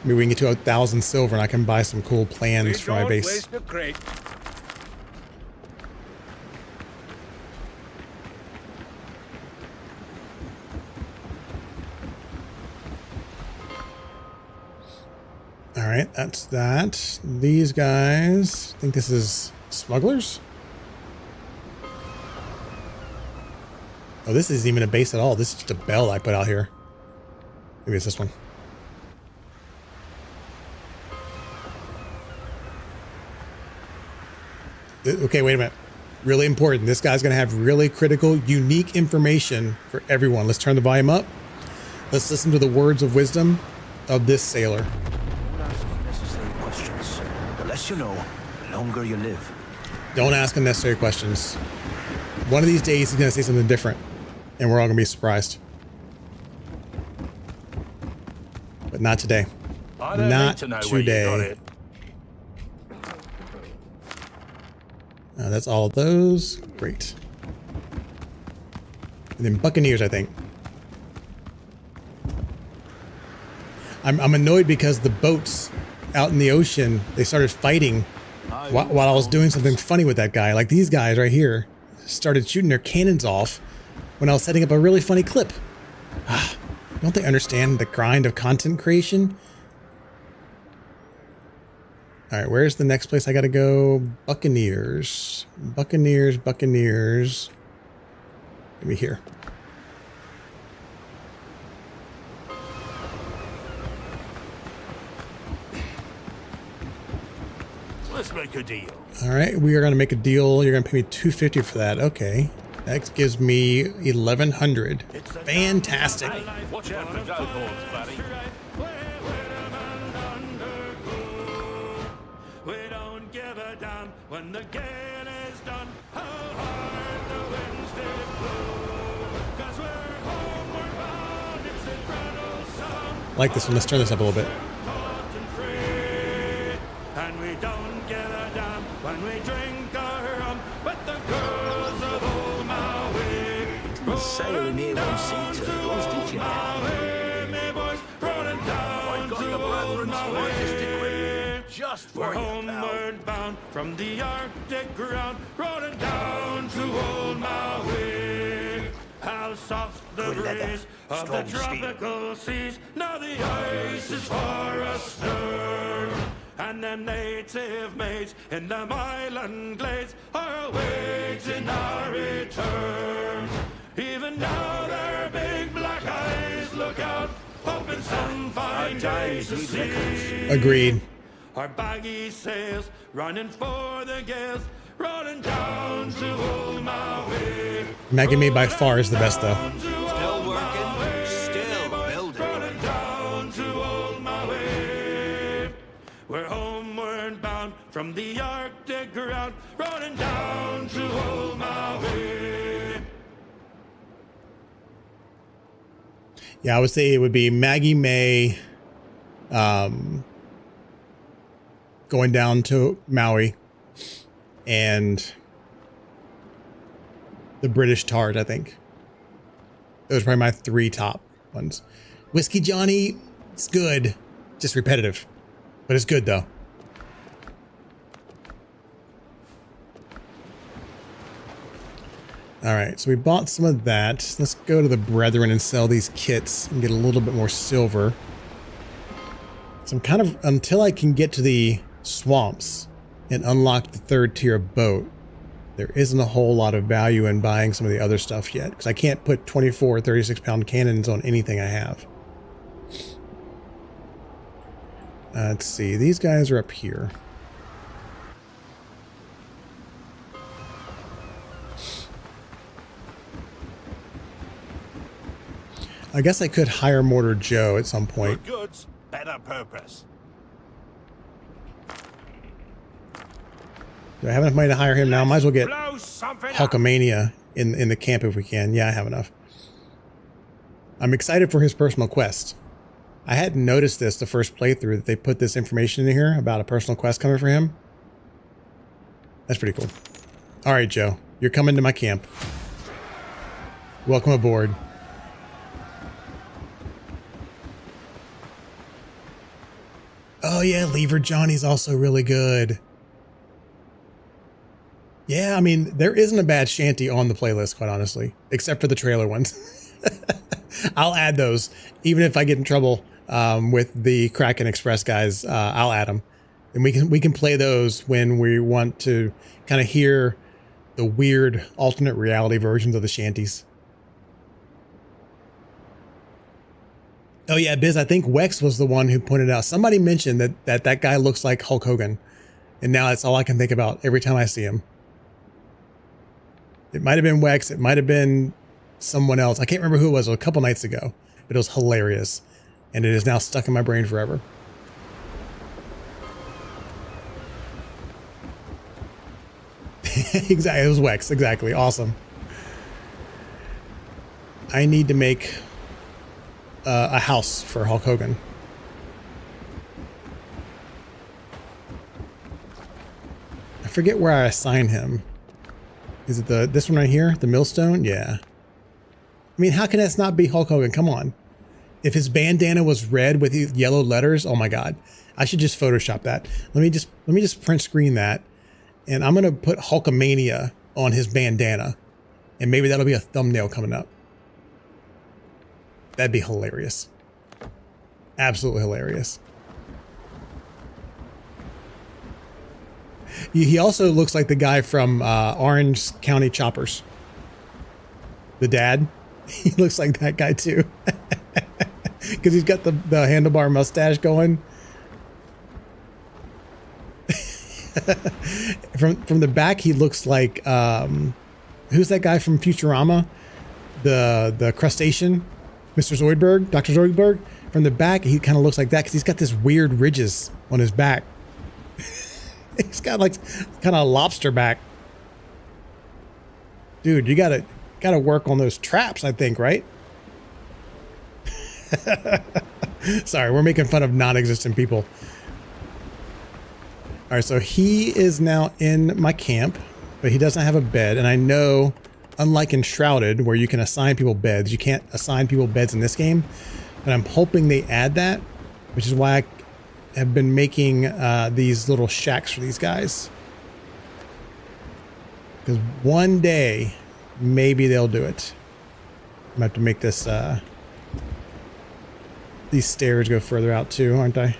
Maybe we can get to 1,000 silver and I can buy some cool plans for my base. Alright, that's that. These guys, I think this is Smugglers? Oh, this isn't even a base at all. This is just a bell I put out here. Maybe it's this one. Okay, wait a minute. Really important. This guy's going to have really critical, unique information for everyone. Let's turn the volume up. Let's listen to the words of wisdom of this sailor. Don't ask unnecessary questions. The less you know, the longer you live. Don't ask unnecessary questions. One of these days, he's going to say something different, and we're all going to be surprised. But not today. Not today. That's all of those. Great. And then Buccaneers, I think. I'm annoyed because the boats out in the ocean, they started fighting while I was doing something funny with that guy. Like these guys right here started shooting their cannons off when I was setting up a really funny clip. Don't they understand the grind of content creation? All right, where's the next place I gotta go? Buccaneers. Buccaneers, Buccaneers. Maybe here. Let's make a deal. All right, we are gonna make a deal. You're gonna pay me $250 for that. Okay. That gives me 1,100. Fantastic. Watch out for goat horns, buddy. We don't give a damn when the game is done. How hard the winds did blow. 'Cause we're homeward bound. It's a grand old song. Like this one. Let's turn this up a little bit. Hot and free. And we don't give a damn when we drink our rum. But the girls of old Maui. Sailing here on sea turtles, did you? Me boys rolling down to old Maui. Just We're for you, pal. homeward bound from the Arctic ground, rolling down to old Maui. How soft the Good leather, breeze of the strong steel. tropical seas. Now the ice is far astern, and them native maids in them island glades are awaiting our return. Even now their big black eyes look out, hoping some fine day to see. Agreed. Our baggy sails running for the gales, rolling down to old Maui. Maggie May by far is the best though. Still working, still building. Rolling down to old Maui. We're homeward bound from the Arctic ground, running down to old Maui. Yeah, I would say it would be Maggie May, going down to Maui, and the British Tart, I think. Those are probably my 3 top ones. Whiskey Johnny, it's good. Just repetitive. But it's good, though. Alright, so we bought some of that. Let's go to the Brethren and sell these kits and get a little bit more silver. So I'm kind of, until I can get to the swamps and unlock the 3rd tier boat, there isn't a whole lot of value in buying some of the other stuff yet, because I can't put 24 36-pound cannons on anything I have. Let's see, these guys are up here. I guess I could hire Mortar Joe at some point. Good goods, better purpose. Do I have enough money to hire him now? Might as well get Hulkamania in the camp if we can. Yeah, I have enough. I'm excited for his personal quest. I hadn't noticed this the first playthrough, that they put this information in here about a personal quest coming for him. That's pretty cool. All right, Joe, you're coming to my camp. Welcome aboard. Oh yeah, Lever Johnny's also really good. Yeah, I mean, there isn't a bad shanty on the playlist, quite honestly, except for the trailer ones. I'll add those, even if I get in trouble with the Kraken Express guys. I'll add them, and we can play those when we want to kind of hear the weird alternate reality versions of the shanties. Oh yeah, Biz, I think Wex was the one who pointed out. Somebody mentioned that guy looks like Hulk Hogan, and now that's all I can think about every time I see him. It might have been Wex. It might have been someone else. I can't remember who it was a couple nights ago, but it was hilarious, and it is now stuck in my brain forever. Exactly, it was Wex. Exactly, awesome. I need to make a house for Hulk Hogan. I forget where I assign him. Is it this one right here? The millstone? Yeah. I mean, how can this not be Hulk Hogan? Come on. If his bandana was red with these yellow letters, oh my God. I should just Photoshop that. Let me just print screen that. And I'm going to put Hulkamania on his bandana. And maybe that'll be a thumbnail coming up. That'd be hilarious. Absolutely hilarious. He also looks like the guy from Orange County Choppers. The dad. He looks like that guy too. Because he's got the handlebar mustache going. From the back, he looks like who's that guy from Futurama? The crustacean, Mr. Zoidberg, Dr. Zoidberg. From the back, he kind of looks like that because he's got this weird ridges on his back. He's got like kind of lobster back. Dude, you gotta work on those traps, I think, right? Sorry, we're making fun of non-existent people. All right, so he is now in my camp, but he doesn't have a bed. And I know, unlike in Shrouded, where you can assign people beds, you can't assign people beds in this game. And I'm hoping they add that, which is why I have been making these little shacks for these guys. Because one day, maybe they'll do it. I'm gonna have to make this these stairs go further out too, aren't I?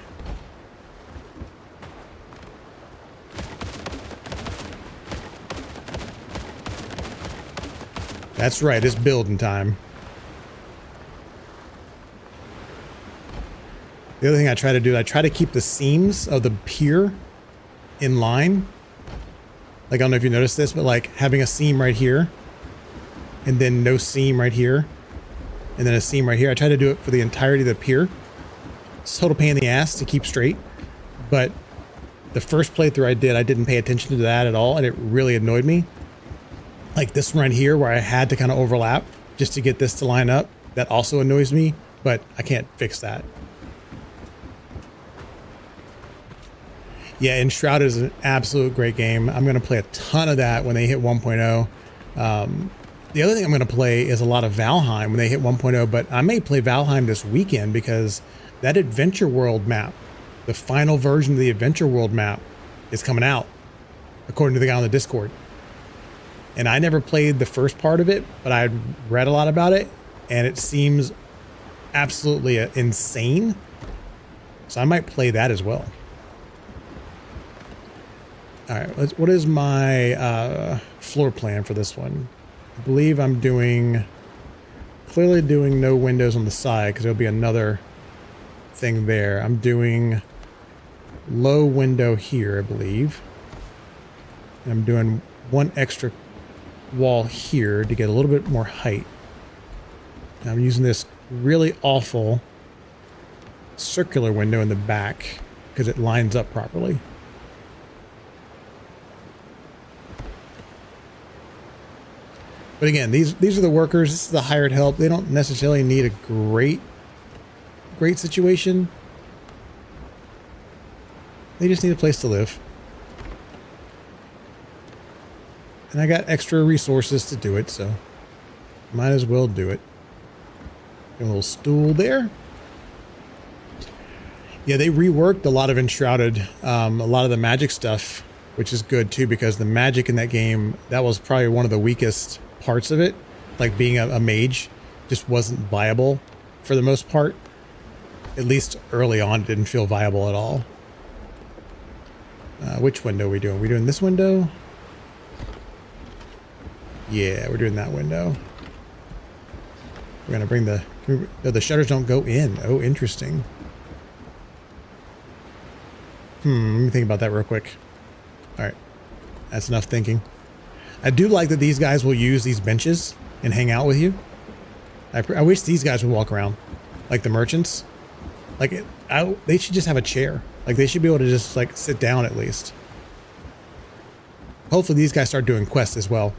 That's right, it's building time. The other thing I try to do, I try to keep the seams of the pier in line. Like, I don't know if you noticed this, but like having a seam right here and then no seam right here and then a seam right here. I try to do it for the entirety of the pier. It's a total pain in the ass to keep straight, but the first playthrough I did, I didn't pay attention to that at all, and it really annoyed me. Like this one right here where I had to kind of overlap just to get this to line up. That also annoys me, but I can't fix that. Yeah, Enshrouded is an absolute great game. I'm going to play a ton of that when they hit 1.0. The other thing I'm going to play is a lot of Valheim when they hit 1.0, but I may play Valheim this weekend because that Adventure World map, the final version of the Adventure World map, is coming out, according to the guy on the Discord. And I never played the first part of it, but I read a lot about it, and it seems absolutely insane. So I might play that as well. All right, what is my floor plan for this one? I believe I'm clearly doing no windows on the side because there'll be another thing there. I'm doing low window here, I believe. And I'm doing one extra wall here to get a little bit more height. And I'm using this really awful circular window in the back because it lines up properly. But again, these are the workers. This is the hired help. They don't necessarily need a great situation. They just need a place to live. And I got extra resources to do it, so might as well do it. Got a little stool there. Yeah, they reworked a lot of Enshrouded, a lot of the magic stuff, which is good too, because the magic in that game, that was probably one of the weakest parts of it. Like being a mage just wasn't viable for the most part. At least early on, it didn't feel viable at all. Which window are we doing? Are we doing this window? Yeah, we're doing that window. We're gonna bring the shutters don't go in. Oh, interesting. Let me think about that real quick. All right, that's enough thinking. I do like that these guys will use these benches and hang out with you. I wish these guys would walk around, like the merchants. Like they should just have a chair. Like they should be able to just like sit down at least. Hopefully these guys start doing quests as well.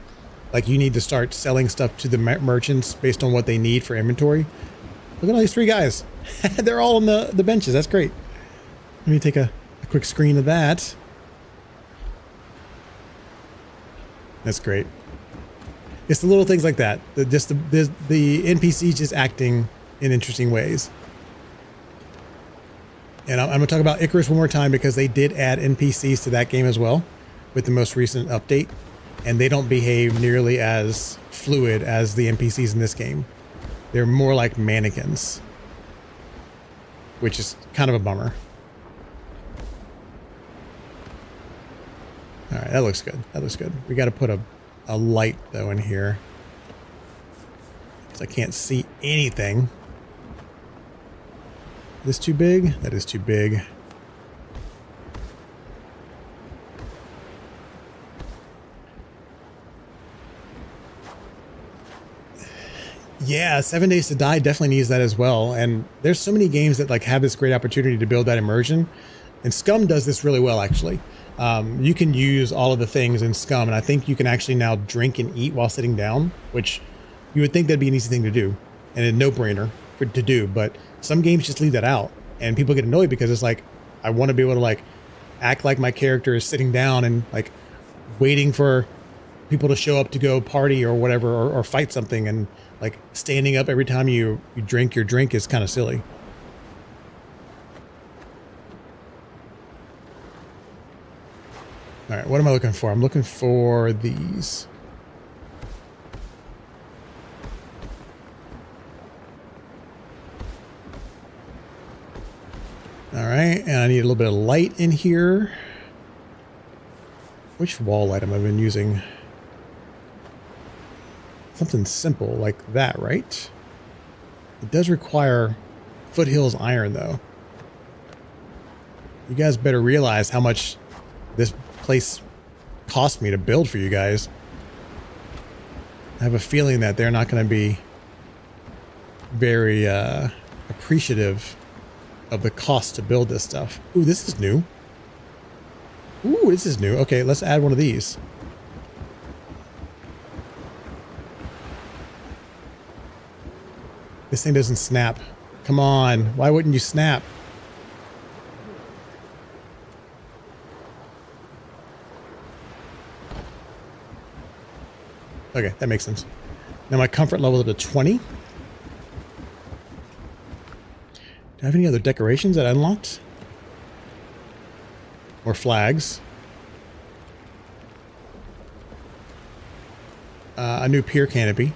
Like you need to start selling stuff to the merchants based on what they need for inventory. Look at all these three guys. They're all on the benches. That's great. Let me take a quick screen of that. That's great. It's the little things like that. The NPCs just acting in interesting ways. And I'm going to talk about Icarus one more time because they did add NPCs to that game as well with the most recent update. And they don't behave nearly as fluid as the NPCs in this game. They're more like mannequins, which is kind of a bummer. All right, that looks good. That looks good. We got to put a light though in here because I can't see anything. This too big? That is too big. Yeah, 7 Days to Die definitely needs that as well. And there's so many games that like have this great opportunity to build that immersion. And Scum does this really well, actually. You can use all of the things in Scum, and I think you can actually now drink and eat while sitting down, which you would think that'd be an easy thing to do and a no-brainer to do. But some games just leave that out, and people get annoyed because it's like, I want to be able to like act like my character is sitting down and like waiting for people to show up to go party or whatever, or fight something, and like standing up every time you drink your drink is kind of silly. All right, what am I looking for? I'm looking for these. All right, and I need a little bit of light in here. Which wall light have I been using? Something simple like that, right? It does require Foothills iron, though. You guys better realize how much this place cost me to build for you guys. I have a feeling that they're not going to be very appreciative of the cost to build this stuff. Ooh, this is new. Ooh, this is new. Okay, let's add one of these. This thing doesn't snap. Come on. Why wouldn't you snap? Okay, that makes sense. Now my comfort level is up to 20. Do I have any other decorations that I unlocked? Or flags? A new pier canopy.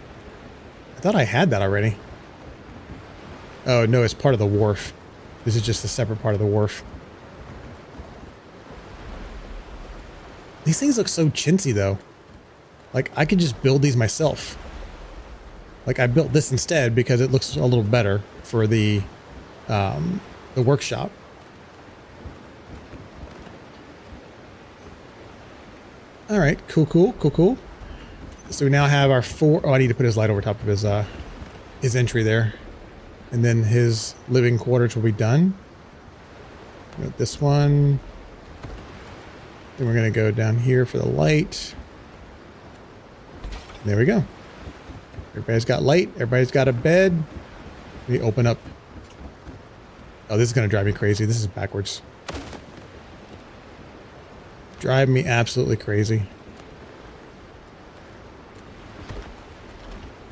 I thought I had that already. Oh, no, it's part of the wharf. This is just a separate part of the wharf. These things look so chintzy, though. Like, I could just build these myself. Like, I built this instead because it looks a little better for the workshop. All right, cool. So we now have our 4. Oh, I need to put his light over top of his entry there. And then his living quarters will be done. Got this one. Then we're going to go down here for the light. There we go. Everybody's got light. Everybody's got a bed. Let me open up. Oh, this is going to drive me crazy. This is backwards. Drive me absolutely crazy.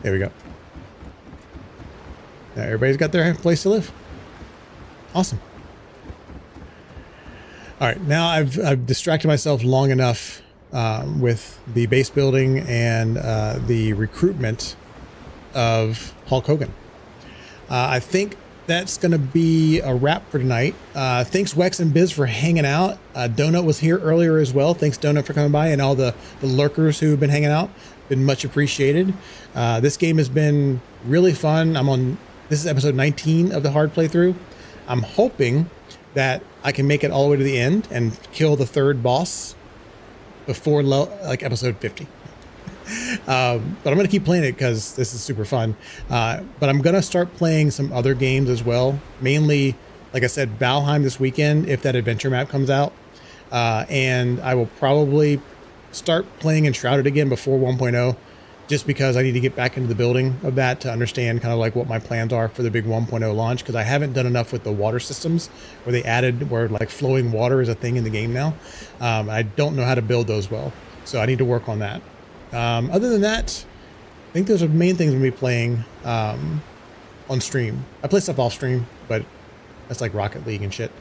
There we go. Now everybody's got their place to live. Awesome. All right, now I've distracted myself long enough with the base building and the recruitment of Hulk Hogan. I think that's going to be a wrap for tonight. Thanks Wex and Biz for hanging out. Donut was here earlier as well. Thanks Donut for coming by, and all the lurkers who have been hanging out. Been much appreciated. This game has been really fun. This is episode 19 of the hard playthrough. I'm hoping that I can make it all the way to the end and kill the third boss before like episode 50. But I'm going to keep playing it because this is super fun. But I'm going to start playing some other games as well. Mainly, like I said, Valheim this weekend if that adventure map comes out. And I will probably start playing Enshrouded again before 1.0. Just because I need to get back into the building of that to understand kind of like what my plans are for the big 1.0 launch, because I haven't done enough with the water systems where they added where like flowing water is a thing in the game now. I don't know how to build those well, so I need to work on that. Other than that, I think those are the main things I'm going to be playing on stream. I play stuff off stream, but that's like Rocket League and shit.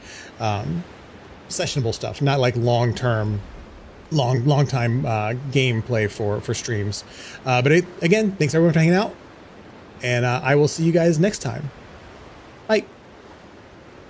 Sessionable stuff, not like long time gameplay for streams. But again, thanks everyone for hanging out, and I will see you guys next time. Bye.